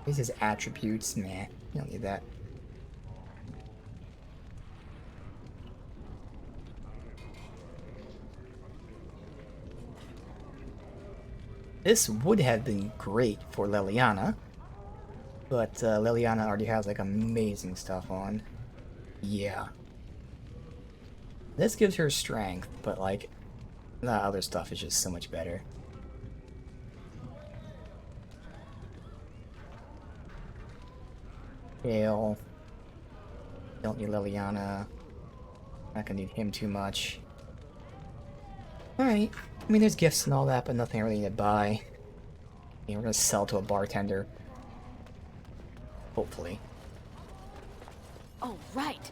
This is attributes, nah, you don't need that. This would have been great for Leliana, but Leliana already has like amazing stuff on. Yeah. This gives her strength, but like, that other stuff is just so much better. Gale. Don't need Leliana. Not gonna need him too much. Alright. I mean, there's gifts and all that, but nothing I really need to buy. Yeah, we're gonna sell to a bartender. Hopefully. Oh, right.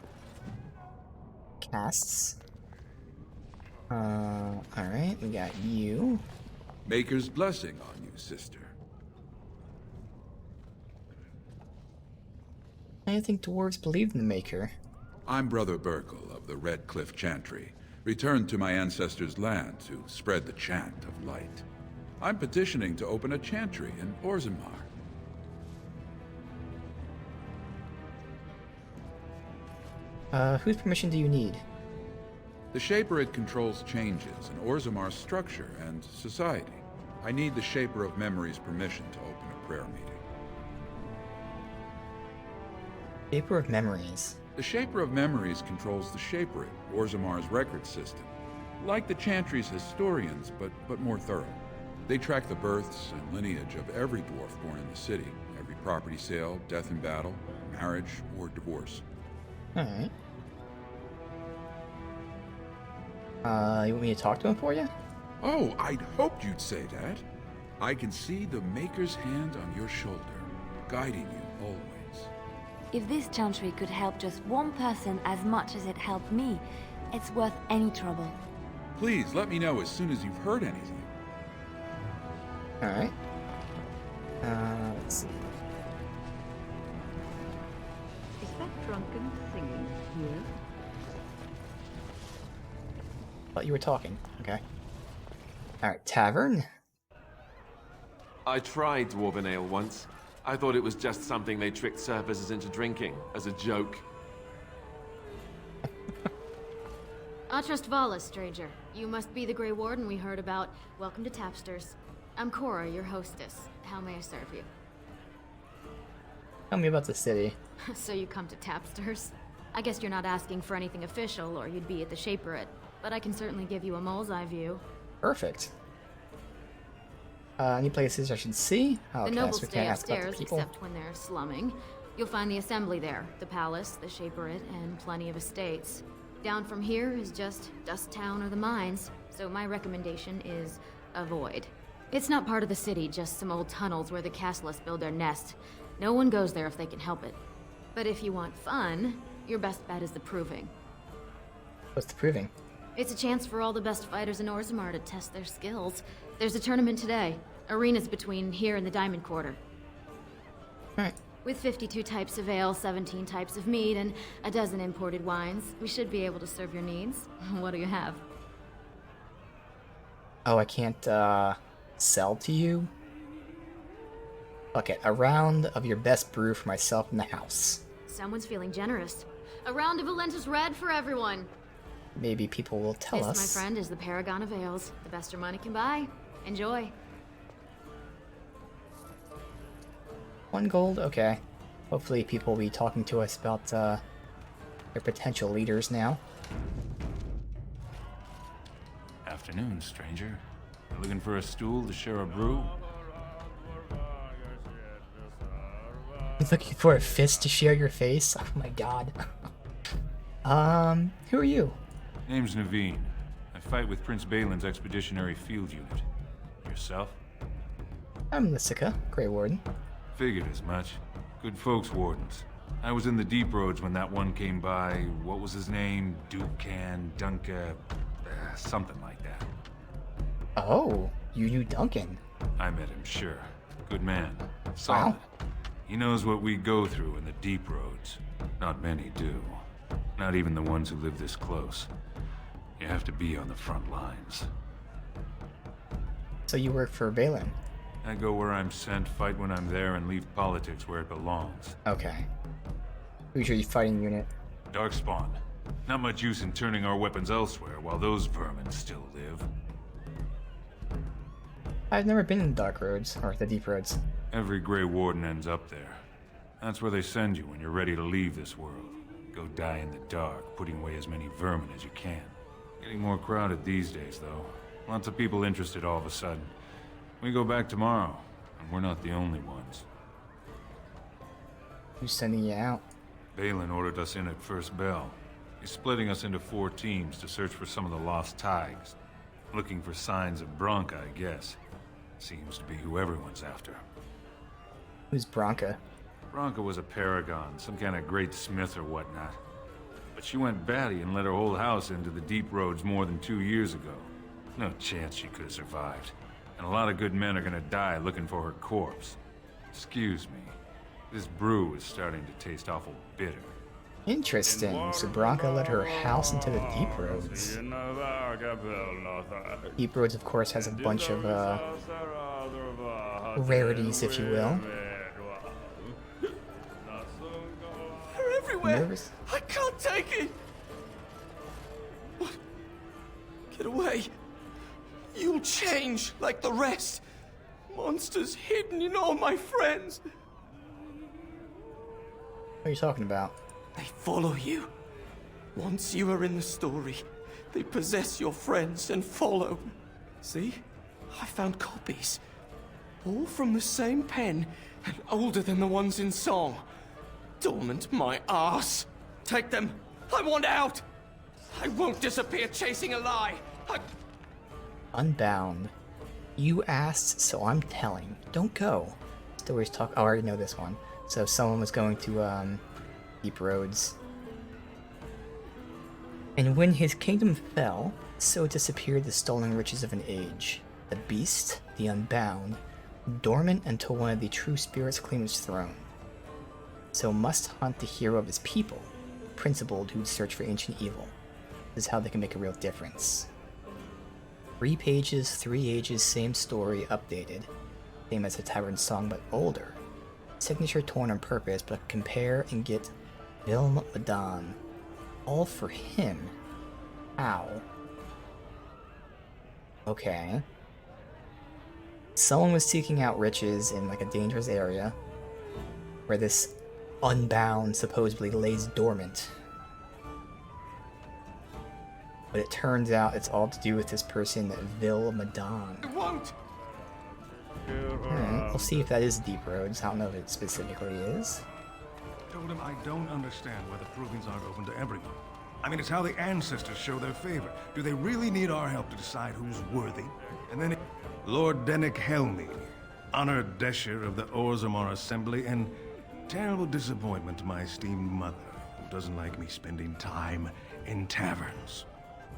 Casts. Alright, we got you. Maker's blessing on you, sister. I didn't think dwarves believed in the Maker. I'm Brother Burkle of the Red Cliff Chantry, returned to my ancestors' land to spread the chant of light. I'm petitioning to open a chantry in Orzammar. Whose permission do you need? The Shaperid controls changes in Orzammar's structure and society. I need the Shaper of Memory's permission to open a prayer meeting. Shaper of Memories. The Shaper of Memories controls the Shaperid, Orzammar's record system. Like the Chantry's historians, but more thorough. They track the births and lineage of every dwarf born in the city, every property sale, death in battle, marriage, or divorce. Alright. You want me to talk to him for you? Oh, I'd hoped you'd say that. I can see the Maker's hand on your shoulder, guiding you always. If this chantry could help just one person as much as it helped me, it's worth any trouble. Please, let me know as soon as you've heard anything. Alright. Let's see. Is that drunken singing here? Thought you were talking. Okay. Alright, tavern. I tried Dwarven Ale once. I thought it was just something they tricked surfers into drinking, as a joke. Atrust Valis, stranger. You must be the Grey Warden we heard about. Welcome to Tapsters. I'm Cora, your hostess. How may I serve you? Tell me about the city. So you come to Tapsters? I guess you're not asking for anything official, or you'd be at the Shaperid. But I can certainly give you a mole's eye view. Perfect. Any places I should see? Oh, The okay, nobles so we stay can't ask about the upstairs, people. except when they're slumming. You'll find the assembly there, the palace, the Shaperid, and plenty of estates. Down from here is just Dust Town or the mines, so my recommendation is avoid. It's not part of the city, just some old tunnels where the castlists build their nest. No one goes there if they can help it. But if you want fun, your best bet is the Proving. What's the Proving? It's a chance for all the best fighters in Orzammar to test their skills. There's a tournament today. Arenas between here and the Diamond Quarter. Alright. With 52 types of ale, 17 types of mead, and a dozen imported wines, we should be able to serve your needs. What do you have? Oh, I can't, sell to you? Okay, a round of your best brew for myself in the house. Someone's feeling generous. A round of Valentis Red for everyone. Maybe people will tell This, us. my friend, is the paragon of ales. The best your money can buy. Enjoy. 1 gold? Okay. Hopefully people will be talking to us about, their potential leaders now. Afternoon, stranger. You looking for a stool to share a brew? Looking for a fist to share your face? Oh my god. Who are you? Name's Naveen. I fight with Prince Balin's Expeditionary Field Unit. Yourself? I'm Lysica, Grey Warden. Figured as much. Good folks, Wardens. I was in the Deep Roads when that one came by. What was his name? Dukan, Dunka, something like that. Oh, you knew Duncan. I met him, sure. Good man. Solid. He knows what we go through in the Deep Roads. Not many do. Not even the ones who live this close. You have to be on the front lines. So you work for Balin? I go where I'm sent, fight when I'm there, and leave politics where it belongs. Okay. Who's your fighting unit? Darkspawn. Not much use in turning our weapons elsewhere while those vermin still live. I've never been in the Dark Roads, or the Deep Roads. Every Grey Warden ends up there. That's where they send you when you're ready to leave this world. Go die in the dark, putting away as many vermin as you can. Getting more crowded these days, though. Lots of people interested all of a sudden. We go back tomorrow, and we're not the only ones. Who's sending you out? Balin ordered us in at first bell. He's splitting us into 4 teams to search for some of the lost Tigers. Looking for signs of Bronca, I guess. Seems to be who everyone's after. Who's Bronca? Bronca was a paragon, some kind of great smith or whatnot. But she went batty and let her whole house into the Deep Roads more than 2 years ago. No chance she could have survived. And a lot of good men are gonna die looking for her corpse. Excuse me. This brew is starting to taste awful bitter. Interesting. So Branka led her house into the Deep Roads. Deep Roads, of course, has a bunch of rarities, if you will. They're everywhere! Nervous? I can't take it! What? Get away! You'll change like the rest! Monsters hidden in all my friends! What are you talking about? They follow you. Once you are in the story, they possess your friends and follow. See? I found copies. All from the same pen, and older than the ones in song. Dormant my arse. Take them. I want out. I won't disappear chasing a lie. Unbound. You asked, so I'm telling. Don't go. Stories talk. Oh, I already know this one. So someone was going to Deep Roads. And when his kingdom fell, so disappeared the stolen riches of an age. The beast, the unbound, dormant until one of the true spirits claimed his throne. So must hunt the hero of his people, principled who'd search for ancient evil. This is how they can make a real difference. 3 pages, 3 ages, same story, updated. Same as the Tavern song, but older. Signature torn on purpose, but compare and get Vilm Madan. All for him. Ow. Okay. Someone was seeking out riches in like a dangerous area where this unbound supposedly lays dormant. But it turns out it's all to do with this person, Vil Madan. I won't! Alright, we'll see if that is Deep Roads. I don't know if it specifically is. Told him I don't understand why the provings aren't open to everyone. I mean, it's how the ancestors show their favor. Do they really need our help to decide who's worthy? And then Lord Dennick Helmi, honored Desher of the Orzammar Assembly, and terrible disappointment to my esteemed mother, who doesn't like me spending time in taverns.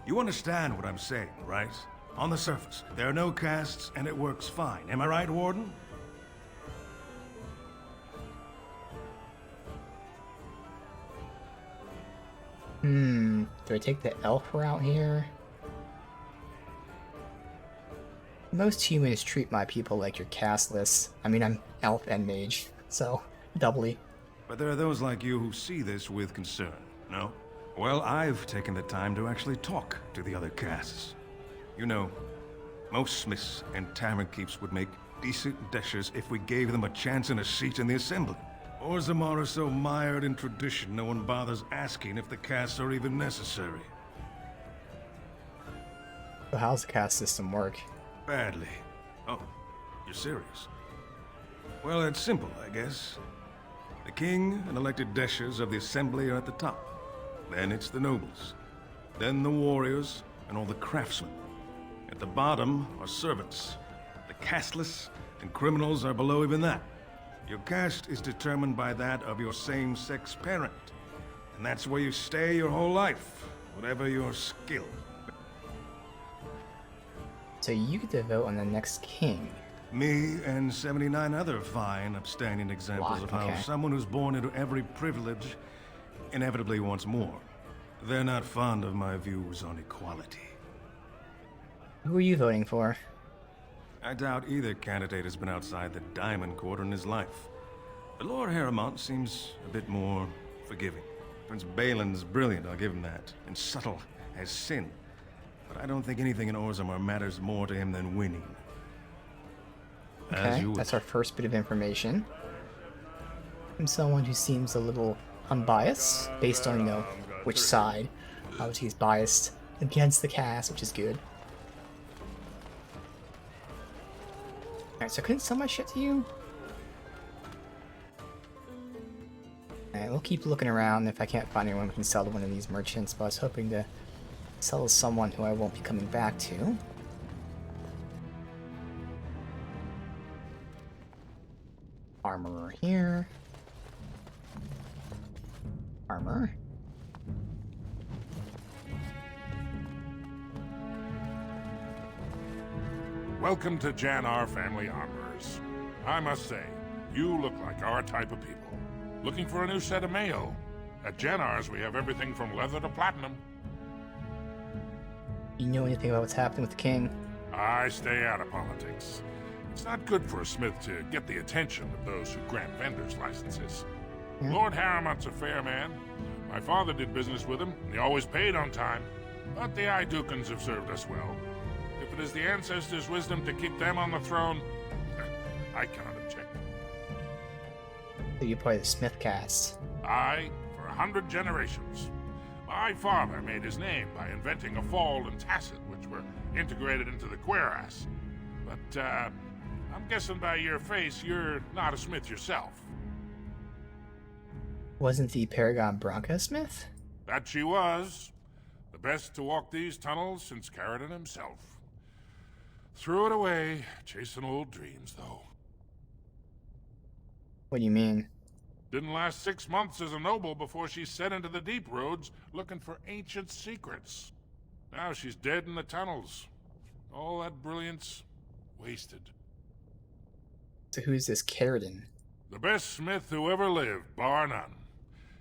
You understand what I'm saying, right? On the surface, there are no castes, and it works fine. Am I right, Warden? Do I take the elf route here? Most humans treat my people like your casteless. I mean, I'm elf and mage, so doubly. But there are those like you who see this with concern, no? Well, I've taken the time to actually talk to the other castes. You know, most smiths and tavern keeps would make decent deshers if we gave them a chance and a seat in the assembly. Orzammar are so mired in tradition, no one bothers asking if the castes are even necessary. So how's the caste system work? Badly. Oh, you're serious? Well, it's simple, I guess. The king and elected deshers of the assembly are at the top. Then it's the nobles. Then the warriors and all the craftsmen. At the bottom are servants. The casteless and criminals are below even that. Your caste is determined by that of your same-sex parent. And that's where you stay your whole life, whatever your skill. So you get to vote on the next king. Me and 79 other fine, upstanding examples of how someone who's born into every privilege inevitably wants more. They're not fond of my views on equality. Who are you voting for? I doubt either candidate has been outside the Diamond Court in his life. But Lord Harrowmont seems a bit more forgiving. Prince Balin's brilliant, I'll give him that, and subtle as sin. But I don't think anything in Orzammar matters more to him than winning. Okay, that's our first bit of information. From someone who seems a little unbiased, based on, you know, which side. Obviously he's biased against the cast, which is good. Alright, so I couldn't sell my shit to you? Alright, we'll keep looking around. If I can't find anyone, we can sell to one of these merchants, but I was hoping to sell to someone who I won't be coming back to. Armorer here. Armor. Welcome to Janar Family Armorers. I must say, you look like our type of people. Looking for a new set of mail? At Janar's, we have everything from leather to platinum. You know anything about what's happening with the king? I stay out of politics. It's not good for a smith to get the attention of those who grant vendors licenses. Lord Harriman's a fair man. My father did business with him, and he always paid on time. But the Idukans have served us well. If it is the ancestors' wisdom to keep them on the throne, I cannot object. So you play the Smith caste. Aye, for 100 generations. My father made his name by inventing a fall and tacit, which were integrated into the cuirass. But, I'm guessing by your face, you're not a smith yourself. Wasn't the Paragon Bronca Smith? That she was. The best to walk these tunnels since Caridon himself. Threw it away, chasing old dreams, though. What do you mean? Didn't last 6 months as a noble before she set into the deep roads looking for ancient secrets. Now she's dead in the tunnels. All that brilliance, wasted. So who's this Caridon? The best smith who ever lived, bar none.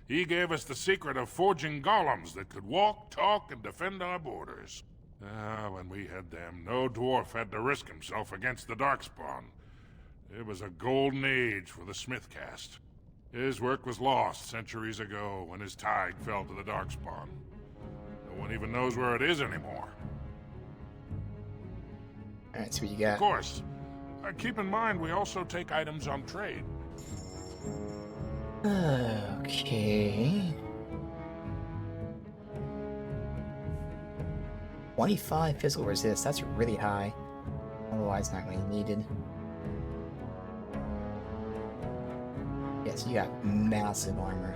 He gave us the secret of forging golems that could walk, talk, and defend our borders. When we had them, no dwarf had to risk himself against the Darkspawn. It was a golden age for the smith caste. His work was lost centuries ago when his tide fell to the Darkspawn. No one even knows where it is anymore. Alright, so what you got? Of course. Keep in mind, we also take items on trade. Okay. 25 physical resist, that's really high. Otherwise not really needed. Yes, you got massive armor.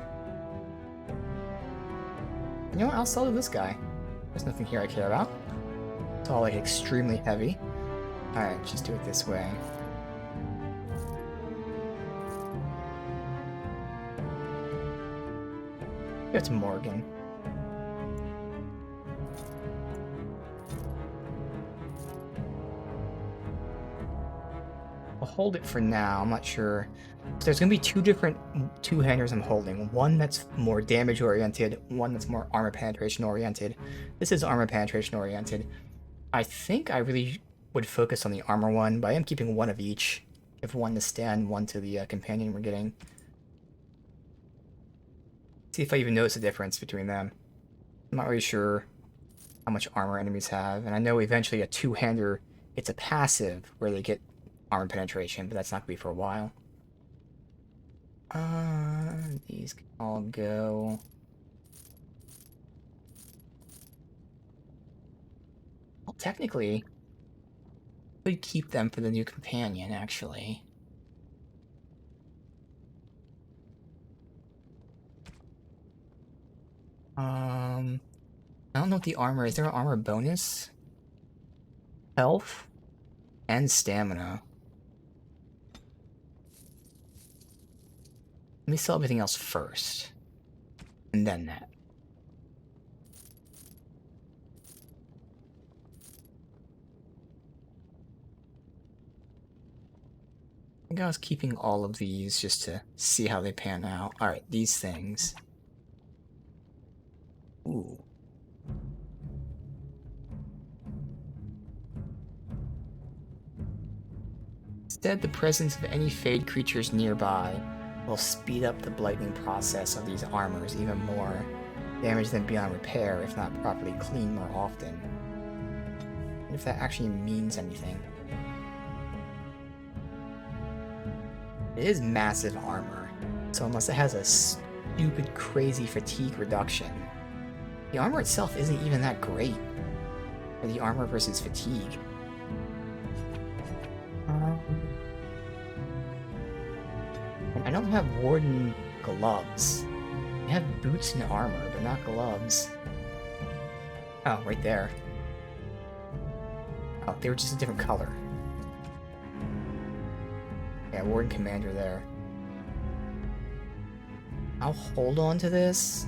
You know what, I'll sell this guy. There's nothing here I care about. It's all like extremely heavy. Alright, just do it this way. Go to Morgan. I'll hold it for now, I'm not sure. There's going to be two different two-handers I'm holding. One that's more damage-oriented, one that's more armor penetration-oriented. This is armor penetration-oriented. I think I really would focus on the armor one, but I am keeping one of each. If one to stand, one to the companion we're getting. See if I even notice a difference between them. I'm not really sure how much armor enemies have, and I know eventually a two-hander, it's a passive where they get armor penetration, but that's not going to be for a while. These can all go. Well, technically, we could keep them for the new companion, actually. I don't know what the armor is. There an armor bonus? Health? And stamina. Let me sell everything else first. And then that. I think I was keeping all of these just to see how they pan out. Alright, these things. Ooh. Instead, the presence of any Fade creatures nearby will speed up the blightening process of these armors even more. Damage them beyond repair if not properly cleaned more often. And if that actually means anything. It is massive armor, so unless it has a stupid crazy fatigue reduction, the armor itself isn't even that great for the armor versus fatigue. I don't have Warden gloves. I have boots and armor, but not gloves. Oh, right there. Oh, they were just a different color. Yeah, Warden Commander there. I'll hold on to this.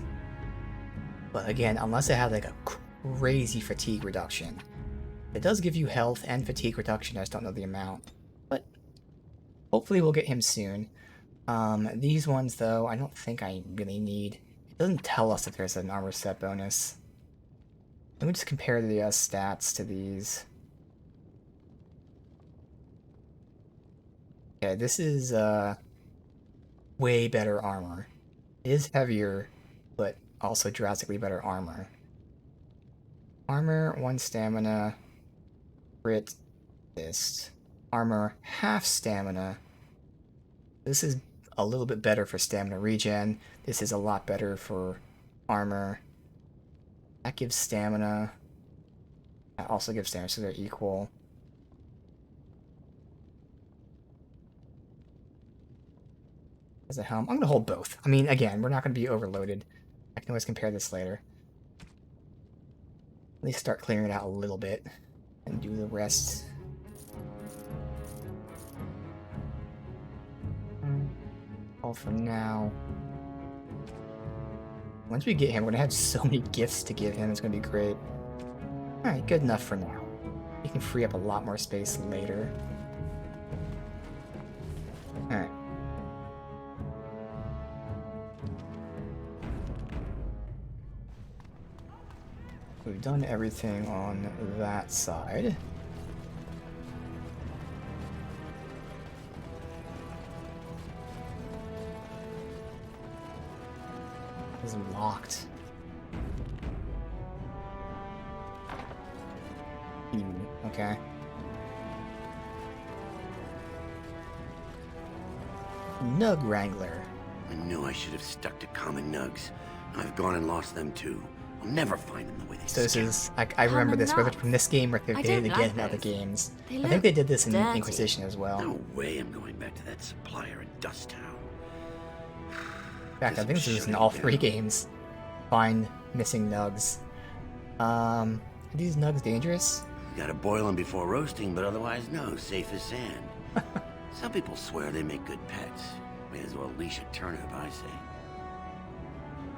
But again, unless it has like a crazy fatigue reduction. It does give you health and fatigue reduction, I just don't know the amount. But hopefully we'll get him soon. These ones though, I don't think I really need. doesn't tell us if there's an armor set bonus. Let me just compare the stats to these. Okay, this is way better armor. It is heavier, but also drastically better armor. Armor, 1 stamina, crit, fist. Armor, half stamina. This is a little bit better for stamina regen. This is a lot better for armor. That gives stamina. That also gives stamina, so they're equal. As a helm, I'm gonna hold both. I mean, again, we're not gonna be overloaded. I can always compare this later. At least start clearing it out a little bit and do the rest. All for now. Once we get him, we're gonna have so many gifts to give him. It's gonna be great. Alright, good enough for now. We can free up a lot more space later. Alright. We've done everything on that side. It's locked. Okay. Nug Wrangler. I knew I should have stuck to common nugs. I've gone and lost them too. I'll never find them the way they So this is, I remember this, whether from this game or if they did it again in other games. I think they did this in Inquisition as well. No way I'm going back to that supplier in Dust Town. In fact, I think this is in all 3 games. Find missing nugs. Are these nugs dangerous? Gotta boil them before roasting, but otherwise no, safe as sand. Some people swear they make good pets. May as well leash a turnip, I say.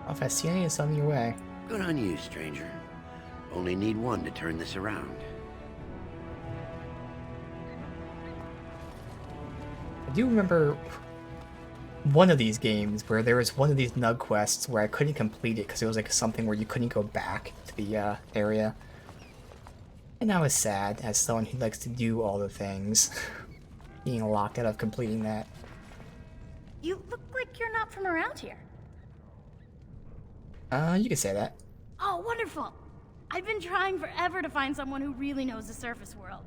Well, if I see any, it's on your way. Good on you, stranger. Only need one to turn this around. I do remember one of these games where there was one of these nug quests where I couldn't complete it because it was like something where you couldn't go back to the area. And I was sad as someone who likes to do all the things. Being locked out of completing that. You look like you're not from around here. You can say that. Oh, wonderful. I've been trying forever to find someone who really knows the surface world.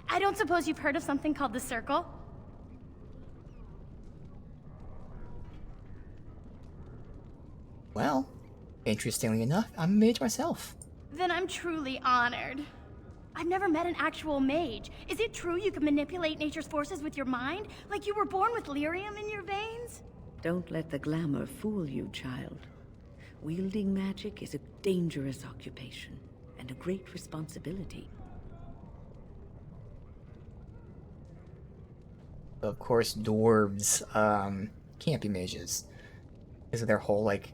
I don't suppose you've heard of something called the Circle? Well, interestingly enough, I'm a mage myself. Then I'm truly honored. I've never met an actual mage. Is it true you can manipulate nature's forces with your mind? Like you were born with lyrium in your veins? Don't let the glamour fool you, child. Wielding magic is a dangerous occupation, and a great responsibility. Of course, dwarves can't be mages. Because of their whole, like,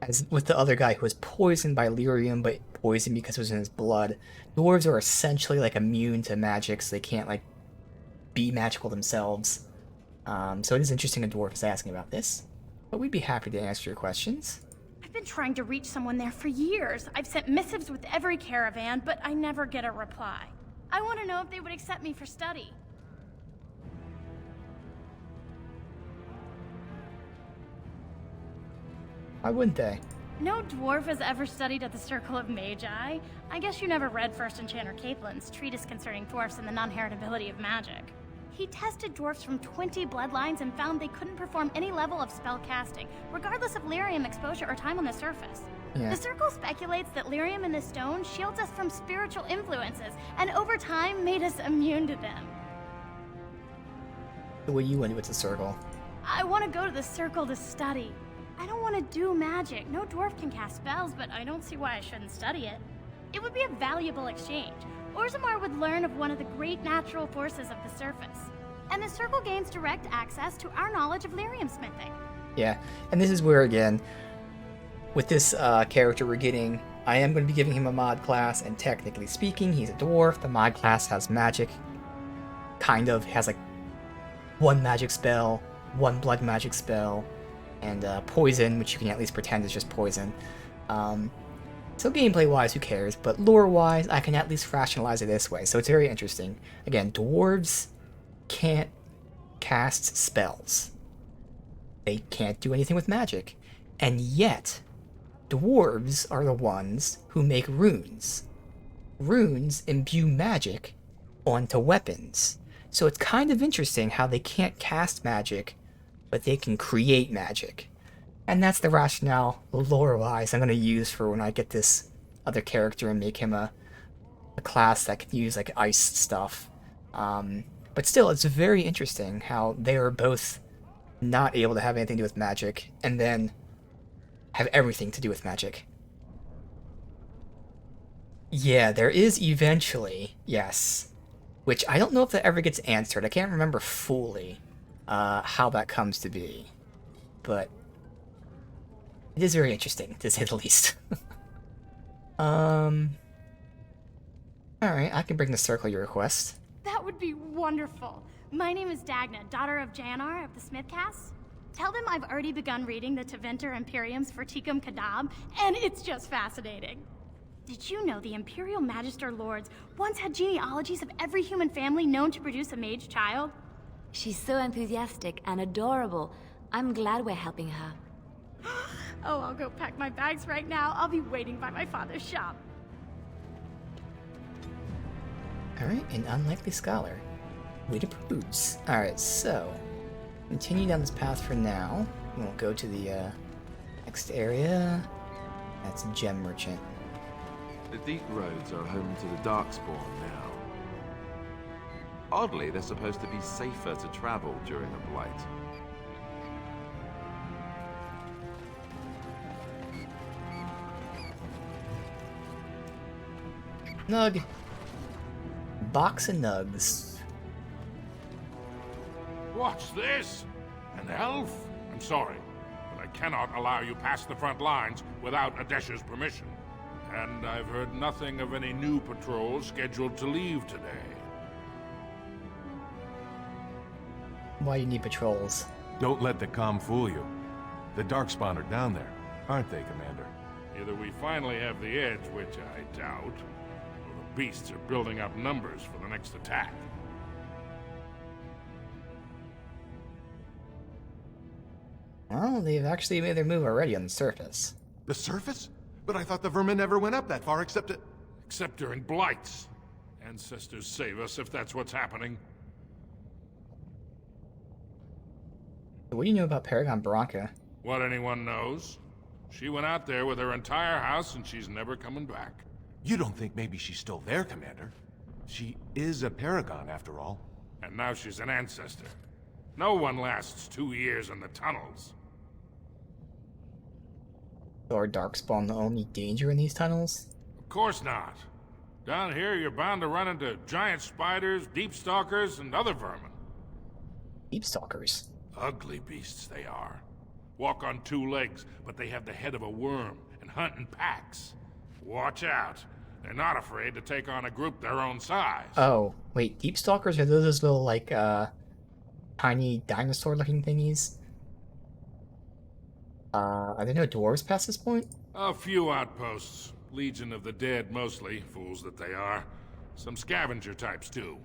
as with the other guy who was poisoned by lyrium, but poisoned because it was in his blood. Dwarves are essentially, like, immune to magic, so they can't, like, be magical themselves. So it is interesting a dwarf is asking about this. But we'd be happy to answer your questions. I've been trying to reach someone there for years. I've sent missives with every caravan, but I never get a reply. I want to know if they would accept me for study. Why wouldn't they? No dwarf has ever studied at the Circle of Magi. I guess you never read First Enchanter Caplin's treatise concerning dwarfs and the non-heritability of magic. He tested dwarfs from 20 bloodlines and found they couldn't perform any level of spell casting, regardless of lyrium exposure or time on the surface. Yeah. The Circle speculates that lyrium in the stone shields us from spiritual influences, and over time made us immune to them. The way you went with the Circle. I want to go to the Circle to study. I don't want to do magic. No dwarf can cast spells, but I don't see why I shouldn't study it. It would be a valuable exchange. Orzammar would learn of one of the great natural forces of the surface. And the Circle gains direct access to our knowledge of lyrium smithing. Yeah, and this is where, again, with this character we're getting, I am going to be giving him a mod class, and technically speaking, he's a dwarf. The mod class has magic. Kind of. Has, like, 1 magic spell, 1 blood magic spell, and poison, which you can at least pretend is just poison. So gameplay-wise, who cares? But lore-wise, I can at least rationalize it this way. So it's very interesting. Again, dwarves can't cast spells. They can't do anything with magic. And yet, dwarves are the ones who make runes. Runes imbue magic onto weapons. So it's kind of interesting how they can't cast magic, but they can create magic. And that's the rationale, lore-wise, I'm going to use for when I get this other character and make him a class that can use, like, ice stuff. But still, it's very interesting how they are both not able to have anything to do with magic, and then have everything to do with magic. Yeah, there is eventually, yes. Which I don't know if that ever gets answered. I can't remember fully how that comes to be. But it is very interesting, to say the least. Alright, I can bring the circle your request. That would be wonderful. My name is Dagna, daughter of Janar of the Smithcast. Tell them I've already begun reading the Tevinter Imperiums for Tikum Kadab, and it's just fascinating. Did you know the Imperial Magister Lords once had genealogies of every human family known to produce a mage child? She's so enthusiastic and adorable. I'm glad we're helping her. Oh, I'll go pack my bags right now. I'll be waiting by my father's shop. Alright, an unlikely scholar. Way to prudes. Alright, so continue down this path for now. We'll go to the next area. That's Gem Merchant. The deep roads are home to the Darkspawn now. Oddly, they're supposed to be safer to travel during a blight. Nug. Box of nugs. What's this? An elf? I'm sorry, but I cannot allow you past the front lines without Adesha's permission. And I've heard nothing of any new patrols scheduled to leave today. Why you need patrols? Don't let the comm fool you. The Darkspawn are down there, aren't they, Commander? Either we finally have the edge, which I doubt, or the beasts are building up numbers for the next attack. Well, they've actually made their move already on the surface. The surface? But I thought the vermin never went up that far except at... Except during blights. Ancestors save us if that's what's happening. What do you know about Paragon Branca? What anyone knows. She went out there with her entire house and she's never coming back. You don't think maybe she's still there, Commander? She is a Paragon, after all. And now she's an ancestor. No one lasts 2 years in the tunnels. Or Darkspawn the only danger in these tunnels? Of course not. Down here, you're bound to run into giant spiders, deep stalkers, and other vermin. Deep stalkers? Ugly beasts they are. Walk on 2 legs, but they have the head of a worm and hunt in packs. Watch out. They're not afraid to take on a group their own size. Oh, wait, deep stalkers are those little, like, tiny dinosaur-looking thingies? Are there no dwarves past this point? A few outposts. Legion of the Dead, mostly. Fools that they are. Some scavenger types, too.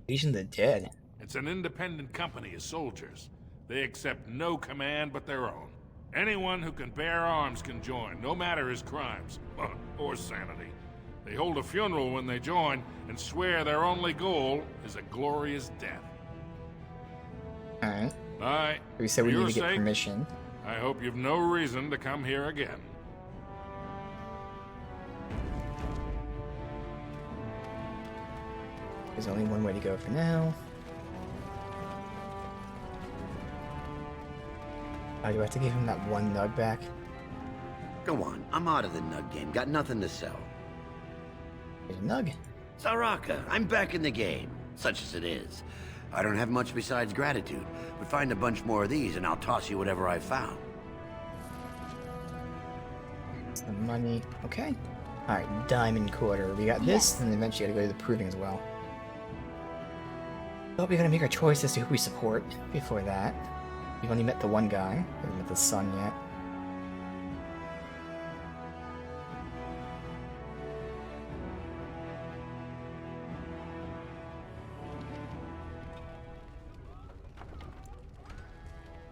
Legion of the Dead? It's an independent company of soldiers. They accept no command but their own. Anyone who can bear arms can join, no matter his crimes, or sanity. They hold a funeral when they join, and swear their only goal is a glorious death. Alright. Aye. We said we need to get permission. I hope you've no reason to come here again. There's only one way to go for now. Oh, do I have to give him that 1 nug back? Go on, I'm out of the nug game. Got nothing to sell. There's a nug. Saraka, I'm back in the game, such as it is. I don't have much besides gratitude, but find a bunch more of these and I'll toss you whatever I found. Some money. Okay. Alright, diamond quarter. We got this, and eventually gotta go to the proving as well. But we gotta make our choice as to who we support before that. We've only met the one guy. We haven't met the son yet.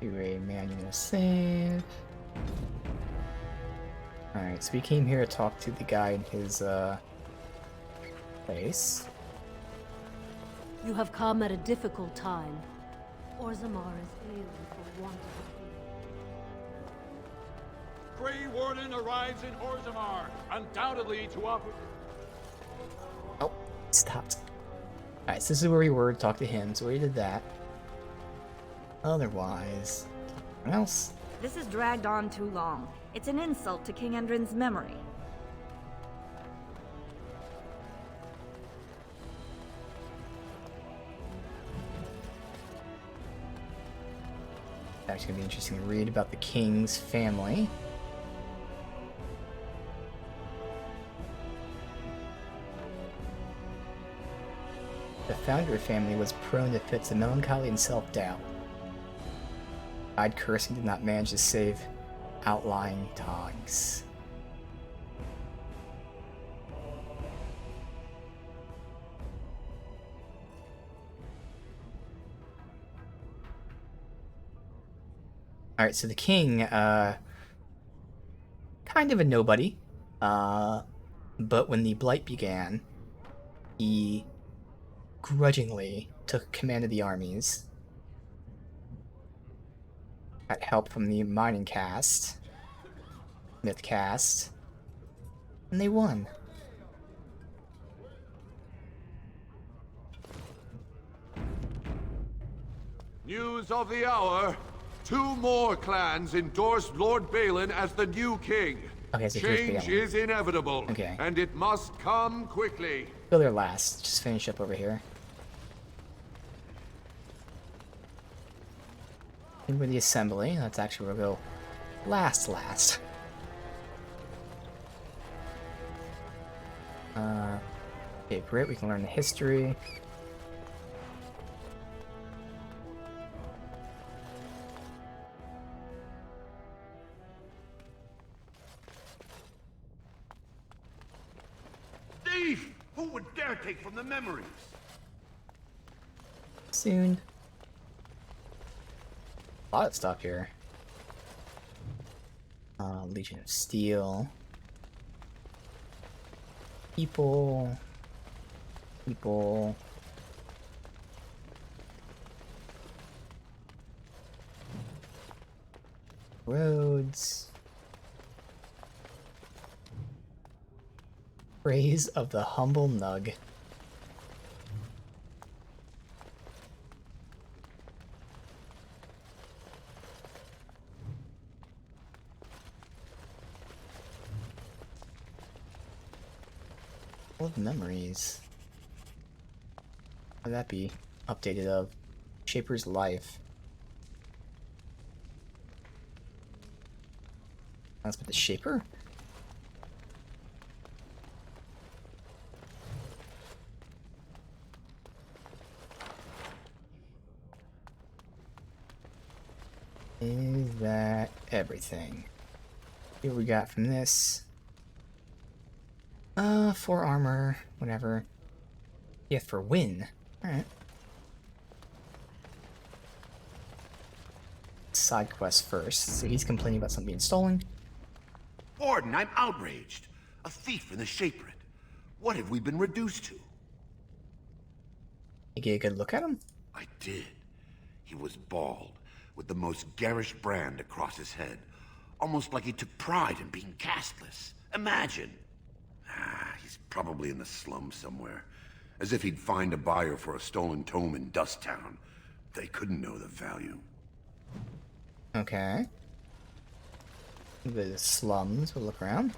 Do a manual save. Alright, so we came here to talk to the guy in his, place. You have come at a difficult time. Orzammar is ailing for want of Grey Warden arrives in Orzammar, undoubtedly to offer... Oh, stopped. Alright, so this is where we were to talk to him, so we did that. Otherwise, what else? This has dragged on too long. It's an insult to King Endrin's memory. It's actually gonna be interesting to read about the king's family. The founder family was prone to fits of melancholy and self-doubt. Died cursing, did not manage to save outlying togs. Alright, so the king, kind of a nobody, but when the Blight began, he grudgingly took command of the armies, got help from the mining caste, myth caste, and they won. News of the hour. 2 more clans endorsed Lord Balin as the new king. Okay, so Change is inevitable, okay, and it must come quickly. Go there last. Just finish up over here. And with the assembly, that's actually where we'll go last. Okay, great. We can learn the history. Thief! Who would dare take from the memories? Soon. A lot of stuff here. Legion of Steel. People. Roads. Praise of the humble Nug. Full of memories. Would that be updated of Shaper's life? That's about the Shaper? Is that everything? See what we got from this. 4 armor, whatever. Yeah, for win. Alright. Side quest first. So he's complaining about something being stolen. Warden, I'm outraged. A thief in the Shaperate. What have we been reduced to? You get a good look at him? I did. He was bald, with the most garish brand across his head. Almost like he took pride in being casteless. Imagine. He's probably in the slums somewhere. As if he'd find a buyer for a stolen tome in Dust Town. They couldn't know the value. Okay. The slums, we'll look around.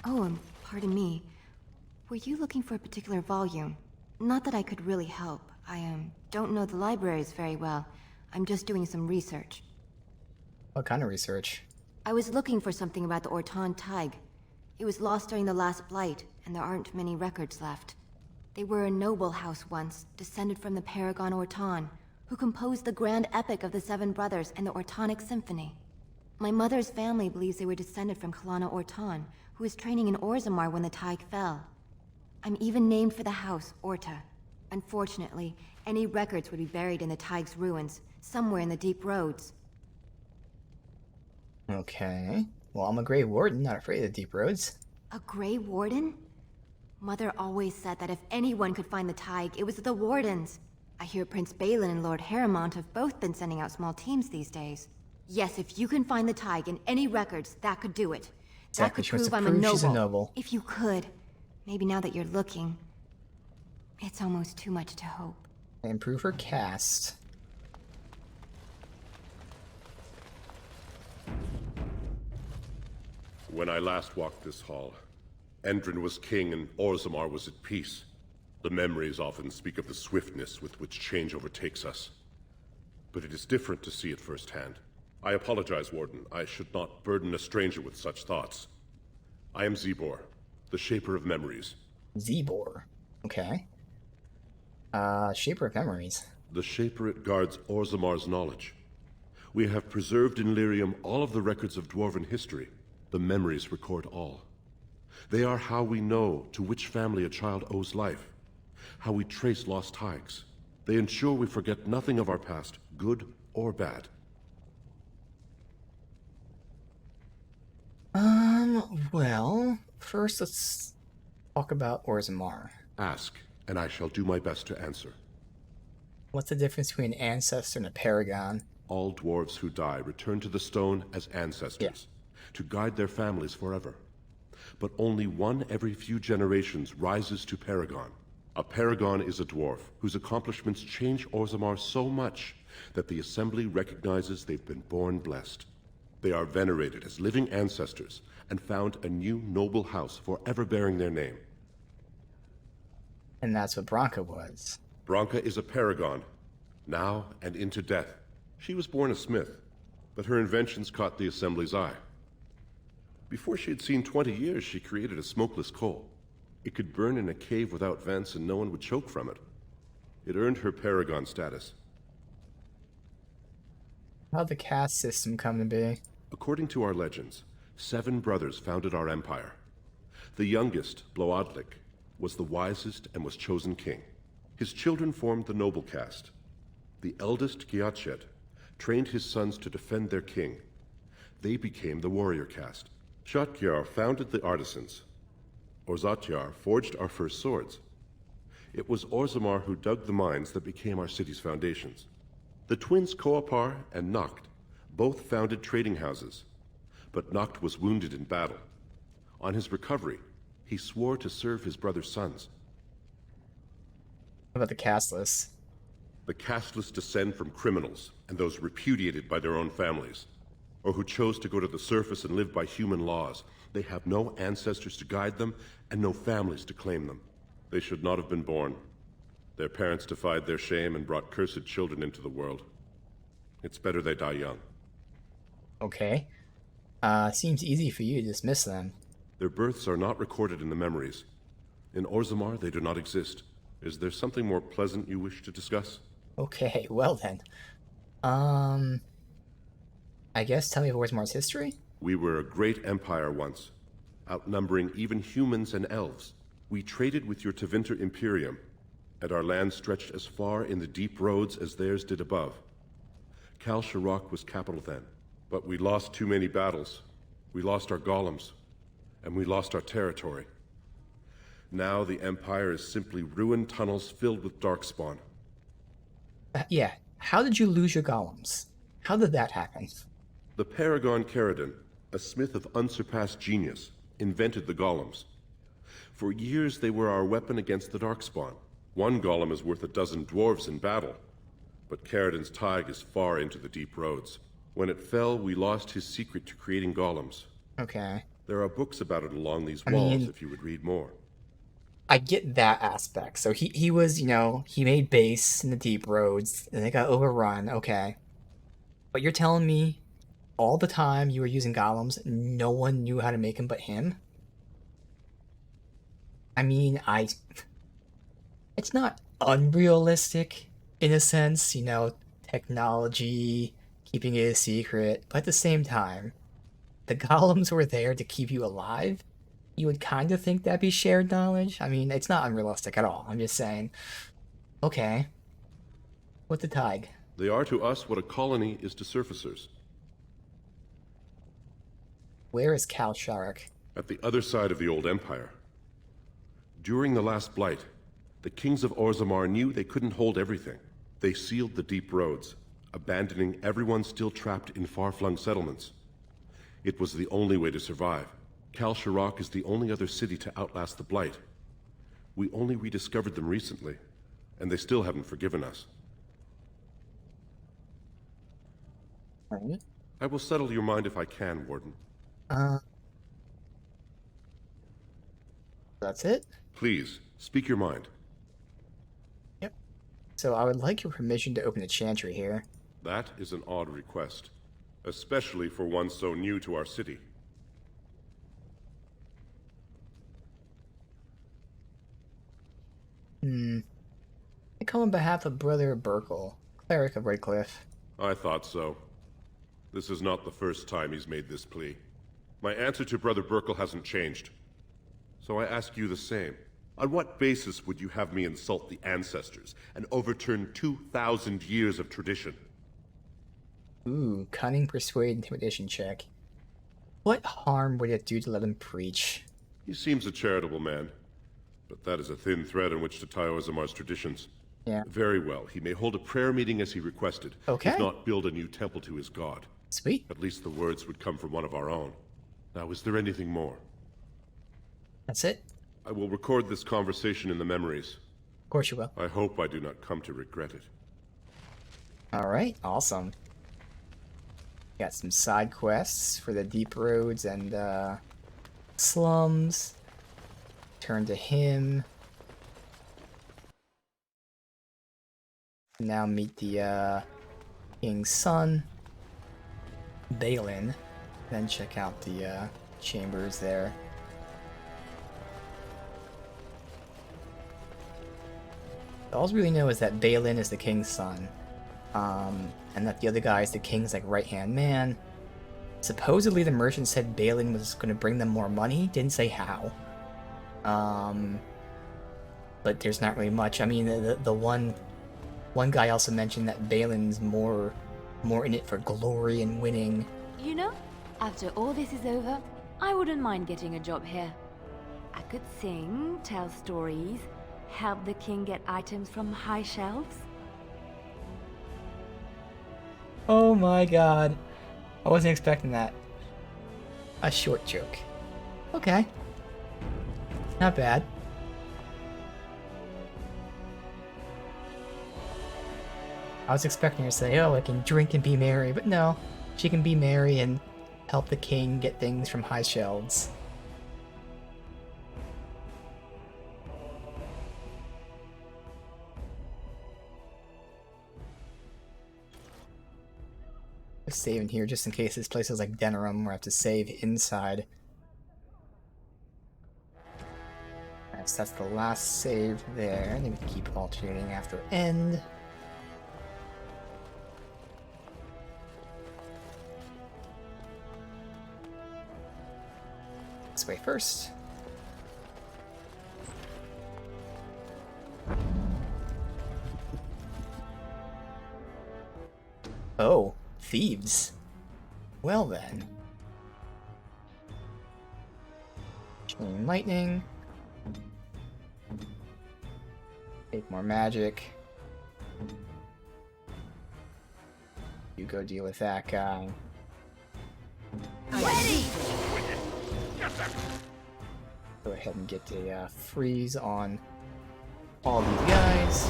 Oh, pardon me. Were you looking for a particular volume? Not that I could really help. I, don't know the libraries very well. I'm just doing some research. What kind of research? I was looking for something about the Orton Tig. It was lost during the last Blight, and there aren't many records left. They were a noble house once, descended from the Paragon Orton. who composed the grand epic of the Seven Brothers and the Ortonic Symphony. My mother's family believes they were descended from Kalana Orton, who was training in Orzammar when the Taig fell. I'm even named for the house, Orta. Unfortunately, any records would be buried in the Taig's ruins, somewhere in the deep roads. Okay. Well, I'm a Grey Warden, not afraid of the deep roads. A Grey Warden? Mother always said that if anyone could find the Taig, it was the Wardens. I hear Prince Balin and Lord Harrowmont have both been sending out small teams these days. Yes, if you can find the Taig in any records, that could do it. That Exactly. could She wants prove to I'm prove a she's a noble. If you could. Maybe now that you're looking. It's almost too much to hope. Improve her cast. When I last walked this hall, Endrin was king and Orzammar was at peace. The memories often speak of the swiftness with which change overtakes us. But it is different to see it firsthand. I apologize, Warden. I should not burden a stranger with such thoughts. I am Zebor, the Shaper of Memories. Zebor? Okay. Shaper of Memories. The Shaperate guards Orzammar's knowledge. We have preserved in Lyrium all of the records of Dwarven history. The memories record all. They are how we know to which family a child owes life, how we trace lost Taigs. They ensure we forget nothing of our past, good or bad. Well, first let's talk about Orzammar. Ask, and I shall do my best to answer. What's the difference between an ancestor and a paragon? All dwarves who die return to the stone as ancestors, to guide their families forever. But only one every few generations rises to paragon. A paragon is a dwarf whose accomplishments change Orzammar so much that the Assembly recognizes they've been born blessed. They are venerated as living ancestors and found a new noble house forever bearing their name. And that's what Branka was. Branka is a paragon, now and into death. She was born a smith, but her inventions caught the Assembly's eye. Before she had seen 20 years, she created a smokeless coal. It could burn in a cave without vents and no one would choke from it. It earned her paragon status. How'd the caste system come to be? According to our legends, 7 brothers founded our empire. The youngest, Bloadlik, was the wisest and was chosen king. His children formed the noble caste. The eldest, Giachet, trained his sons to defend their king. They became the warrior caste. Shotgyar founded the artisans. Orzatyar forged our first swords. It was Orzammar who dug the mines that became our city's foundations. The twins Koapar and Noct both founded trading houses, but Noct was wounded in battle. On his recovery, he swore to serve his brother's sons. What about the casteless? The casteless descend from criminals and those repudiated by their own families, or who chose to go to the surface and live by human laws. They have no ancestors to guide them and no families to claim them. They should not have been born. Their parents defied their shame and brought cursed children into the world. It's better they die young. Okay. Seems easy for you to dismiss them. Their births are not recorded in the memories. In Orzammar, they do not exist. Is there something more pleasant you wish to discuss? Okay, well then. I guess tell me of Orzammar's history? We were a great empire once, outnumbering even humans and elves. We traded with your Tevinter Imperium, and our land stretched as far in the deep roads as theirs did above. Kal Sharok was capital then, but we lost too many battles. We lost our golems, and we lost our territory. Now the Empire is simply ruined tunnels filled with darkspawn. Yeah, how did you lose your golems? How did that happen? The Paragon Caridon, a smith of unsurpassed genius, invented the golems. For years they were our weapon against the darkspawn. One golem is worth 12 dwarves in battle, but Caridon's Taig is far into the deep roads. When it fell, we lost his secret to creating golems. Okay. There are books about it along these walls if you would read more. I get that aspect. So he was, he made base in the deep roads, and they got overrun, okay. But you're telling me all the time you were using golems, no one knew how to make them but him? I mean, it's not unrealistic in a sense, technology, keeping it a secret, but at the same time, the golems were there to keep you alive. You would kind of think that'd be shared knowledge. I mean, it's not unrealistic at all. I'm just saying, okay, what the Tig? They are to us what a colony is to surfacers. Where is Kal Sharuk? At the other side of the old empire. During the last Blight, the kings of Orzammar knew they couldn't hold everything. They sealed the deep roads, abandoning everyone still trapped in far-flung settlements. It was the only way to survive. Kal Sharuk is the only other city to outlast the Blight. We only rediscovered them recently, and they still haven't forgiven us. Alright. I will settle your mind if I can, Warden. That's it? Please, speak your mind. Yep. So I would like your permission to open a chantry here. That is an odd request, especially for one so new to our city. I come on behalf of Brother Burkle, cleric of Redcliffe. I thought so. This is not the first time he's made this plea. My answer to Brother Burkle hasn't changed. So I ask you the same. On what basis would you have me insult the ancestors and overturn 2,000 years of tradition? Ooh, cunning, persuade, intimidation check. What harm would it do to let him preach? He seems a charitable man, but that is a thin thread on which to tie Orzammar's traditions. Yeah. Very well. He may hold a prayer meeting as he requested. Okay. If not, build a new temple to his god. Sweet. At least the words would come from one of our own. Now, is there anything more? That's it? I will record this conversation in the memories. Of course you will. I hope I do not come to regret it. Alright, awesome. Got some side quests for the deep roads and slums. Turn to him. Now meet the king's son, Balin. Then check out the chambers there. All we really know is that Balin is the king's son, and that the other guy is the king's right-hand man. Supposedly the merchant said Balin was going to bring them more money, didn't say how. But there's not really much. I mean, the one guy also mentioned that Balin's more in it for glory and winning. You know, after all this is over, I wouldn't mind getting a job here. I could sing, tell stories, help the king get items from high shelves. Oh my god. I wasn't expecting that. A short joke. Okay. Not bad. I was expecting her to say, oh, I can drink and be merry, but no. She can be merry and help the king get things from high shelves. Let's save in here just in case this place is like Denerim where I have to save inside. Alright, so that's the last save there. And then we can keep alternating after end. This way first. Oh, thieves. Well then. Chain lightning. Take more magic. You go deal with that guy. Go ahead and get a freeze on all these guys.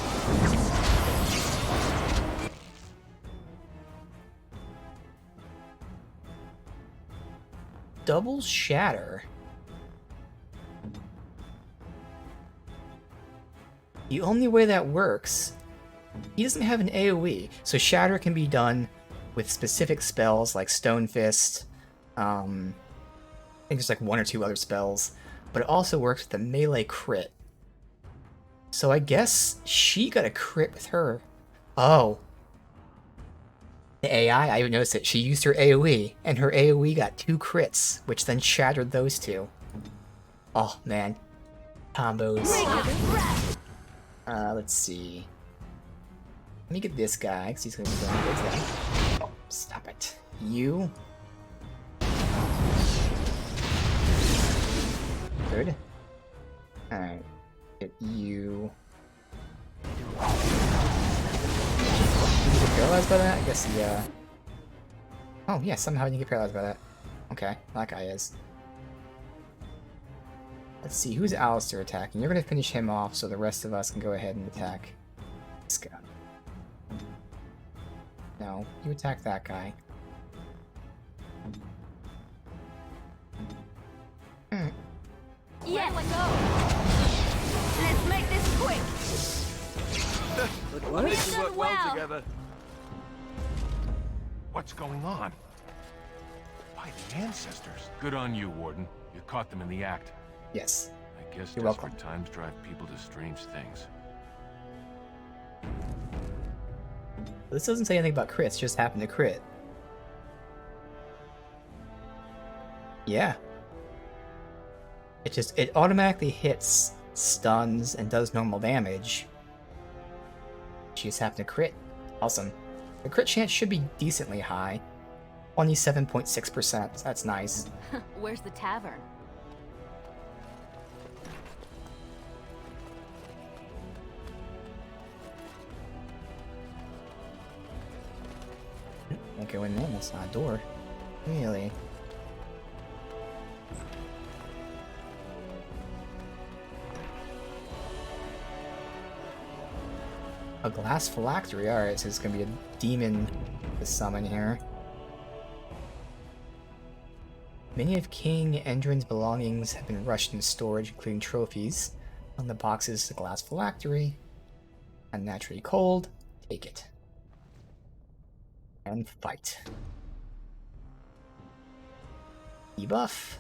Double shatter. The only way that works, he doesn't have an AoE, so shatter can be done with specific spells like Stone Fist. I think there's like one or two other spells, but it also works with the melee crit. So I guess she got a crit with her Oh. The AI, I even noticed it. She used her AoE, and her AoE got 2 crits, which then shattered those 2. Oh, man. Combos. Let's see. Let me get this guy, because he's going to be going towards that. Oh, stop it. You. Good. Alright. Get you. Did you get paralyzed by that? I guess he, Oh, yeah, somehow you get paralyzed by that. Okay, that guy is. Let's see, who's Alistair attacking? You're gonna finish him off so the rest of us can go ahead and attack this guy. No, you attack that guy. Yeah, let's go. Let's make this quick. Good work. We work well together. What's going on? By the ancestors. Good on you, Warden. You caught them in the act. Yes. I guess You're desperate welcome. times drive people to strange things. This doesn't say anything about crits, just happened to crit. Yeah. It automatically hits, stuns, and does normal damage. She just happened to crit. Awesome. The crit chance should be decently high. 27.6%, that's nice. Where's the tavern? Can't go in there, that's not a door. Really? A glass phylactery, alright, so it's gonna be a demon to summon here. Many of King Endrin's belongings have been rushed into storage, including trophies. On the box is a glass phylactery. Unnaturally cold. Take it. And fight. Debuff.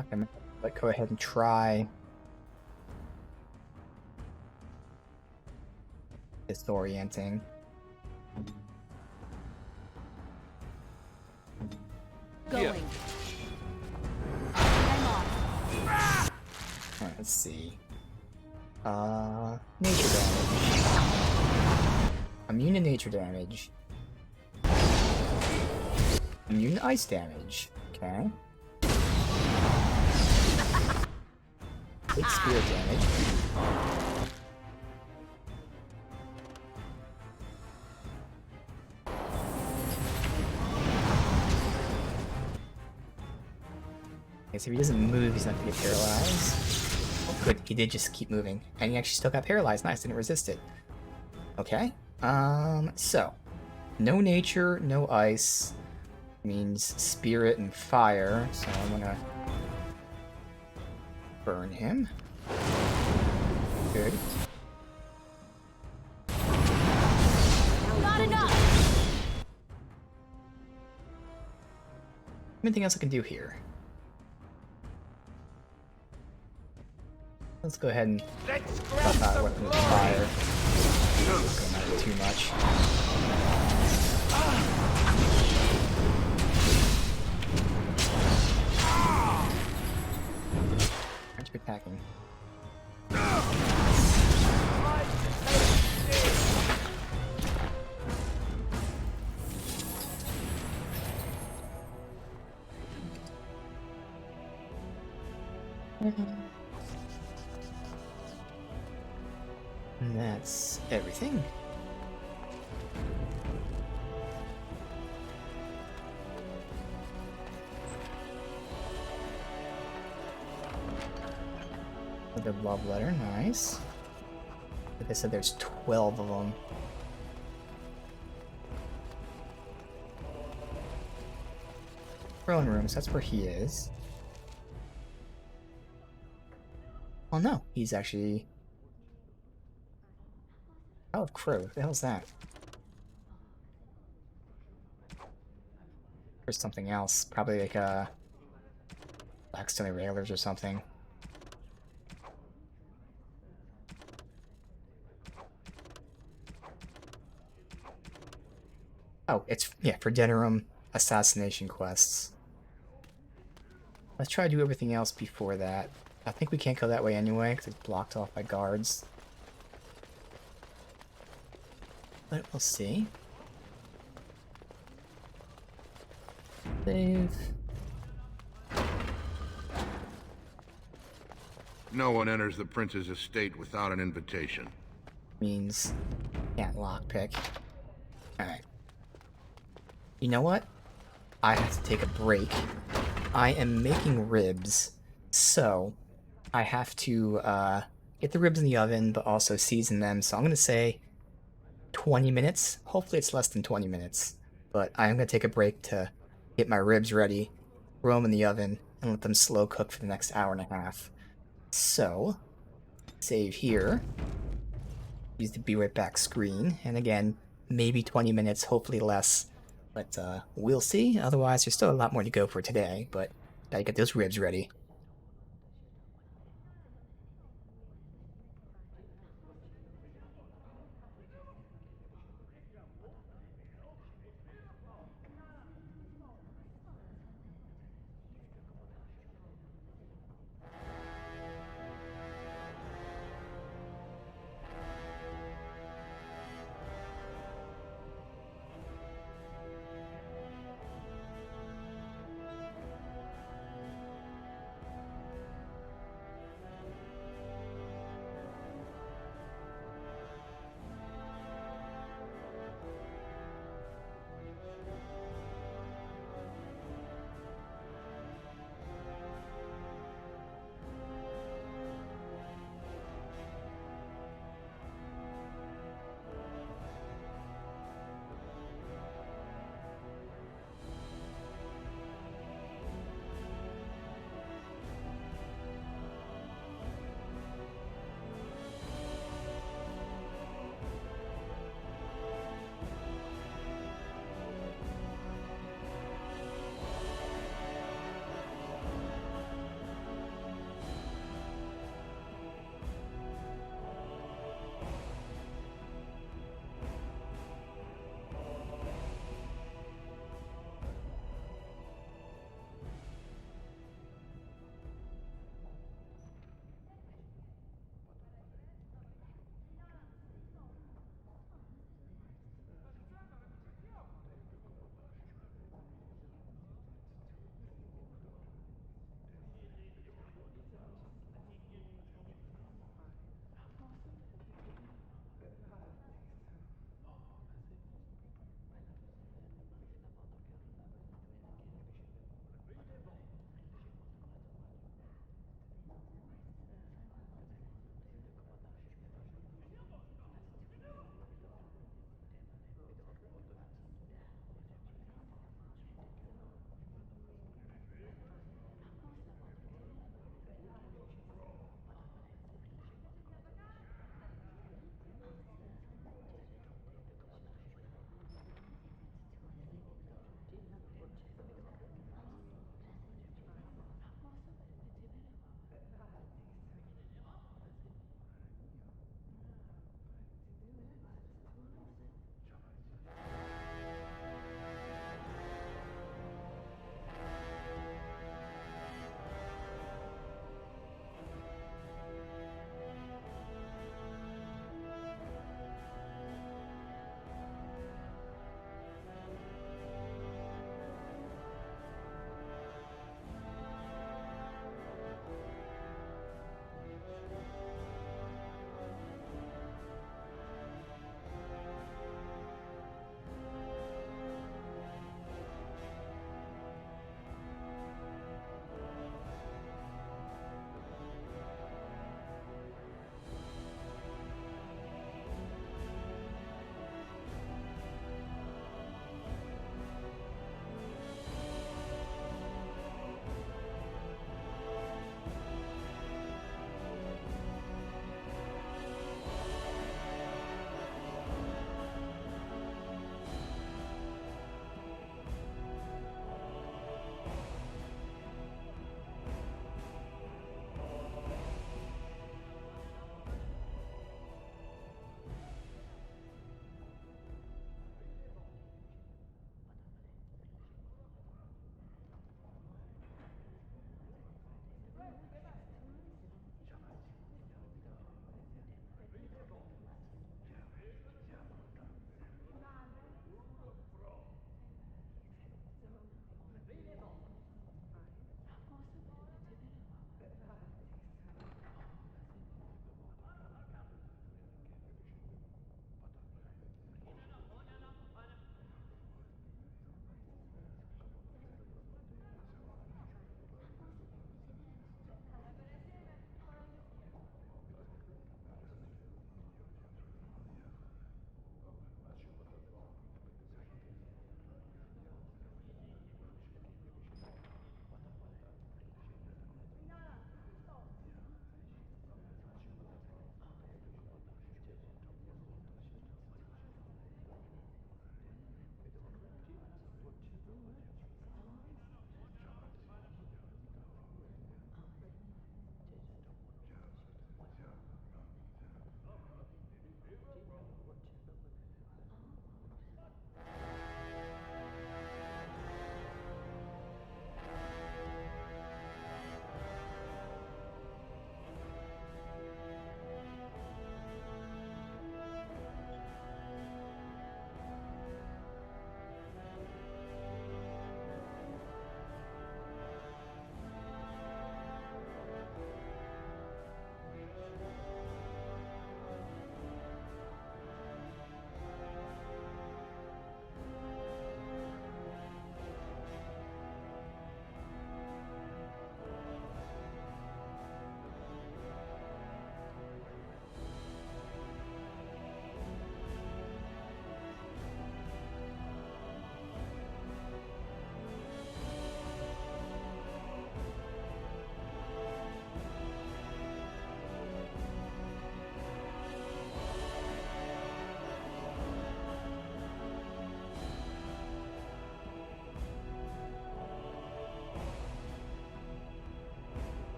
Okay, let's go ahead and try disorienting. Going. Alright, let's see. Nature damage. Immune to nature damage. Immune to ice damage. Okay. Big spirit damage. Okay, so if he doesn't move, he's not gonna get paralyzed. Oh, good, he did just keep moving. And he actually still got paralyzed. Nice, didn't resist it. Okay. So. No nature, no ice. Means spirit and fire. So I'm gonna burn him. Good. Not enough. Anything else I can do here? Let's go ahead and buff out weapon with fire. Don't matter too much. Aren't you attacking? And that's everything. Another blob letter, nice. Like I said, there's 12 of them. Throne rooms, that's where he is. Oh no, he's actually... Oh, Crow, what the hell's that? Or something else, probably like Blackstone Railers or something. Oh, it's, yeah, for Denerim assassination quests. Let's try to do everything else before that. I think we can't go that way anyway, because it's blocked off by guards. But we'll see. Save. No one enters the prince's estate without an invitation. Means can't lockpick. Alright. You know what? I have to take a break. I am making ribs, so I have to get the ribs in the oven, but also season them. So I'm going to say 20 minutes. Hopefully it's less than 20 minutes. But I am going to take a break to get my ribs ready, throw them in the oven, and let them slow cook for the next hour and a half. So, save here. Use the be right back screen. And again, maybe 20 minutes, hopefully less. But we'll see. Otherwise, there's still a lot more to go for today. But gotta get those ribs ready.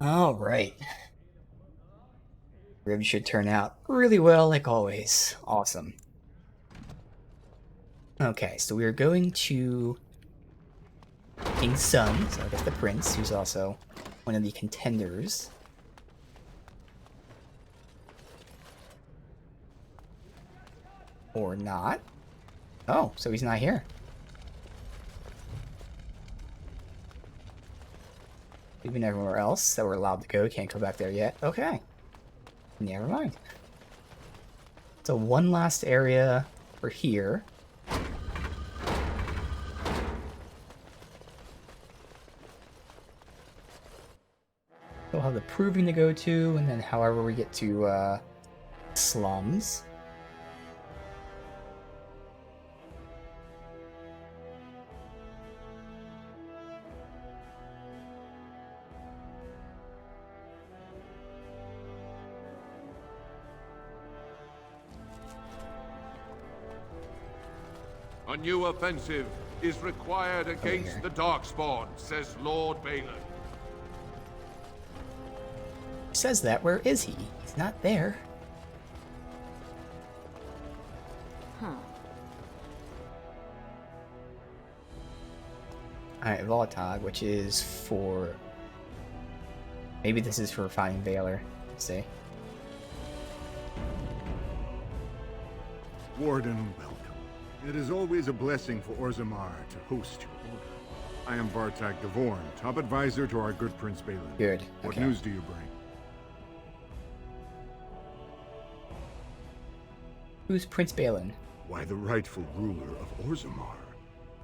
Alright. Rib should turn out really well, like always. Awesome. Okay, so we're going to King's son, so I guess the prince, who's also one of the contenders. Or not. Oh, so he's not here. Even everywhere else that we're allowed to go, can't go back there yet. Okay. Never mind. So one last area for here. We'll have the proving to go to, and then however we get to slums. A new offensive is required against the Darkspawn, says Lord Balin. Says that. Where is he? He's not there. Huh. Alright, Voltag, which is for... Maybe this is for finding Valor. Let's see. Warden, welcome. It is always a blessing for Orzammar to host your order. I am Vartag Devorn, top advisor to our good Prince Balin. Good. What Okay. news do you bring? Who's Prince Balin? Why, the rightful ruler of Orzammar.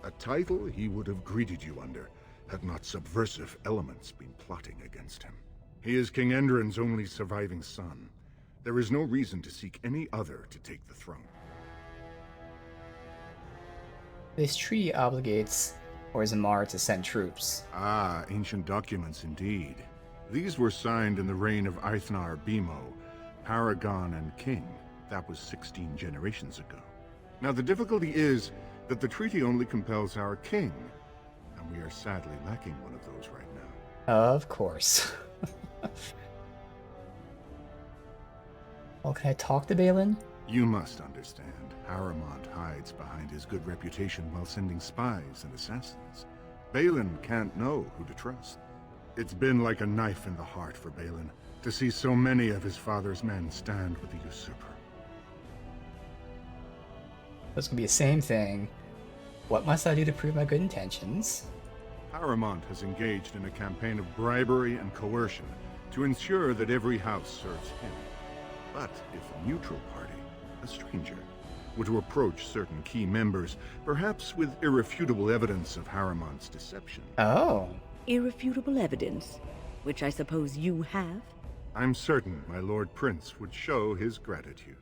A title he would have greeted you under, had not subversive elements been plotting against him. He is King Endrin's only surviving son. There is no reason to seek any other to take the throne. This treaty obligates Orzammar to send troops. Ah, ancient documents indeed. These were signed in the reign of Eithnar Bimo, Paragon and King. That was 16 generations ago. Now the difficulty is that the treaty only compels our king, and we are sadly lacking one of those right now. Of course. Well, can I talk to Balin? You must understand, Haramont hides behind his good reputation while sending spies and assassins. Balin can't know who to trust. It's been like a knife in the heart for Balin to see so many of his father's men stand with the usurper. It's gonna be the same thing. What must I do to prove my good intentions? Haramont has engaged in a campaign of bribery and coercion to ensure that every house serves him. But if a neutral party, a stranger, were to approach certain key members, perhaps with irrefutable evidence of Haramont's deception... Oh. Irrefutable evidence, which I suppose you have? I'm certain my Lord Prince would show his gratitude.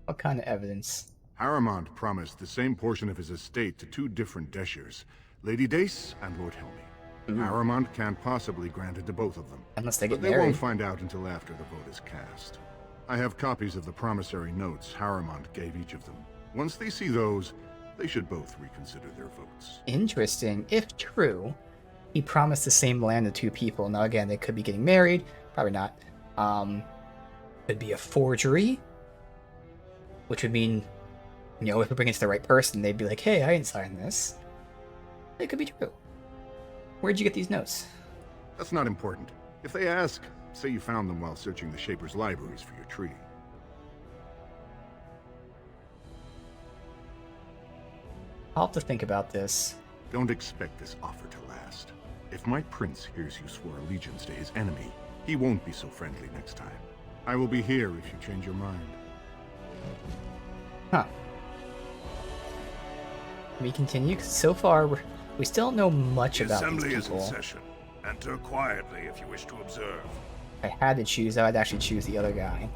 What kind of evidence? Haramont promised the same portion of his estate to two different Deshers, Lady Dace and Lord Helmy. Haramont can't possibly grant it to both of them. Unless they get but they married. won't find out until after the vote is cast. I have copies of the promissory notes Haramont gave each of them. Once they see those, they should both reconsider their votes. Interesting. If true, he promised the same land to two people. Now again, they could be getting married. Probably not. Could be a forgery. Which would mean, you know, if we bring it to the right person, they'd be like, hey, I didn't sign this. It could be true. Where'd you get these notes? That's not important. If they ask, say you found them while searching the Shaper's libraries for your treaty. I'll have to think about this. Don't expect this offer to last. If my prince hears you swore allegiance to his enemy, he won't be so friendly next time. I will be here if you change your mind. Huh. Can we continue? 'Cause so far, we still don't know much The about these assembly is in people. session. Enter quietly if you wish to observe. If I had to choose, I would actually choose the other guy.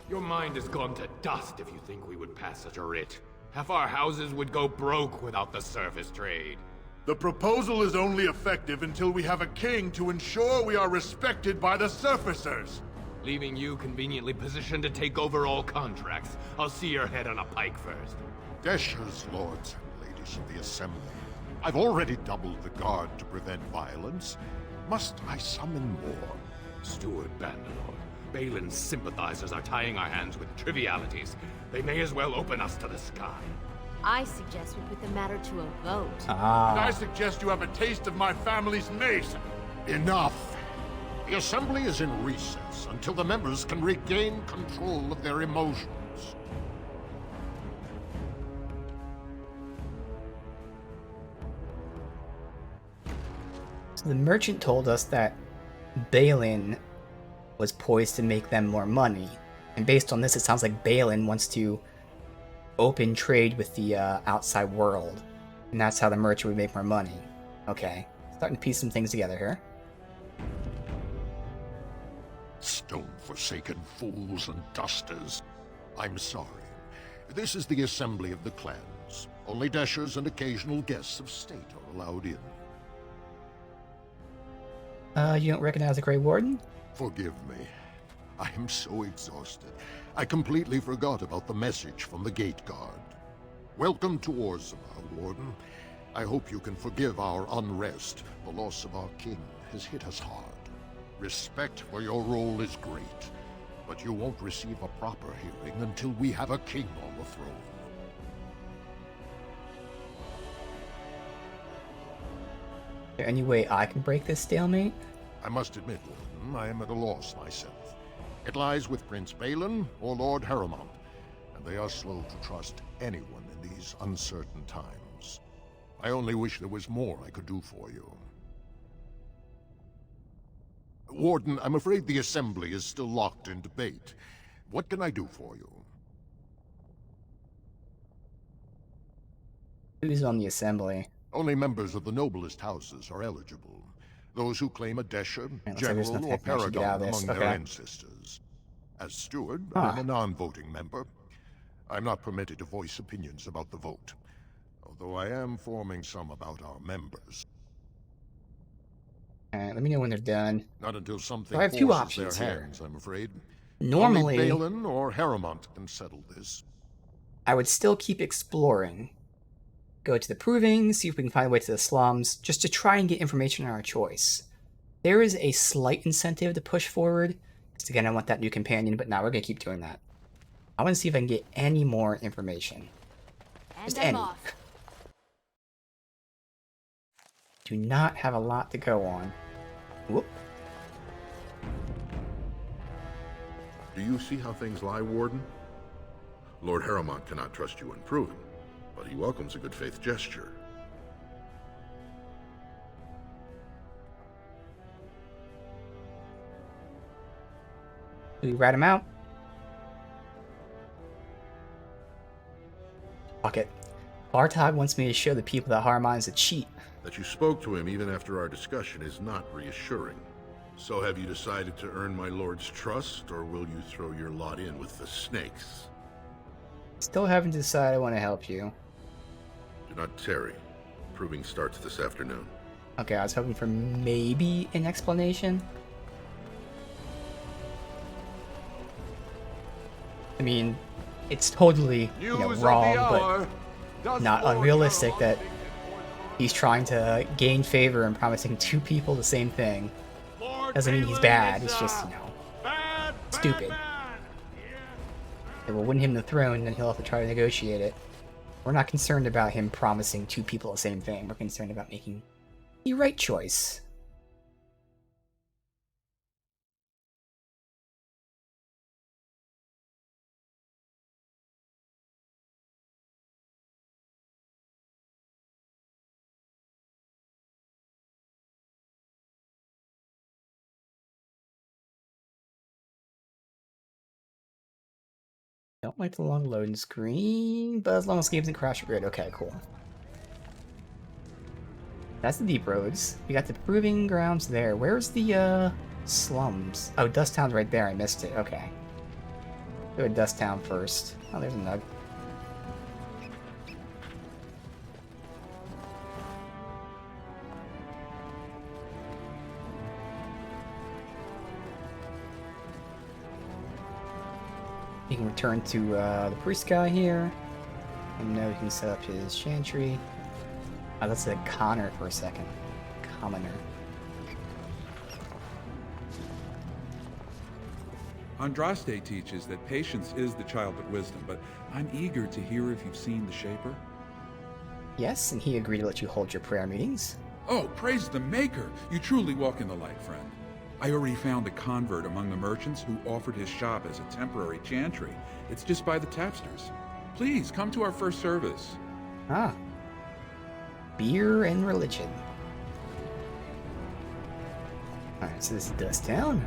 Your mind has gone to dust if you think we would pass such a writ. Half our houses would go broke without the surface trade. The proposal is only effective until we have a king to ensure we are respected by the surfacers. Leaving you conveniently positioned to take over all contracts. I'll see your head on a pike first. Deshers, lords and ladies of the Assembly, I've already doubled the guard to prevent violence. Must I summon more? Steward Bandalore, Balin's sympathizers are tying our hands with trivialities. They may as well open us to the sky. I suggest we put the matter to a vote. And I suggest you have a taste of my family's mace. Enough! The Assembly is in recess until the members can regain control of their emotions. So the merchant told us that Balin was poised to make them more money. And based on this, it sounds like Balin wants to open trade with the outside world. And that's how the merchant would make more money. Okay. Starting to piece some things together here. Stone-forsaken fools and dusters. I'm sorry. This is the assembly of the clans. Only Deshers and occasional guests of state are allowed in. You don't recognize the Grey Warden? Forgive me. I am so exhausted. I completely forgot about the message from the Gate Guard. Welcome to Orzammar, Warden. I hope you can forgive our unrest. The loss of our king has hit us hard. Respect for your role is great, but you won't receive a proper hearing until we have a king on the throne. Is there any way I can break this stalemate? I must admit, Warden, I am at a loss myself. It lies with Prince Balin or Lord Harrowmont, and they are slow to trust anyone in these uncertain times. I only wish there was more I could do for you. Warden, I'm afraid the Assembly is still locked in debate. What can I do for you? Who's on the Assembly? Only members of the noblest houses are eligible. Those who claim a Desher, Right, there's General, nothing or I can actually get out Paragon of this. among their Okay. ancestors. As steward, Huh. I'm a non-voting member. I'm not permitted to voice opinions about the vote, although I am forming some about our members. Alright, let me know when they're done. Not until something So I have two forces options their here. hands, I'm afraid. Normally- Only Balin or Harrowmont can settle this. I would still keep exploring. Go to the Proving, see if we can find a way to the slums, just to try and get information on our choice. There is a slight incentive to push forward, because again, I want that new companion, but now we're going to keep doing that. I want to see if I can get any more information. Just any. Do not have a lot to go on. Whoop. Do you see how things lie, Warden? Lord Harrowmont cannot trust you in Proving, but he welcomes a good faith gesture. Do we rat him out? Fuck it. Bartog wants me to show the people that Harmon is a cheat. That you spoke to him even after our discussion is not reassuring. So have you decided to earn my lord's trust, or will you throw your lot in with the snakes? Still haven't decided I want to help you. Do not tarry. Proving starts this afternoon. Okay, I was hoping for maybe an explanation. I mean, it's totally wrong, but not unrealistic that he's trying to gain favor and promising two people the same thing. Doesn't mean he's bad, it's just, stupid. They will win him the throne, then he'll have to try to negotiate it. We're not concerned about him promising two people the same thing. We're concerned about making the right choice. Don't like the long loading screen, but as long as games and crash are good. Okay, cool. That's the deep roads. We got the proving grounds there. Where's the slums? Oh, Dust Town's right there. I missed it. Okay. Go to Dust Town first. Oh, there's a nug. He can return to the priest guy here. And now he can set up his chantry. I thought said Connor for a second. Commoner. Andraste teaches that patience is the child of wisdom, but I'm eager to hear if you've seen the Shaper. Yes, and he agreed to let you hold your prayer meetings. Oh, praise the Maker! You truly walk in the light, friend. I already found a convert among the merchants who offered his shop as a temporary chantry. It's just by the tapsters. Please, come to our first service. Ah. Beer and religion. Alright, so this is Dust Town.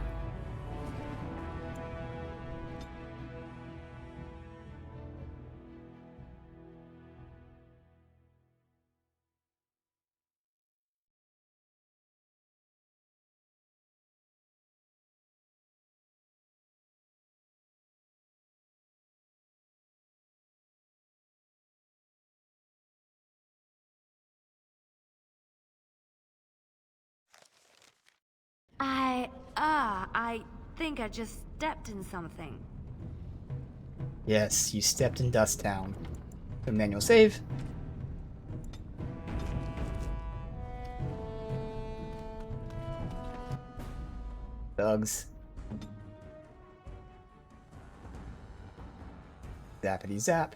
I think I just stepped in something. Yes, you stepped in Dust Town. The manual save. Thugs. Zappity zap.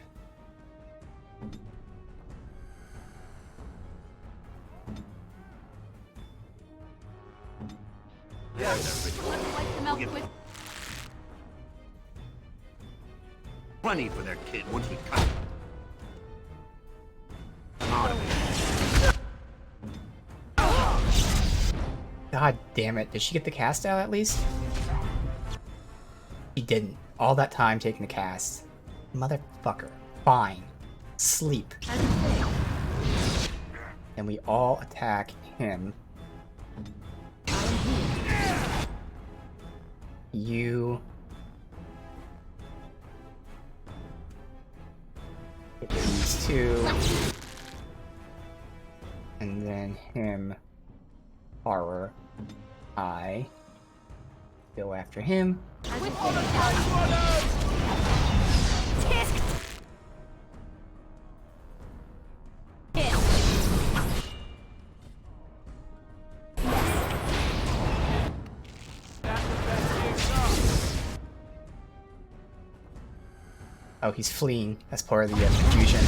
Money for their kid once we cut. God damn it. Did she get the cast out at least? She didn't. All that time taking the cast. Motherfucker. Fine. Sleep. And we all attack him. You... Get these two. And then him. Horror. I go after him. Oh, he's fleeing as part of the confusion.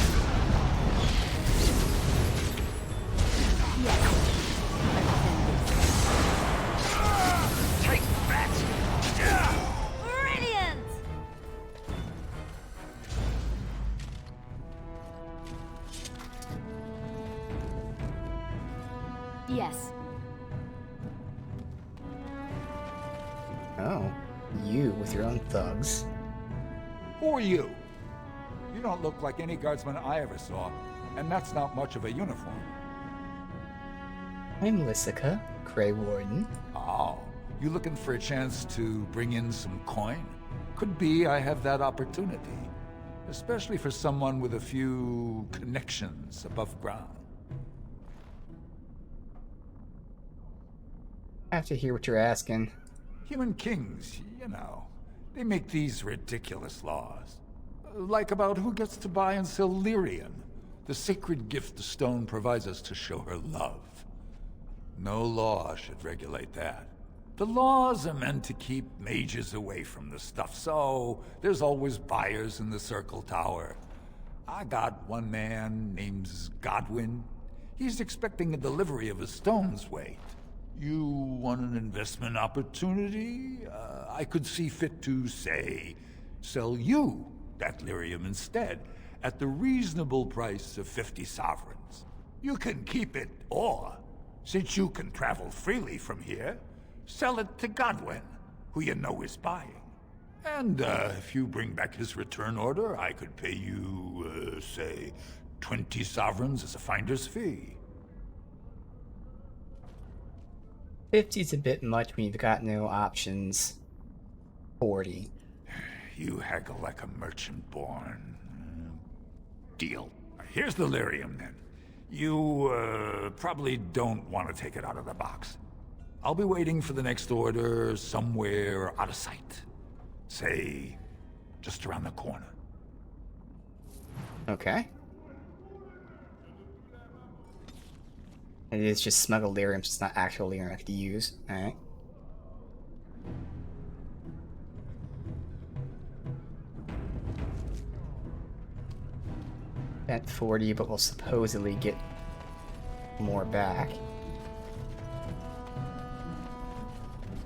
Brilliant! Yes. Oh, you with your own thugs. Who are you? You don't look like any guardsman I ever saw, and that's not much of a uniform. I'm Lysica, Grey Warden. Oh, you looking for a chance to bring in some coin? Could be I have that opportunity. Especially for someone with a few connections above ground. I have to hear what you're asking. Human kings, you know. They make these ridiculous laws. Like about who gets to buy and sell lyrium, the sacred gift the stone provides us to show her love. No law should regulate that. The laws are meant to keep mages away from the stuff, so there's always buyers in the Circle Tower. I got one man named Godwin. He's expecting a delivery of a stone's weight. You want an investment opportunity? I could see fit to, say, sell you that lyrium instead, at the reasonable price of 50 sovereigns. You can keep it, or, since you can travel freely from here, sell it to Godwin, who you know is buying. And if you bring back his return order, I could pay you, say, 20 sovereigns as a finder's fee. 50's a bit much when you've got no options. 40. You haggle like a merchant born. Deal. Here's the lyrium, then. You, probably don't want to take it out of the box. I'll be waiting for the next order somewhere out of sight. Say, just around the corner. Okay. It is just smuggled lyrium, so it's not actual lyrium I could use. Alright. At 40, but we'll supposedly get more back.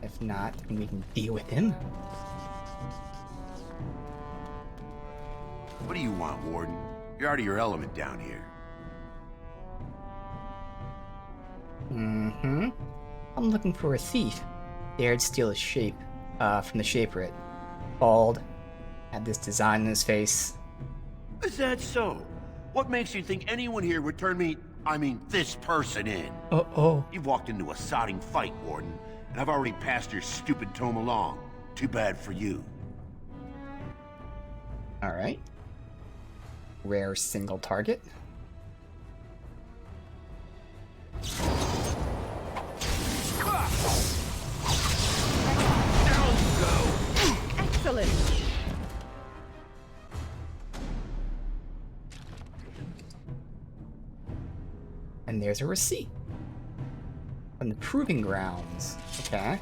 If not, then we can deal with him. What do you want, Warden? You're out of your element down here. Mm-hmm. I'm looking for a thief. Dared steal a shape, from the Shaperate. Bald. Had this design in his face. Is that so? What makes you think anyone here would turn me, this person in? Uh-oh. You've walked into a sodding fight, Warden, and I've already passed your stupid tome along. Too bad for you. Alright. Rare single target. Excellent. And there's a receipt. From the Proving Grounds. Okay.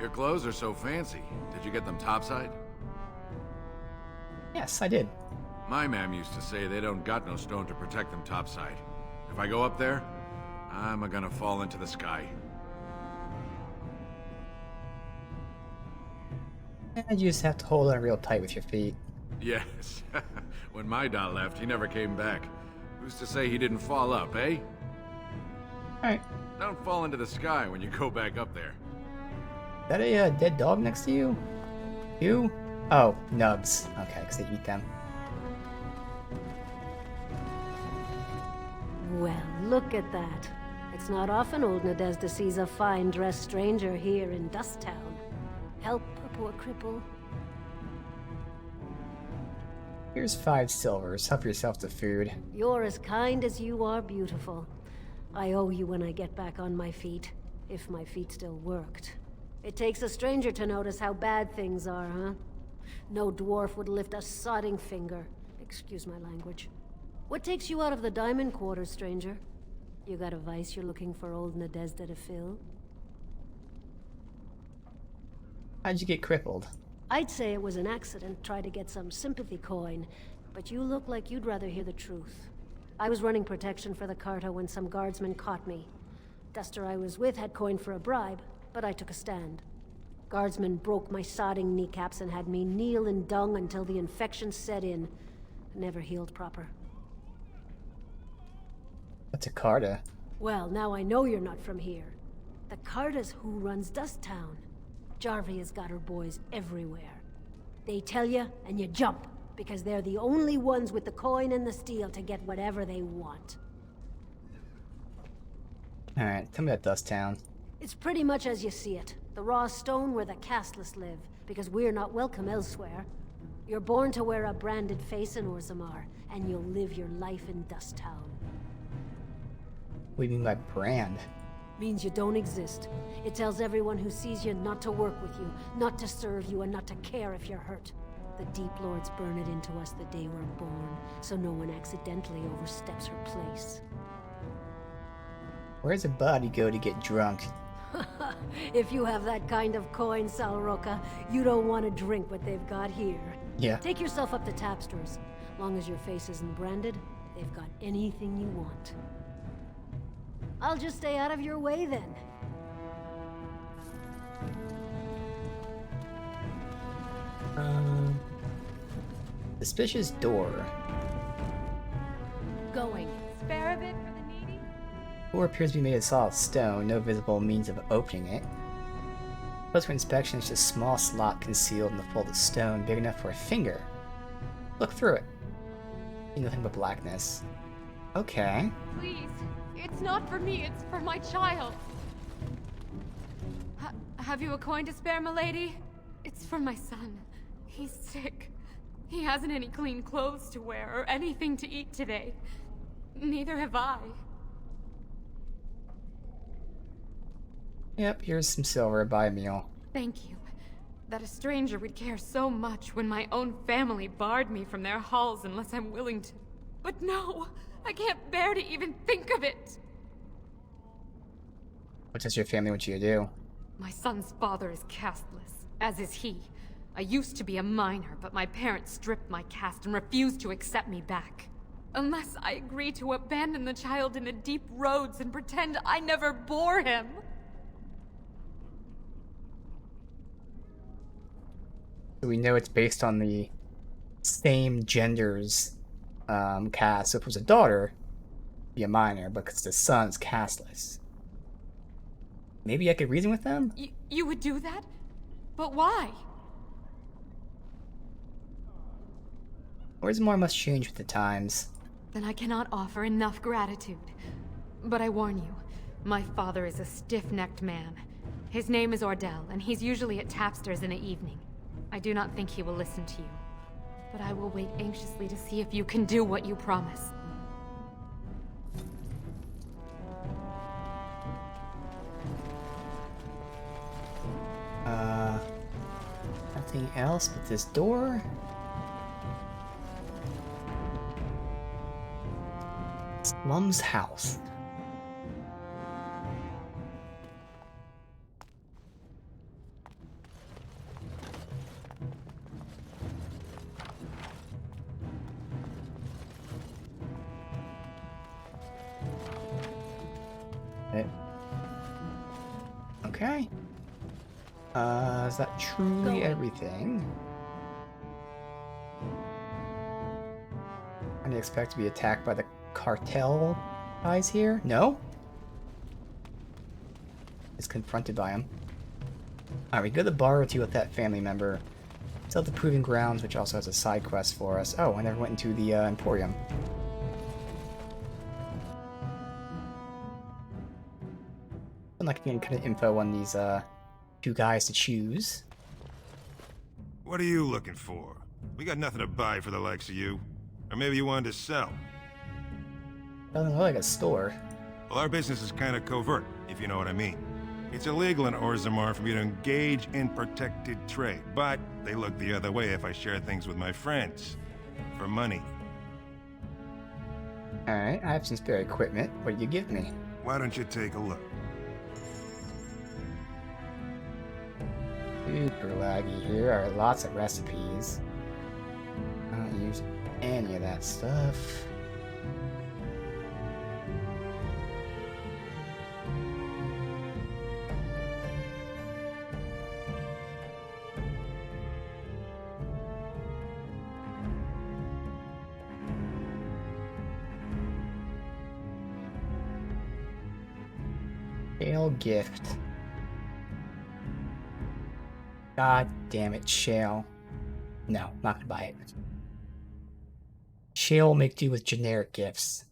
Your clothes are so fancy. Did you get them topside? Yes, I did. My mam used to say they don't got no stone to protect them topside. If I go up there, I'm gonna fall into the sky. And you just have to hold on real tight with your feet. Yes. When my dad left, he never came back. Who's to say he didn't fall up, eh? Alright. Don't fall into the sky when you go back up there. Is that a dead dog next to you? You? Oh, nubs. Okay, because they eat them. Well, look at that. It's not often old Nadezhda sees a fine-dressed stranger here in Dusttown. Help a poor cripple. Here's 5 silvers. Help yourself to food. You're as kind as you are beautiful. I owe you when I get back on my feet. If my feet still worked. It takes a stranger to notice how bad things are, huh? No dwarf would lift a sodding finger. Excuse my language. What takes you out of the Diamond Quarter, stranger? You got a vice you're looking for old Nadezhda to fill? How'd you get crippled? I'd say it was an accident, try to get some sympathy coin, but you look like you'd rather hear the truth. I was running protection for the Carta when some guardsmen caught me. Duster I was with had coin for a bribe, but I took a stand. Guardsmen broke my sodding kneecaps and had me kneel in dung until the infection set in. Never healed proper. What's a Carta? Well, now I know you're not from here. The Carta's who runs Dusttown. Jarvia's got her boys everywhere. They tell you, and you jump, because they're the only ones with the coin and the steel to get whatever they want. Alright, tell me about Dusttown. It's pretty much as you see it. The raw stone where the casteless live, because we're not welcome elsewhere. You're born to wear a branded face in Orzammar, and you'll live your life in Dusttown. What do you mean by brand? Means you don't exist. It tells everyone who sees you not to work with you, not to serve you, and not to care if you're hurt. The Deep Lords burn it into us the day we're born, so no one accidentally oversteps her place. Where's a body go to get drunk? If you have that kind of coin, Salroka, you don't want to drink what they've got here. Yeah. Take yourself up to Tapster's. Long as your face isn't branded, they've got anything you want. I'll just stay out of your way then. Suspicious door. Going. Spare a bit for the needy? Door appears to be made of solid stone, no visible means of opening it. Close for inspection, it's just a small slot concealed in the folded stone, big enough for a finger. Look through it. See nothing but blackness. Okay. Please, it's not for me, it's for my child. Have you a coin to spare, milady? It's for my son. He's sick. He hasn't any clean clothes to wear or anything to eat today. Neither have I. Yep, here's some silver. Buy a meal. Thank you. that a stranger would care so much when my own family barred me from their halls unless I'm willing to. But no, I can't bear to even think of it. What does your family want you to do? My son's father is casteless, as is he. I used to be a minor, but my parents stripped my caste and refused to accept me back. Unless I agree to abandon the child in the deep roads and pretend I never bore him. So we know it's based on the same gender's caste. So if it was a daughter, it'd be a minor, but because the son's casteless. Maybe I could reason with them? You would do that? But why? Orzammar must change with the times. Then I cannot offer enough gratitude. But I warn you, my father is a stiff-necked man. His name is Ordell, and he's usually at Tapster's in the evening. I do not think he will listen to you. But I will wait anxiously to see if you can do what you promise. Nothing else but this door? Slum's house. Okay. Is that truly everything? I didn't expect to be attacked by the cartel guys here? No? Is confronted by him. Alright, we go to the bar to with that family member. Still the Proving Grounds, which also has a side quest for us. Oh, I never went into the Emporium. I'd like to get kind of info on these two guys to choose. What are you looking for? We got nothing to buy for the likes of you. Or maybe you wanted to sell. Doesn't look like a store. Well, our business is kind of covert, if you know what I mean. It's illegal in Orzammar for me to engage in protected trade, but they look the other way if I share things with my friends. For money. Alright, I have some spare equipment. What do you give me? Why don't you take a look? Super laggy here. Are lots of recipes. I don't use any of that stuff. Shale gift. God damn it, Shale. No, not gonna buy it. Shale will make do with generic gifts.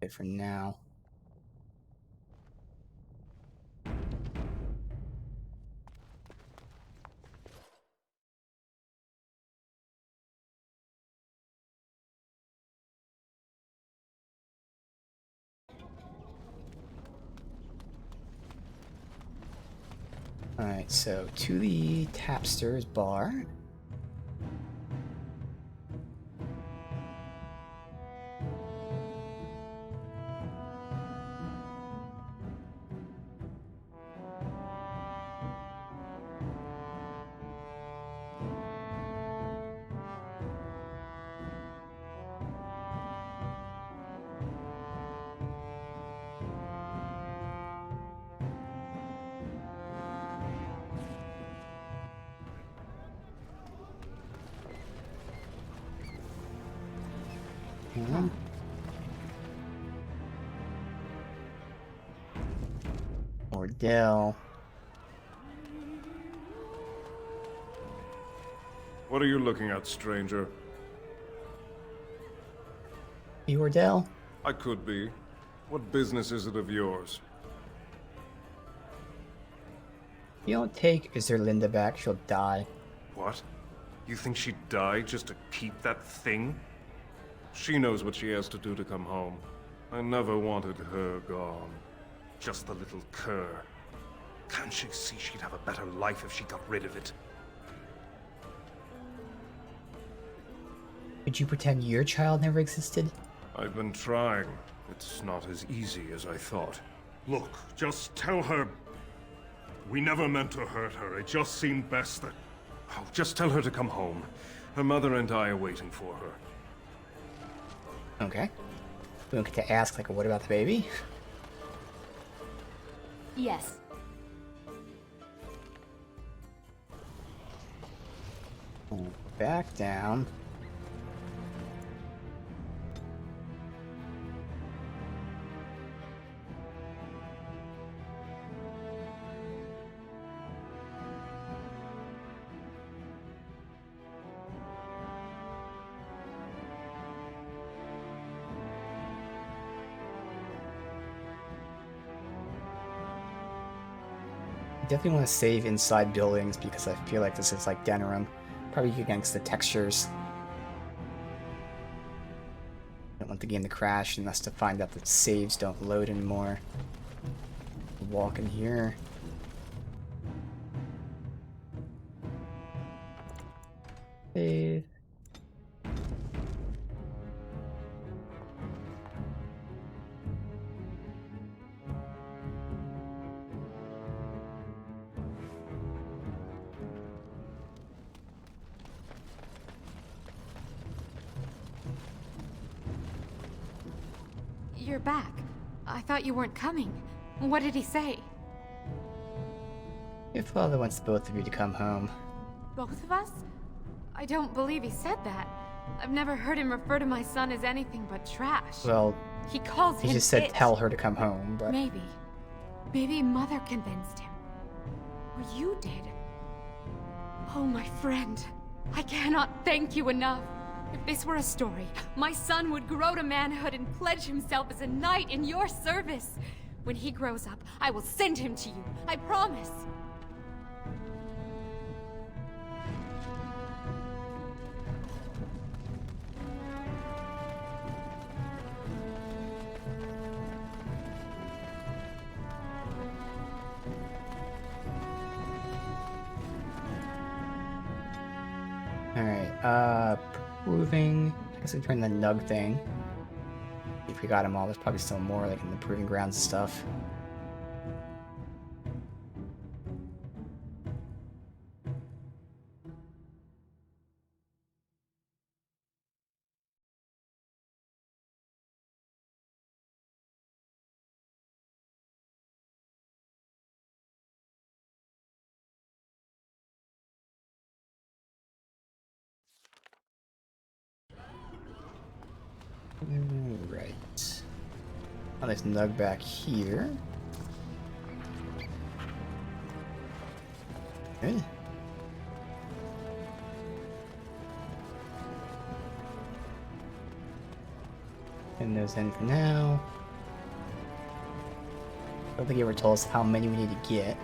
Good for now. Alright, so to the Tapster's bar. Ordell. What are you looking at, stranger? You Ordell? I could be. What business is it of yours? If you don't take Izerlinda back, she'll die. What? You think she'd die just to keep that thing? She knows what she has to do to come home. I never wanted her gone. Just the little cur. Can't she see she'd have a better life if she got rid of it? Would you pretend your child never existed? I've been trying. It's not as easy as I thought. Look, just tell her... We never meant to hurt her. It just seemed best that... Oh, just tell her to come home. Her mother and I are waiting for her. Okay. We don't get to ask, like, what about the baby? Yes. Back down. Definitely want to save inside buildings because I feel like this is like Denerim. Probably against the textures. Don't want the game to crash and us to find out that saves don't load anymore. Walk in here. Save. You're back. I thought you weren't coming. What did he say? Your father wants both of you to come home. Both of us? I don't believe he said that. I've never heard him refer to my son as anything but trash. Well, he calls him he just said it. tell her to come home, but... Maybe Mother convinced him. Or you did. Oh, my friend. I cannot thank you enough. If this were a story, my son would grow to manhood and pledge himself as a knight in your service. When he grows up, I will send him to you. I promise. Alright, proving... I guess we turn the Nug thing. If we got them all, there's probably still more, like in the proving grounds and stuff. Right. Oh, there's Nug back here. Good. And those in for now. I don't think he ever told us how many we need to get.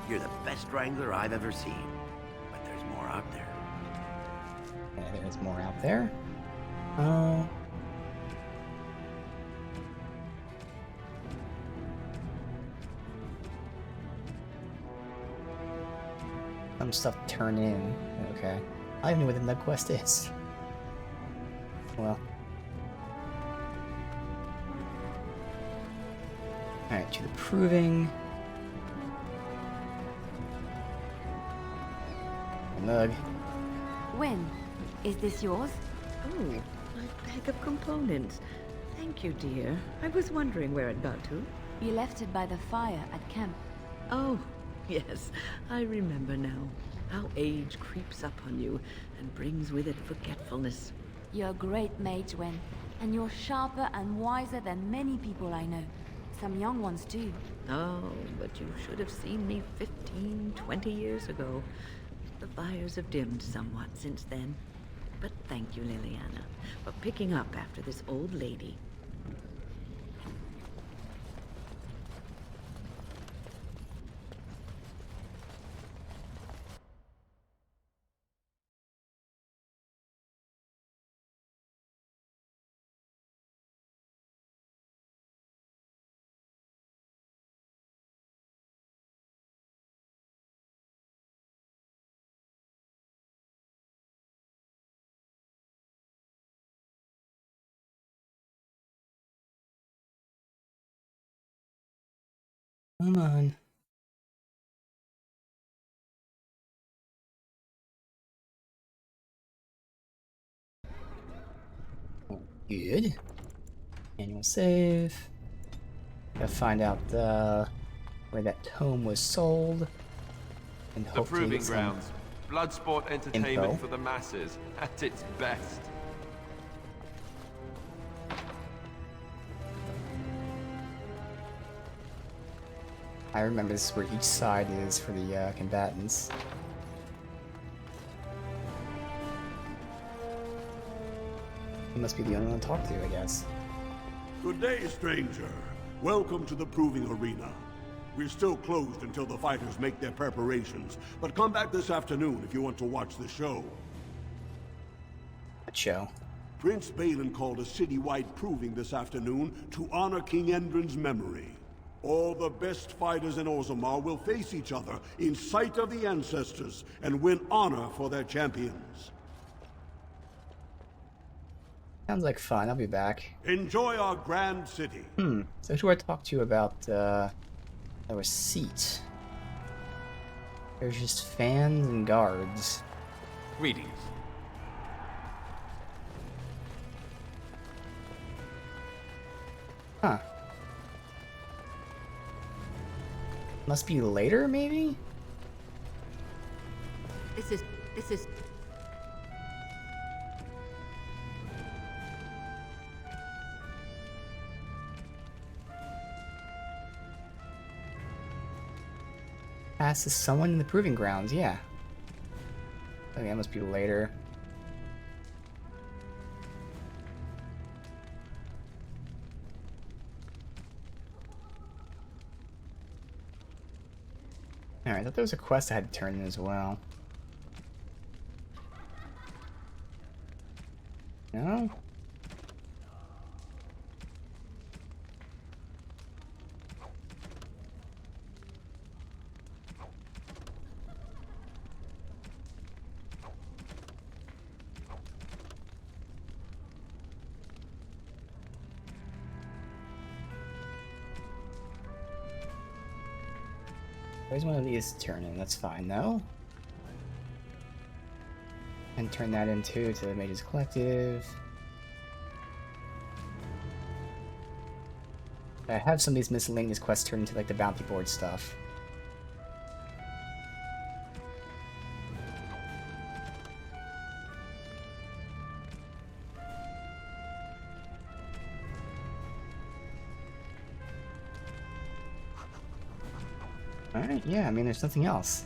You're the best wrangler I've ever seen, but there's more out there. Yeah, there's more out there. Some stuff to turn in. Okay. I don't even know what the Nug quest is. Well. Alright, to the proving. Nug. When? Is this yours? Oh, my bag of components. Thank you, dear. I was wondering where it got to. You left it by the fire at camp. Oh, yes. I remember now. How age creeps up on you and brings with it forgetfulness. You're a great mage, Wen, and you're sharper and wiser than many people I know. Some young ones, too. Oh, but you should have seen me 15, 20 years ago. The fires have dimmed somewhat since then. But thank you, Liliana, for picking up after this old lady. Come on. Good. Annual save. Gotta find out where that tome was sold. And The hopefully Proving get some Grounds. Bloodsport entertainment info. for the masses, at its best. I remember this is where each side is for the combatants. He must be the only one to talk to, I guess. Good day, stranger. Welcome to the Proving Arena. We're still closed until the fighters make their preparations, but come back this afternoon if you want to watch the show. What show? Prince Balin called a citywide proving this afternoon to honor King Endrin's memory. All the best fighters in Orzammar will face each other in sight of the ancestors and win honor for their champions. Sounds like fun. I'll be back. Enjoy our grand city. So who do I talk to about a receipt? There's just fans and guards. Greetings. Huh. Must be later, maybe? This is... Asked someone in the Proving Grounds, yeah. Okay, that must be later. Alright, I thought there was a quest I had to turn in as well. No? Where's one of these to turn in? That's fine, though. And turn that into the Mages Collective. I have some of these miscellaneous quests turned into like the bounty board stuff. Alright, yeah, I mean, there's nothing else.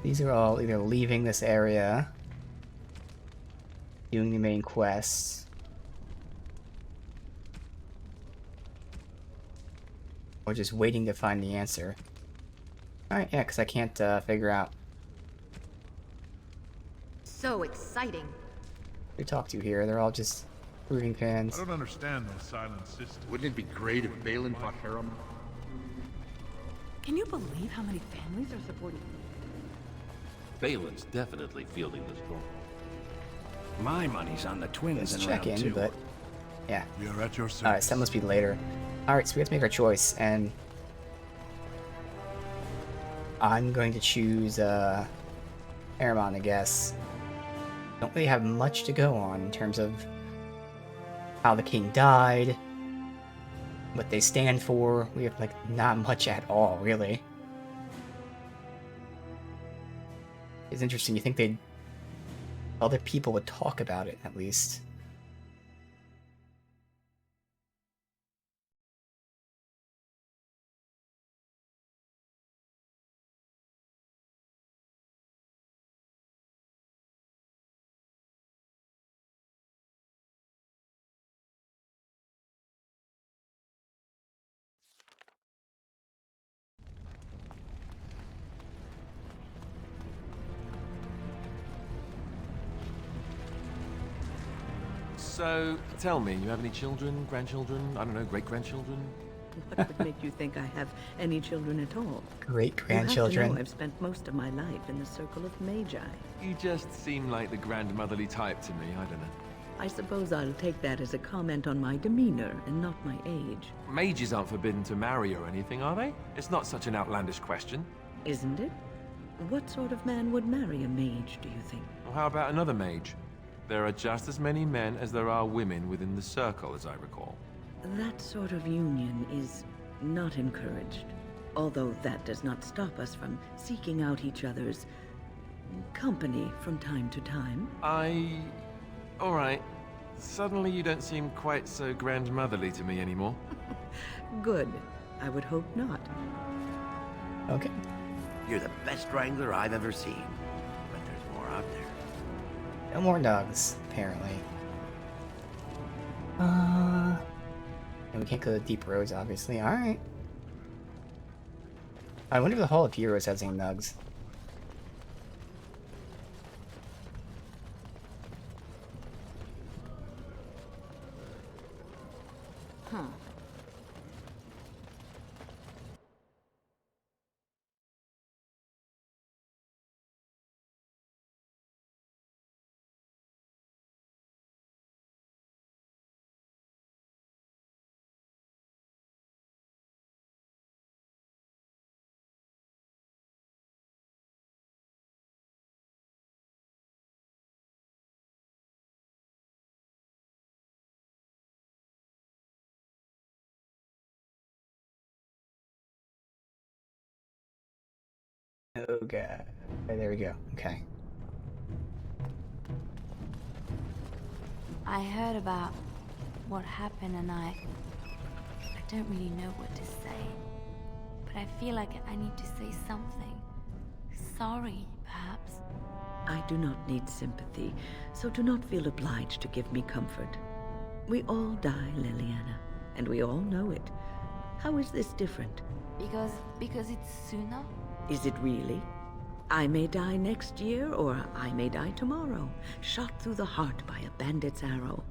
These are all either leaving this area, doing the main quests, or just waiting to find the answer. Alright, yeah, because I can't figure out So exciting. who to talk to here. They're all just proving pins. I don't understand those silent systems. Wouldn't it be great if Balin fought Harriman? Can you believe how many families are supporting me? Balin's definitely fielding the storm. My money's on the twins Let's in check round in, two. but yeah. We are at your service. Alright, so that must be later. Alright, so we have to make our choice, and I'm going to choose Aramon, I guess. Don't really have much to go on in terms of how the king died, what they stand for. We have like not much at all, really. It's interesting. You think other people would talk about it at least. So, tell me, you have any children, grandchildren, I don't know, great-grandchildren? What would make you think I have any children at all? Great-grandchildren. You have to know I've spent most of my life in the circle of magi. You just seem like the grandmotherly type to me, I don't know. I suppose I'll take that as a comment on my demeanor and not my age. Mages aren't forbidden to marry or anything, are they? It's not such an outlandish question. Isn't it? What sort of man would marry a mage, do you think? Well, how about another mage? There are just as many men as there are women within the circle, as I recall. That sort of union is not encouraged. Although that does not stop us from seeking out each other's company from time to time. All right. Suddenly you don't seem quite so grandmotherly to me anymore. Good. I would hope not. Okay. You're the best wrangler I've ever seen. But there's more out there. No more nugs, apparently. And we can't go to Deep Roads, obviously. Alright. I wonder if the Hall of Heroes has any nugs. Huh. Oh god. Okay, there we go. Okay. I heard about what happened and I don't really know what to say. But I feel like I need to say something. Sorry, perhaps. I do not need sympathy, so do not feel obliged to give me comfort. We all die, Leliana, and we all know it. How is this different? Because it's sooner? Is it really? I may die next year, or I may die tomorrow, shot through the heart by a bandit's arrow.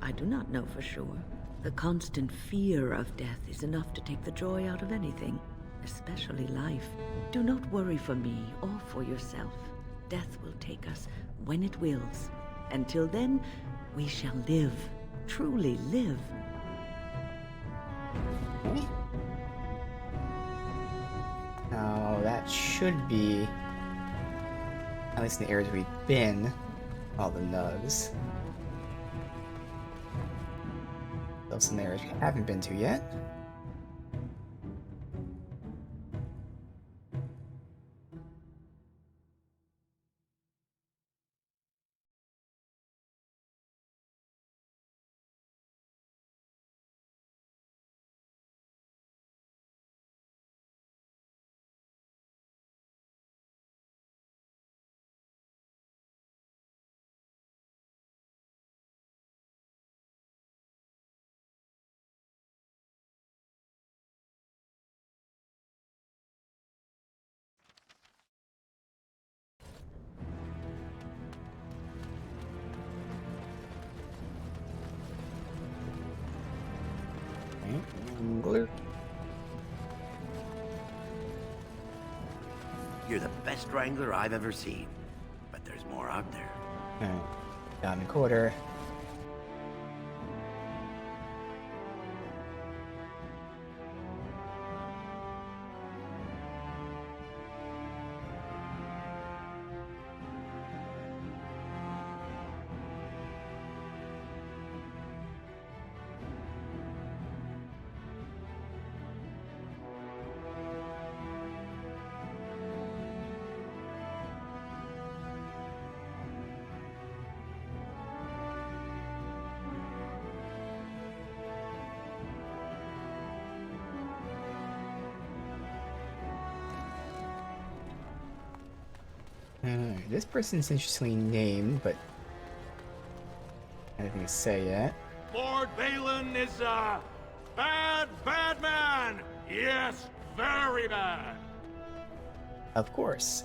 I do not know for sure. The constant fear of death is enough to take the joy out of anything, especially life. Do not worry for me or for yourself. Death will take us when it wills. Until then, we shall live, truly live. Now, that should be, at least in the areas we've been, all the nugs. Still some areas we haven't been to yet. You're the best wrangler I've ever seen. But there's more out there. Alright. Down a quarter. This person's interestingly named, but I didn't say yet. Lord Balin is a bad, bad man! Yes, very bad! Of course.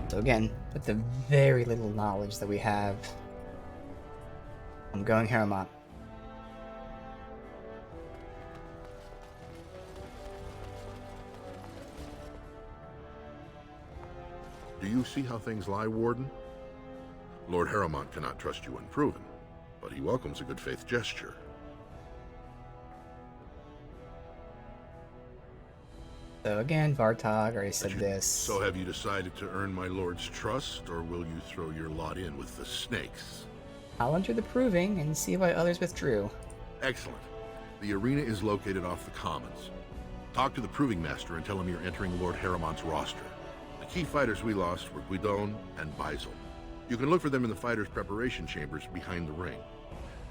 So again, with the very little knowledge that we have, I'm going Harrowmont. Do you see how things lie, Warden? Lord Harrowmont cannot trust you unproven. but he welcomes a good faith gesture. So again, Vartog already said this. So have you decided to earn my lord's trust, or will you throw your lot in with the snakes? I'll enter the proving and see why others withdrew. Excellent. The arena is located off the Commons. Talk to the Proving Master and tell him you're entering Lord Haramont's roster. The key fighters we lost were Guidon and Baisel. You can look for them in the fighters' preparation chambers behind the ring.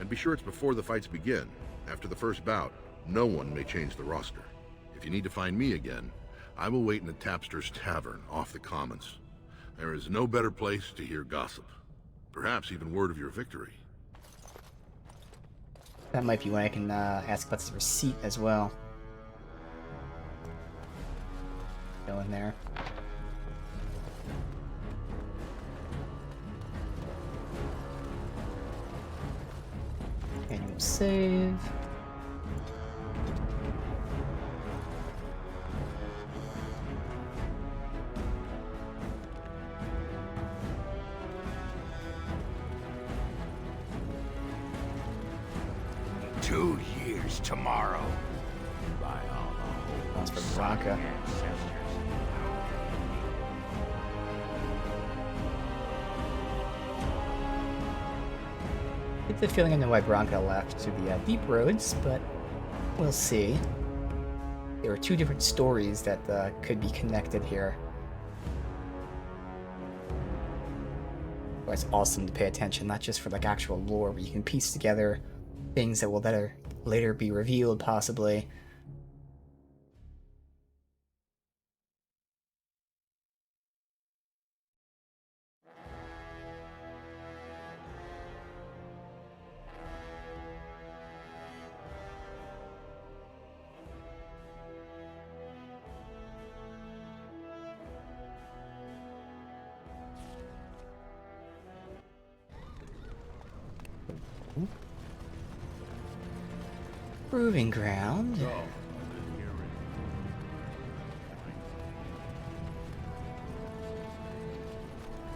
And be sure it's before the fights begin. After the first bout, no one may change the roster. If you need to find me again, I will wait in the Tapster's Tavern off the Commons. There is no better place to hear gossip. Perhaps even word of your victory. That might be when I can ask about the receipt as well. Go in there. Annual save. Tomorrow. By That's for Branka. I get the feeling I know why Branka left to the Deep Roads, but we'll see. There are two different stories that could be connected here. Well, it's awesome to pay attention, not just for like actual lore, but you can piece together things that will later be revealed, possibly. Proving ground.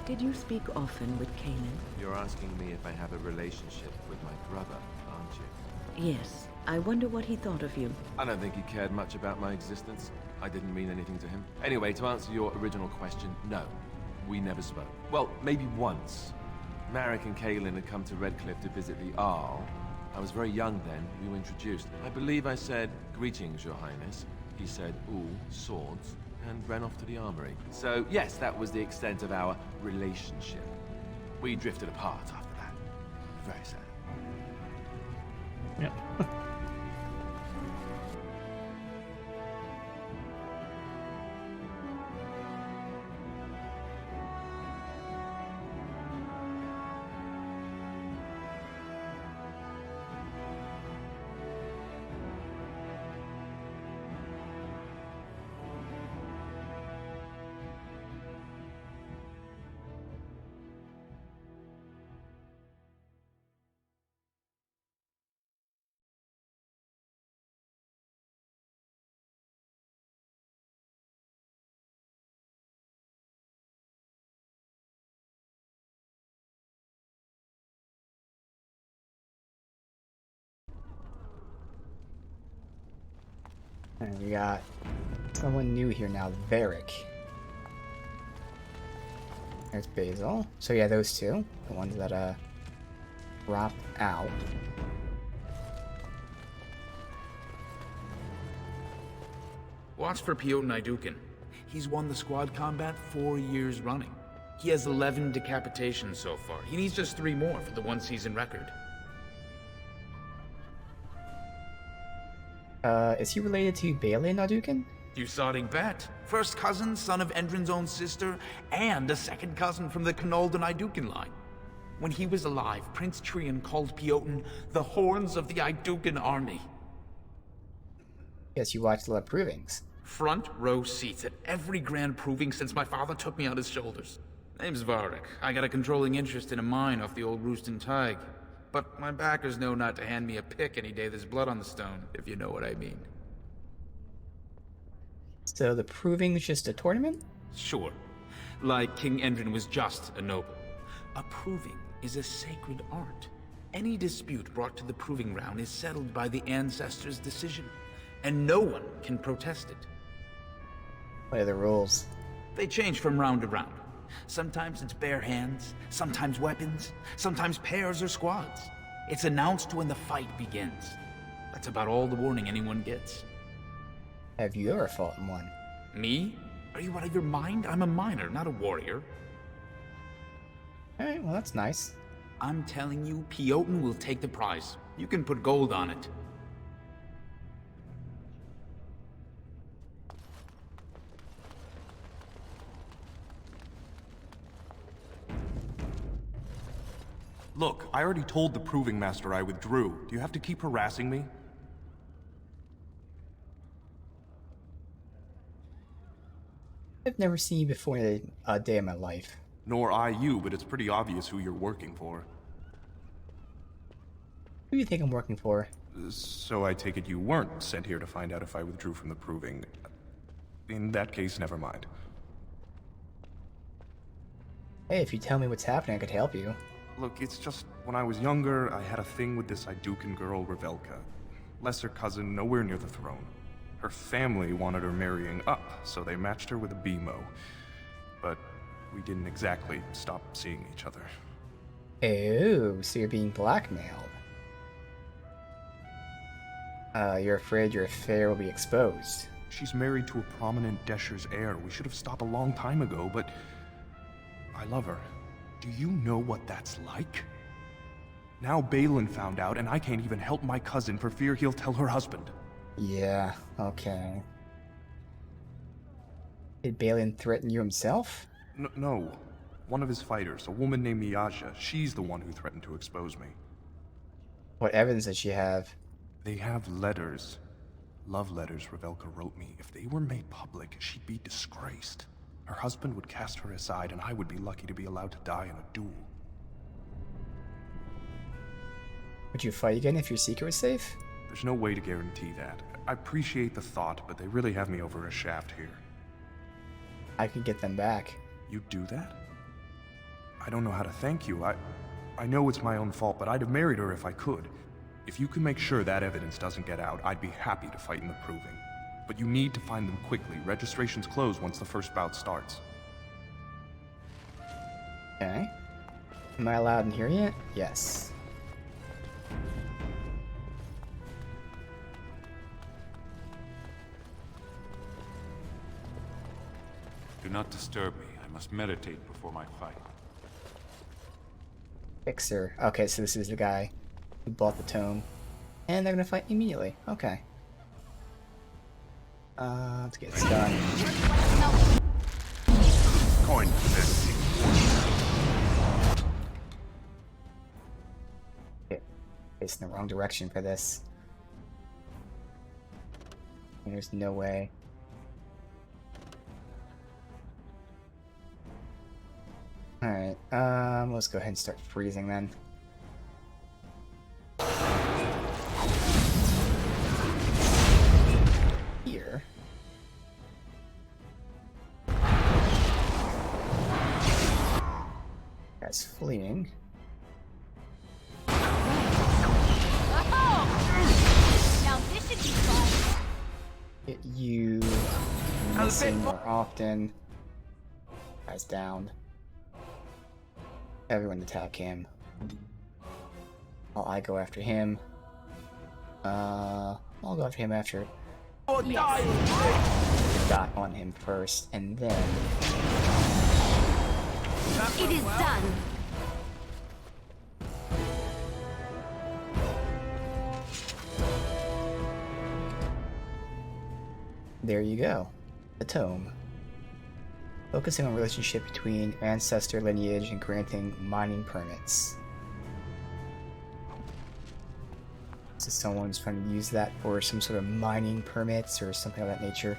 Did you speak often with Kaelin? You're asking me if I have a relationship with my brother, aren't you? Yes. I wonder what he thought of you. I don't think he cared much about my existence. I didn't mean anything to him. Anyway, to answer your original question, no. We never spoke. Well, maybe once. Marek and Kaelin had come to Redcliffe to visit the Arl. I was very young then. We were introduced. I believe I said, "Greetings, Your Highness." He said, "Ooh, swords," and ran off to the armory. So, yes, that was the extent of our relationship. We drifted apart after that. Very sad. Yep. And we got someone new here now, Varric. There's Basil. So yeah, those two. The ones that dropped out. Watch for Piotr Naidukin. He's won the squad combat 4 years running. He has 11 decapitations so far. He needs just 3 more for the one-season record. Is he related to Bailey Naidukin? You sodding bet. First cousin, son of Endrin's own sister, and a second cousin from the Canolda Naidukin line. When he was alive, Prince Trion called Piotr the Horns of the Naidukin army. Yes, you watched a lot of provings. Front row seats at every grand proving since my father took me on his shoulders. Name's Varric. I got a controlling interest in a mine off the old Roostin Tig. But my backers know not to hand me a pick any day there's blood on the stone, if you know what I mean. So the proving's just a tournament? Sure. Like King Endrin was just a noble. A proving is a sacred art. Any dispute brought to the proving ground is settled by the ancestors' decision, and no one can protest it. What are the rules? They change from round to round. Sometimes it's bare hands, sometimes weapons, sometimes pairs or squads. It's announced when the fight begins. That's about all the warning anyone gets. Have you ever fought in one? Me? Are you out of your mind? I'm a miner, not a warrior. Alright, well that's nice. I'm telling you, Piotin will take the prize. You can put gold on it. Look, I already told the Proving Master I withdrew. Do you have to keep harassing me? I've never seen you before in a day of my life. Nor I you, but it's pretty obvious who you're working for. Who do you think I'm working for? So I take it you weren't sent here to find out if I withdrew from the Proving. In that case, never mind. Hey, if you tell me what's happening, I could help you. Look, it's just, when I was younger, I had a thing with this Idukan girl, Revelka. Lesser cousin, nowhere near the throne. Her family wanted her marrying up, so they matched her with a BMO. But we didn't exactly stop seeing each other. Oh, so you're being blackmailed. You're afraid your affair will be exposed. She's married to a prominent Desher's heir. We should have stopped a long time ago, but I love her. Do you know what that's like? Now Balin found out, and I can't even help my cousin for fear he'll tell her husband. Yeah, okay. Did Balin threaten you himself? No. One of his fighters, a woman named Miyaja. She's the one who threatened to expose me. What evidence does she have? They have letters. Love letters Revelka wrote me. If they were made public, she'd be disgraced. Her husband would cast her aside, and I would be lucky to be allowed to die in a duel. Would you fight again if your secret was safe? There's no way to guarantee that. I appreciate the thought, but they really have me over a shaft here. I could get them back. You'd do that? I don't know how to thank you. I know it's my own fault, but I'd have married her if I could. If you can make sure that evidence doesn't get out, I'd be happy to fight in the Proving. But you need to find them quickly. Registrations close once the first bout starts. Okay. Am I allowed in here yet? Yes. Do not disturb me. I must meditate before my fight. Fixer. Okay, so this is the guy who bought the tome. And they're gonna fight immediately. Okay. Let's get this done. Coin It's in the wrong direction for this. There's no way. Alright, let's go ahead and start freezing then. Here. Guy's fleeing. Now this should be fun. Get you missing more often. Guy's down. Everyone attack him. While I go after him. I'll go after him after. Got on him first, and then. It is done. There you go. The tome. Focusing on relationship between ancestor lineage and granting mining permits. So someone's trying to use that for some sort of mining permits or something of that nature.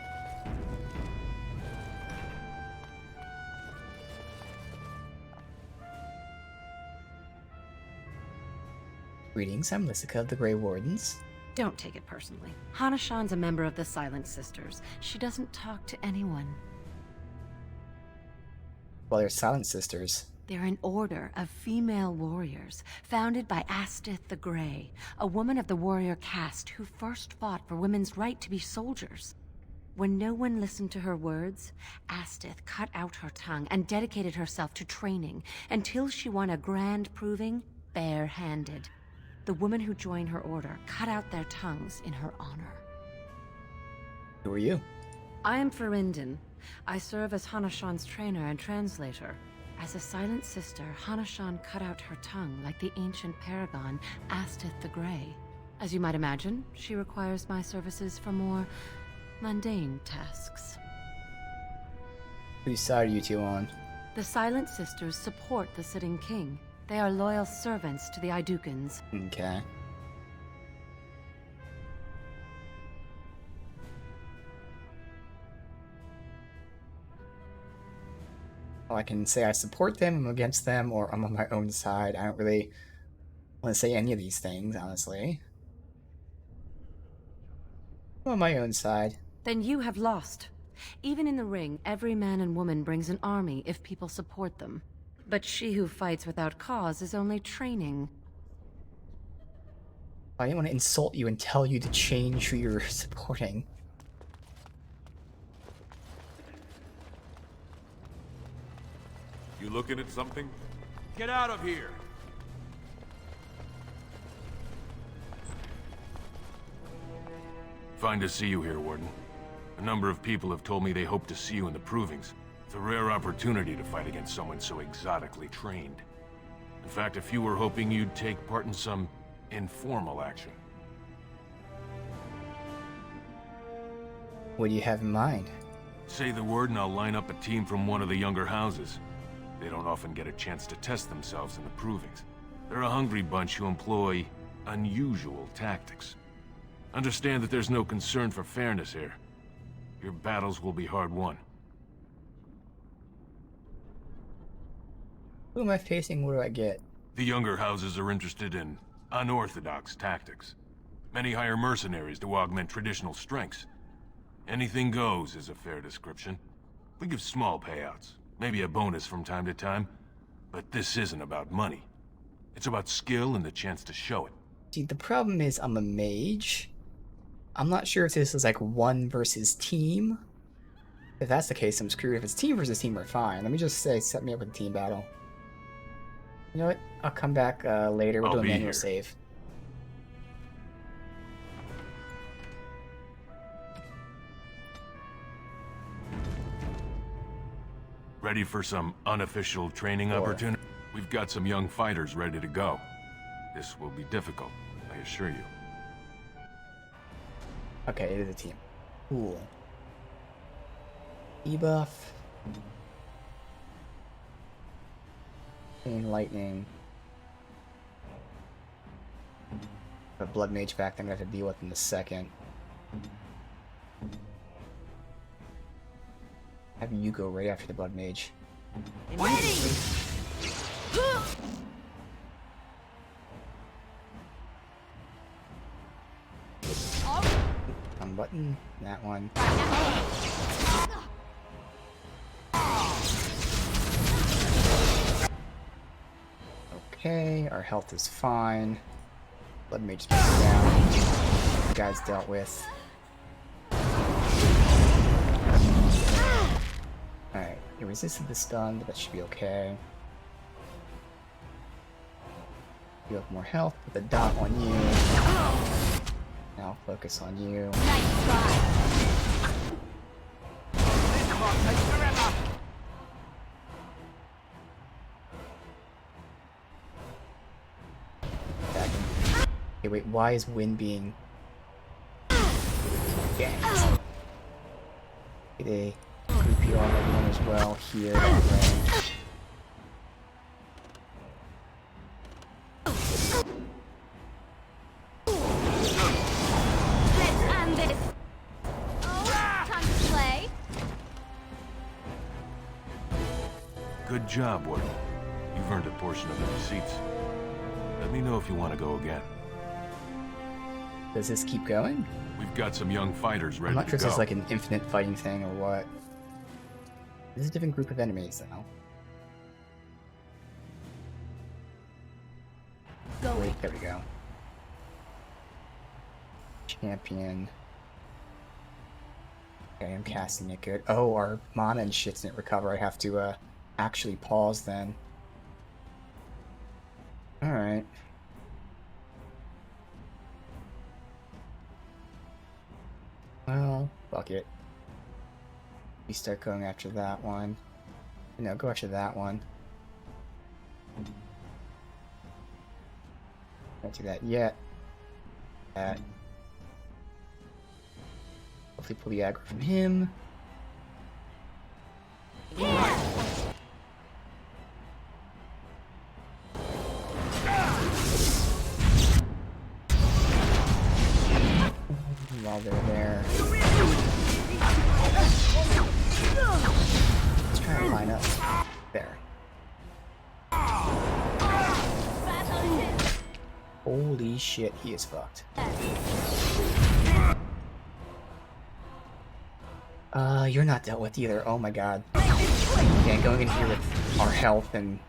Greetings, I'm Lysica of the Grey Wardens. Don't take it personally. Hana-shan's a member of the Silent Sisters. She doesn't talk to anyone. Well, they're Silent Sisters. They're an order of female warriors, founded by Astith the Grey, a woman of the warrior caste who first fought for women's right to be soldiers. When no one listened to her words, Astith cut out her tongue and dedicated herself to training until she won a grand proving bare-handed. The women who joined her order cut out their tongues in her honor. Who are you? I am Ferindin. I serve as Hanashan's trainer and translator. As a silent sister, Hanashan cut out her tongue like the ancient paragon, Astith the Grey. As you might imagine, she requires my services for more mundane tasks. Whose side are you two on? The Silent Sisters support the sitting king. They are loyal servants to the Idukans. Okay. Well, I can say I support them, I'm against them, or I'm on my own side. I don't really want to say any of these things, honestly. I'm on my own side. Then you have lost. Even in the ring, every man and woman brings an army if people support them. But she who fights without cause is only training. I didn't want to insult you and tell you to change who you're supporting. You looking at something? Get out of here! Fine to see you here, Warden. A number of people have told me they hope to see you in the provings. It's a rare opportunity to fight against someone so exotically trained. In fact, a few were hoping you'd take part in some informal action. What do you have in mind? Say the word and I'll line up a team from one of the younger houses. They don't often get a chance to test themselves in the provings. They're a hungry bunch who employ unusual tactics. Understand that there's no concern for fairness here. Your battles will be hard won. Who am I facing? What do I get? The younger houses are interested in unorthodox tactics. Many hire mercenaries to augment traditional strengths. Anything goes is a fair description. We give small payouts, maybe a bonus from time to time, but this isn't about money. It's about skill and the chance to show it. See, the problem is I'm a mage. I'm not sure if this is like one versus team. If that's the case, I'm screwed. If it's team versus team, we're fine. Let me just say, set me up with a team battle. You know what? I'll come back later. We'll do a manual save. Ready for some unofficial training opportunity? We've got some young fighters ready to go. This will be difficult, I assure you. Okay, it is a team. Cool. Debuff. Chain lightning. The blood mage back I'm gonna have to deal with in a second. Have you go right after the blood mage. One button, that one. Okay, our health is fine. Blood mage is down. You guys dealt with. Alright, you resisted the stun, but that should be okay. You have more health, put the dot on you. Now focus on you. Okay, wait, why is Wind being ganked? Get a group you on everyone as well here at range. Let's end this. Oh, time to play. Good job, Warden. You've earned a portion of the receipts. Let me know if you want to go again. Does this keep going? We've got some young fighters ready I'm not to sure if go. this is like an infinite fighting thing or what. This is a different group of enemies, though. Wait, there we go. Champion. Okay, I'm casting it good. Oh, our mana and shit didn't recover. I have to actually pause then. Alright. Well, fuck it. We start going after that one. No, go after that one. Don't do that yet. That. Hopefully pull the aggro from him. While they're there. Let's try and line up. There. Holy shit, he is fucked. You're not dealt with either. Oh my god. Yeah, going in here with our health and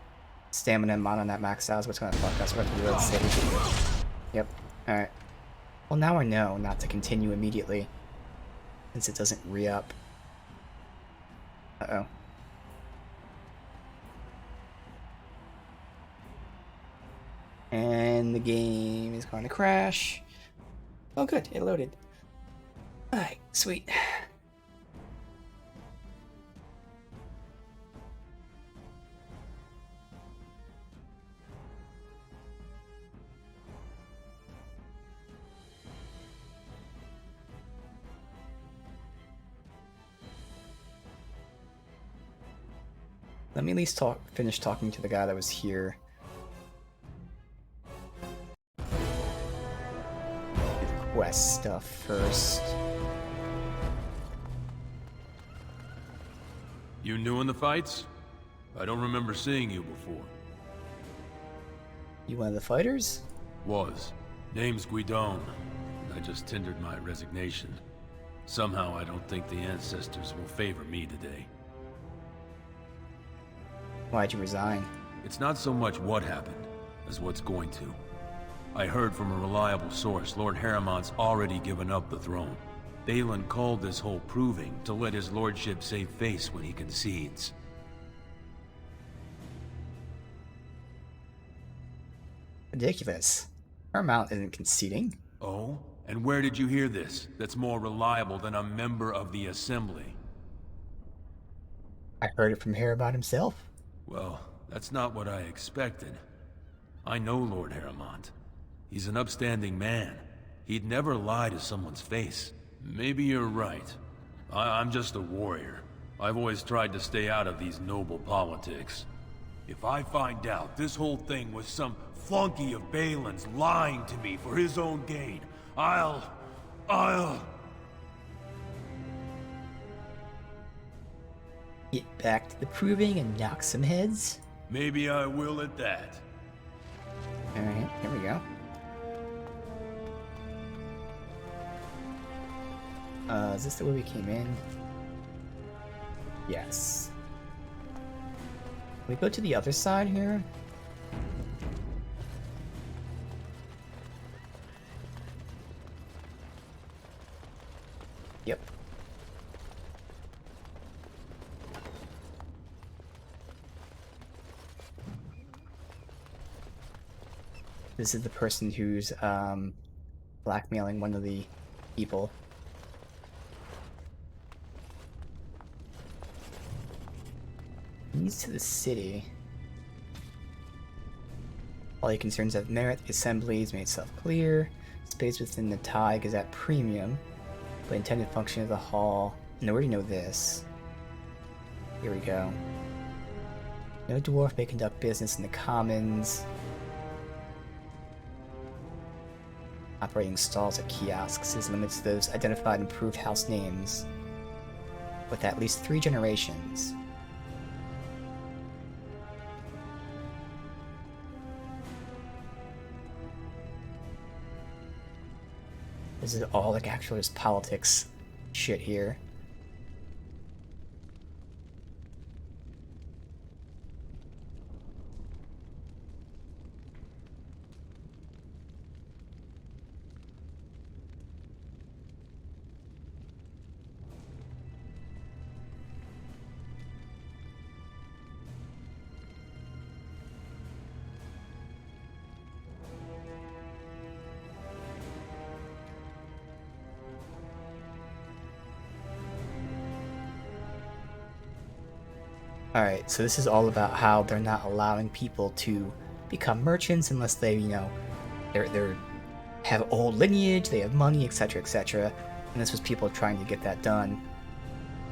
stamina and mana on that max out is what's gonna fuck us. We're gonna reload save. Yep. Alright. Well, now I know not to continue immediately, since it doesn't re-up. Uh-oh. And the game is going to crash. Oh good, it loaded. Alright, sweet. Let me at least finish talking to the guy that was here. Do the quest stuff first. You new in the fights? I don't remember seeing you before. You one of the fighters? Was. Name's Guidon. I just tendered my resignation. Somehow I don't think the ancestors will favor me today. Why'd you resign? It's not so much what happened, as what's going to. I heard from a reliable source Lord Harrowmont's already given up the throne. Balin called this whole proving to let his lordship save face when he concedes. Ridiculous. Harrowmont isn't conceding. Oh? And where did you hear this? That's more reliable than a member of the Assembly. I heard it from Harrowmont himself. Well, that's not what I expected. I know Lord Harrowmont. He's an upstanding man. He'd never lie to someone's face. Maybe you're right. I'm just a warrior. I've always tried to stay out of these noble politics. If I find out this whole thing was some flunky of Balin's lying to me for his own gain, I'll... Get back to the proving and knock some heads? Maybe I will at that. Alright, here we go. Is this the way we came in? Yes. Can we go to the other side here? Yep. This is the person who's blackmailing one of the people. Leads to the city. All your concerns have merit. The assembly has made itself clear. Space within the Tig is at premium. The intended function of the hall. And I already know this. Here we go. No dwarf may conduct business in the commons. Operating stalls or kiosks is limited to those identified in approved house names with at least 3 generations. This is all like actual just politics shit here. Alright, so this is all about how they're not allowing people to become merchants unless they, you know, they're have old lineage, they have money, etc., etc. And this was people trying to get that done.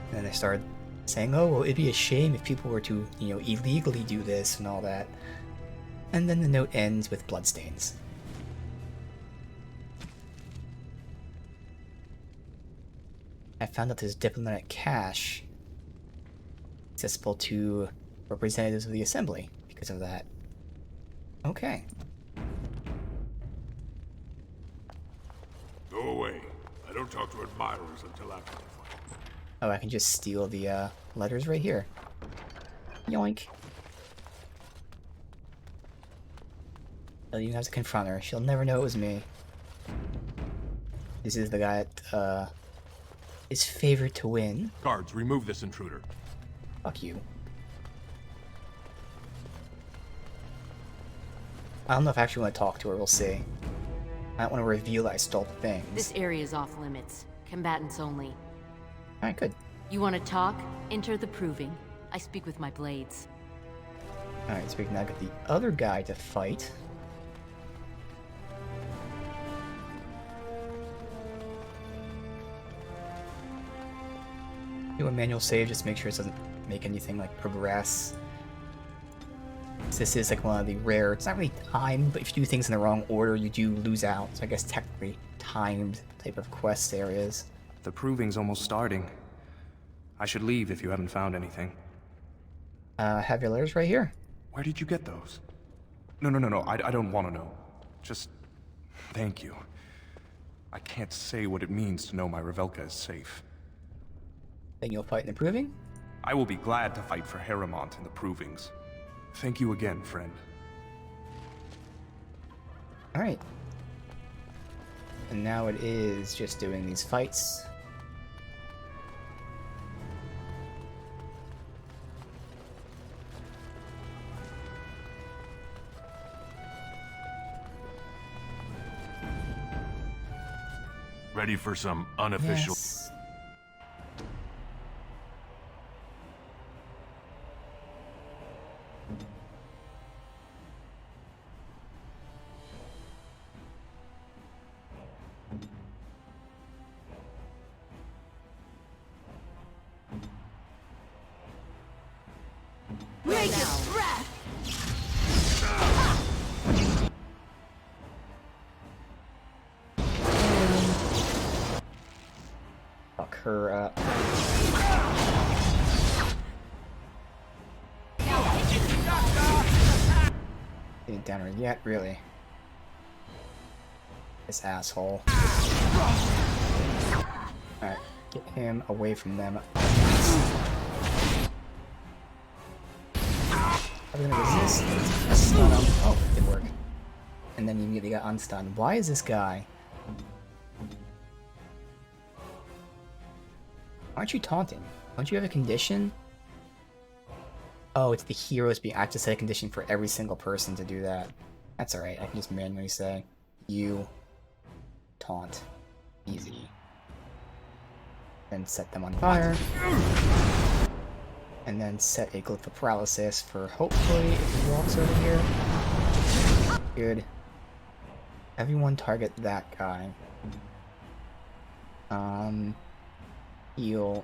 And then they started saying, oh, well, it'd be a shame if people were to, you know, illegally do this and all that. And then the note ends with bloodstains. I found out there's diplomatic cash accessible to representatives of the Assembly because of that. Okay. Go away. I don't talk to admirers until after the fight. Oh, I can just steal the letters right here. Yoink. Oh, you have to confront her. She'll never know it was me. This is the guy that is favored to win. Guards, remove this intruder. Fuck you. I don't know if I actually want to talk to her. We'll see. I don't want to reveal that I stole the things. This area is off limits. Combatants only. Alright, good. You want to talk? Enter the proving. I speak with my blades. Alright, so we can now get the other guy to fight. Do a manual save, just make sure it doesn't make anything like progress. This is like one of the rare, it's not really timed, but if you do things in the wrong order, you do lose out. So I guess technically timed type of quest areas. The proving's almost starting. I should leave if you haven't found anything. Have your letters right here. Where did you get those? No, I don't want to know. Just thank you. I can't say what it means to know my Revelka is safe. Then you'll fight in the proving? I will be glad to fight for Harrowmont in the provings. Thank you again, friend. Alright. And now it is just doing these fights. Ready for some unofficial... Yes. Take a breath! Fuck her up. Didn't down her yet, really. This asshole. Alright, get him away from them. Are we gonna resist? Stun him. Oh, it did work. And then he immediately got unstunned. Why is this guy? Aren't you taunting? Don't you have a condition? Oh, it's the heroes being. I have to set a condition for every single person to do that. That's alright, I can just manually say, you taunt. Easy. Then set them on fire. And then set a glyph of paralysis for hopefully if he walks over here. Good. Everyone target that guy. Heal.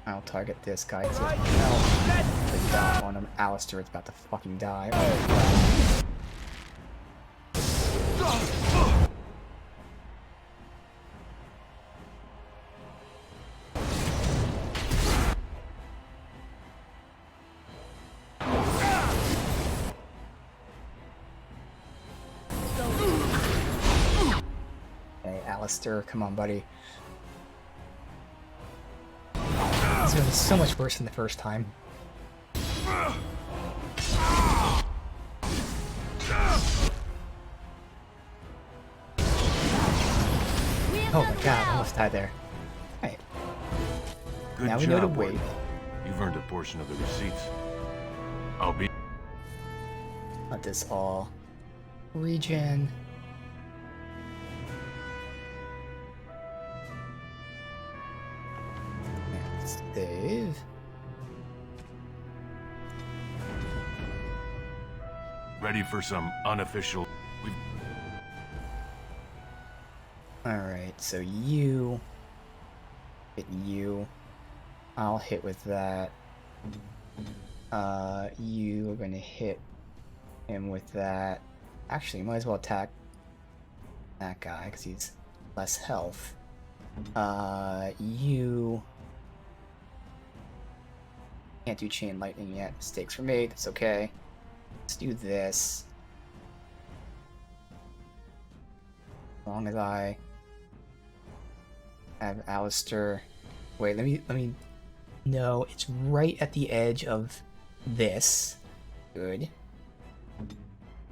I'll target this guy too. Oh, good job on him. Alistair is about to fucking die. Oh, Alistair, come on, buddy. It's gonna be so much worse than the first time. Oh my god, I almost died there. Alright. Good Now we job, know to wait. Warden. You've earned a portion of the receipts. I'll be... Let this all regen. save. Ready for some unofficial... Alright, so you... hit you. I'll hit with that. You are going to hit him with that. Actually, you might as well attack that guy, because he's less health. You... can't do chain lightning yet. Mistakes were made, that's okay. Let's do this. As long as I have Alistair. Wait, let me. No, it's right at the edge of this. Good.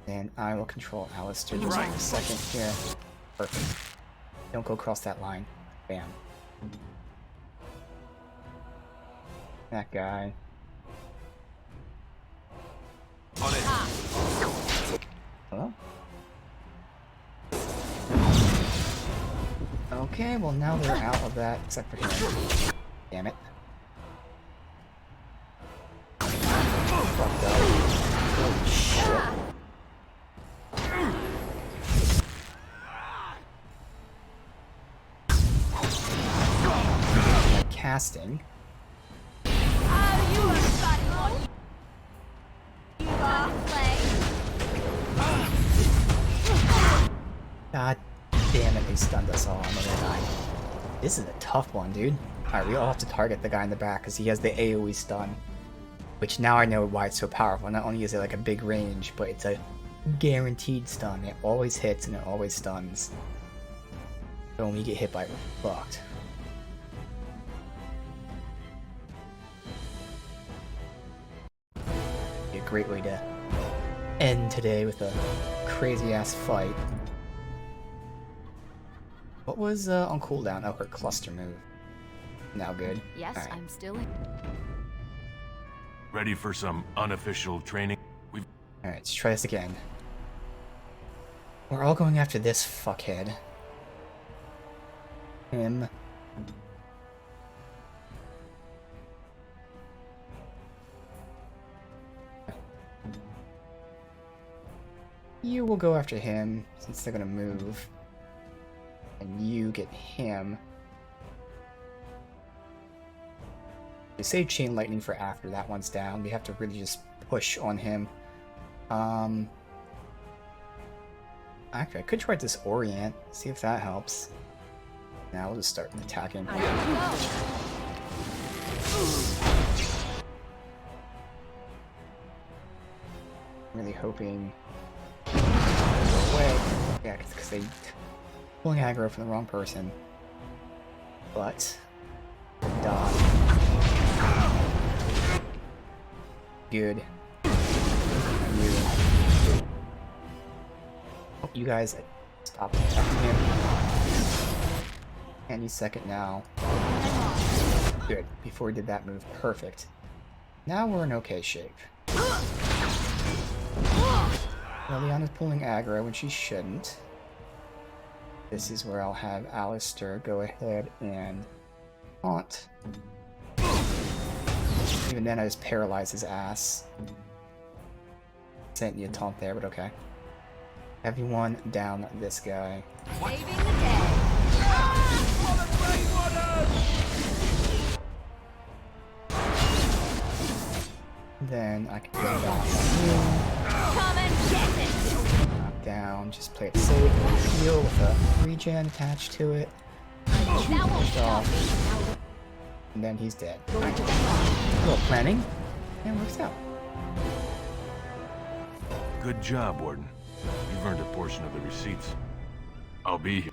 Then I will control Alistair just for a second here. Perfect. Don't go across that line. Bam. That guy. On it. Hello? Okay, well now they're out of that, except for him. Damn it. Fucked up. Holy shit. Casting. God damn it, they stunned us all. I'm gonna die. This is a tough one, dude. Alright, we all have to target the guy in the back because he has the AoE stun. Which now I know why it's so powerful. Not only is it like a big range, but it's a guaranteed stun. It always hits and it always stuns. So when we get hit by it, we're fucked. Be a great way to end today with a crazy ass fight. What was on cooldown? Oh, her cluster move. Now good. Yes, right. I'm still in. Ready for some unofficial training? We've... Alright, let's try this again. We're all going after this fuckhead. Him. You will go after him, since they're gonna move. And you get him. We save Chain Lightning for after that one's down. We have to really just push on him. Actually, I could try this Orient, see if that helps. Now we'll just start attacking. Really hoping... Go away. Yeah, because they... pulling aggro from the wrong person. But... dodge. Good. You guys stop attacking him. Any second now. Good. Before we did that move. Perfect. Now we're in okay shape. Liliana's pulling aggro when she shouldn't. This is where I'll have Alistair go ahead and taunt. Even then I just paralyze his ass. Sent you a taunt there, but okay. Everyone down this guy. Saving the day. Then I can go down on you. Come and get it. Knock down, just play it safe. Heal with a regen attached to it. That won't stop me. And then he's dead. A little planning, and it works out. Good job, Warden. You've earned a portion of the receipts. I'll be here.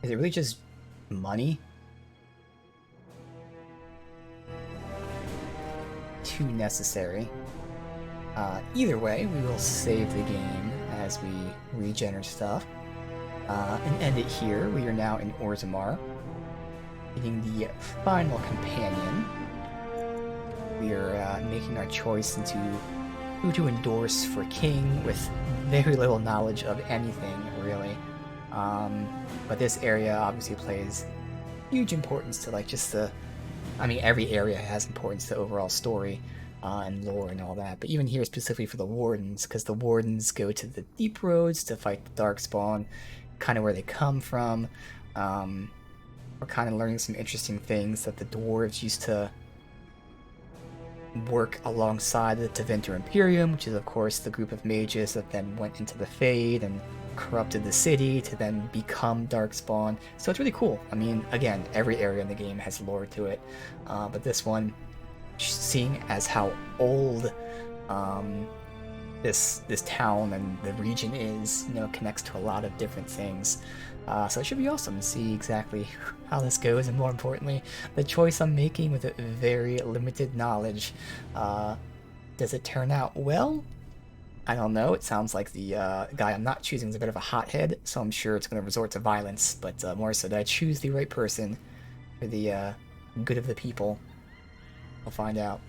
Is it really just money? Too necessary. Either way, we will save the game as we regenerate stuff. And end it here. We are now in Orzammar. Getting the final companion. We are making our choice into who to endorse for king with very little knowledge of anything, really. But this area obviously plays huge importance to like just the I mean, every area has importance to the overall story and lore and all that, but even here specifically for the Wardens, because the Wardens go to the Deep Roads to fight the Darkspawn, kind of where they come from. We're kind of learning some interesting things that the dwarves used to work alongside the Tevinter Imperium, which is of course the group of mages that then went into the Fade and corrupted the city to then become Darkspawn. So it's really cool. I mean, again, every area in the game has lore to it, but this one, seeing as how old this town and the region is, you know, connects to a lot of different things. So it should be awesome to see exactly how this goes, and more importantly, the choice I'm making with a very limited knowledge. Does it turn out well? I don't know. It sounds like the guy I'm not choosing is a bit of a hothead, so I'm sure it's going to resort to violence, but more so, did I choose the right person for the good of the people? We'll find out.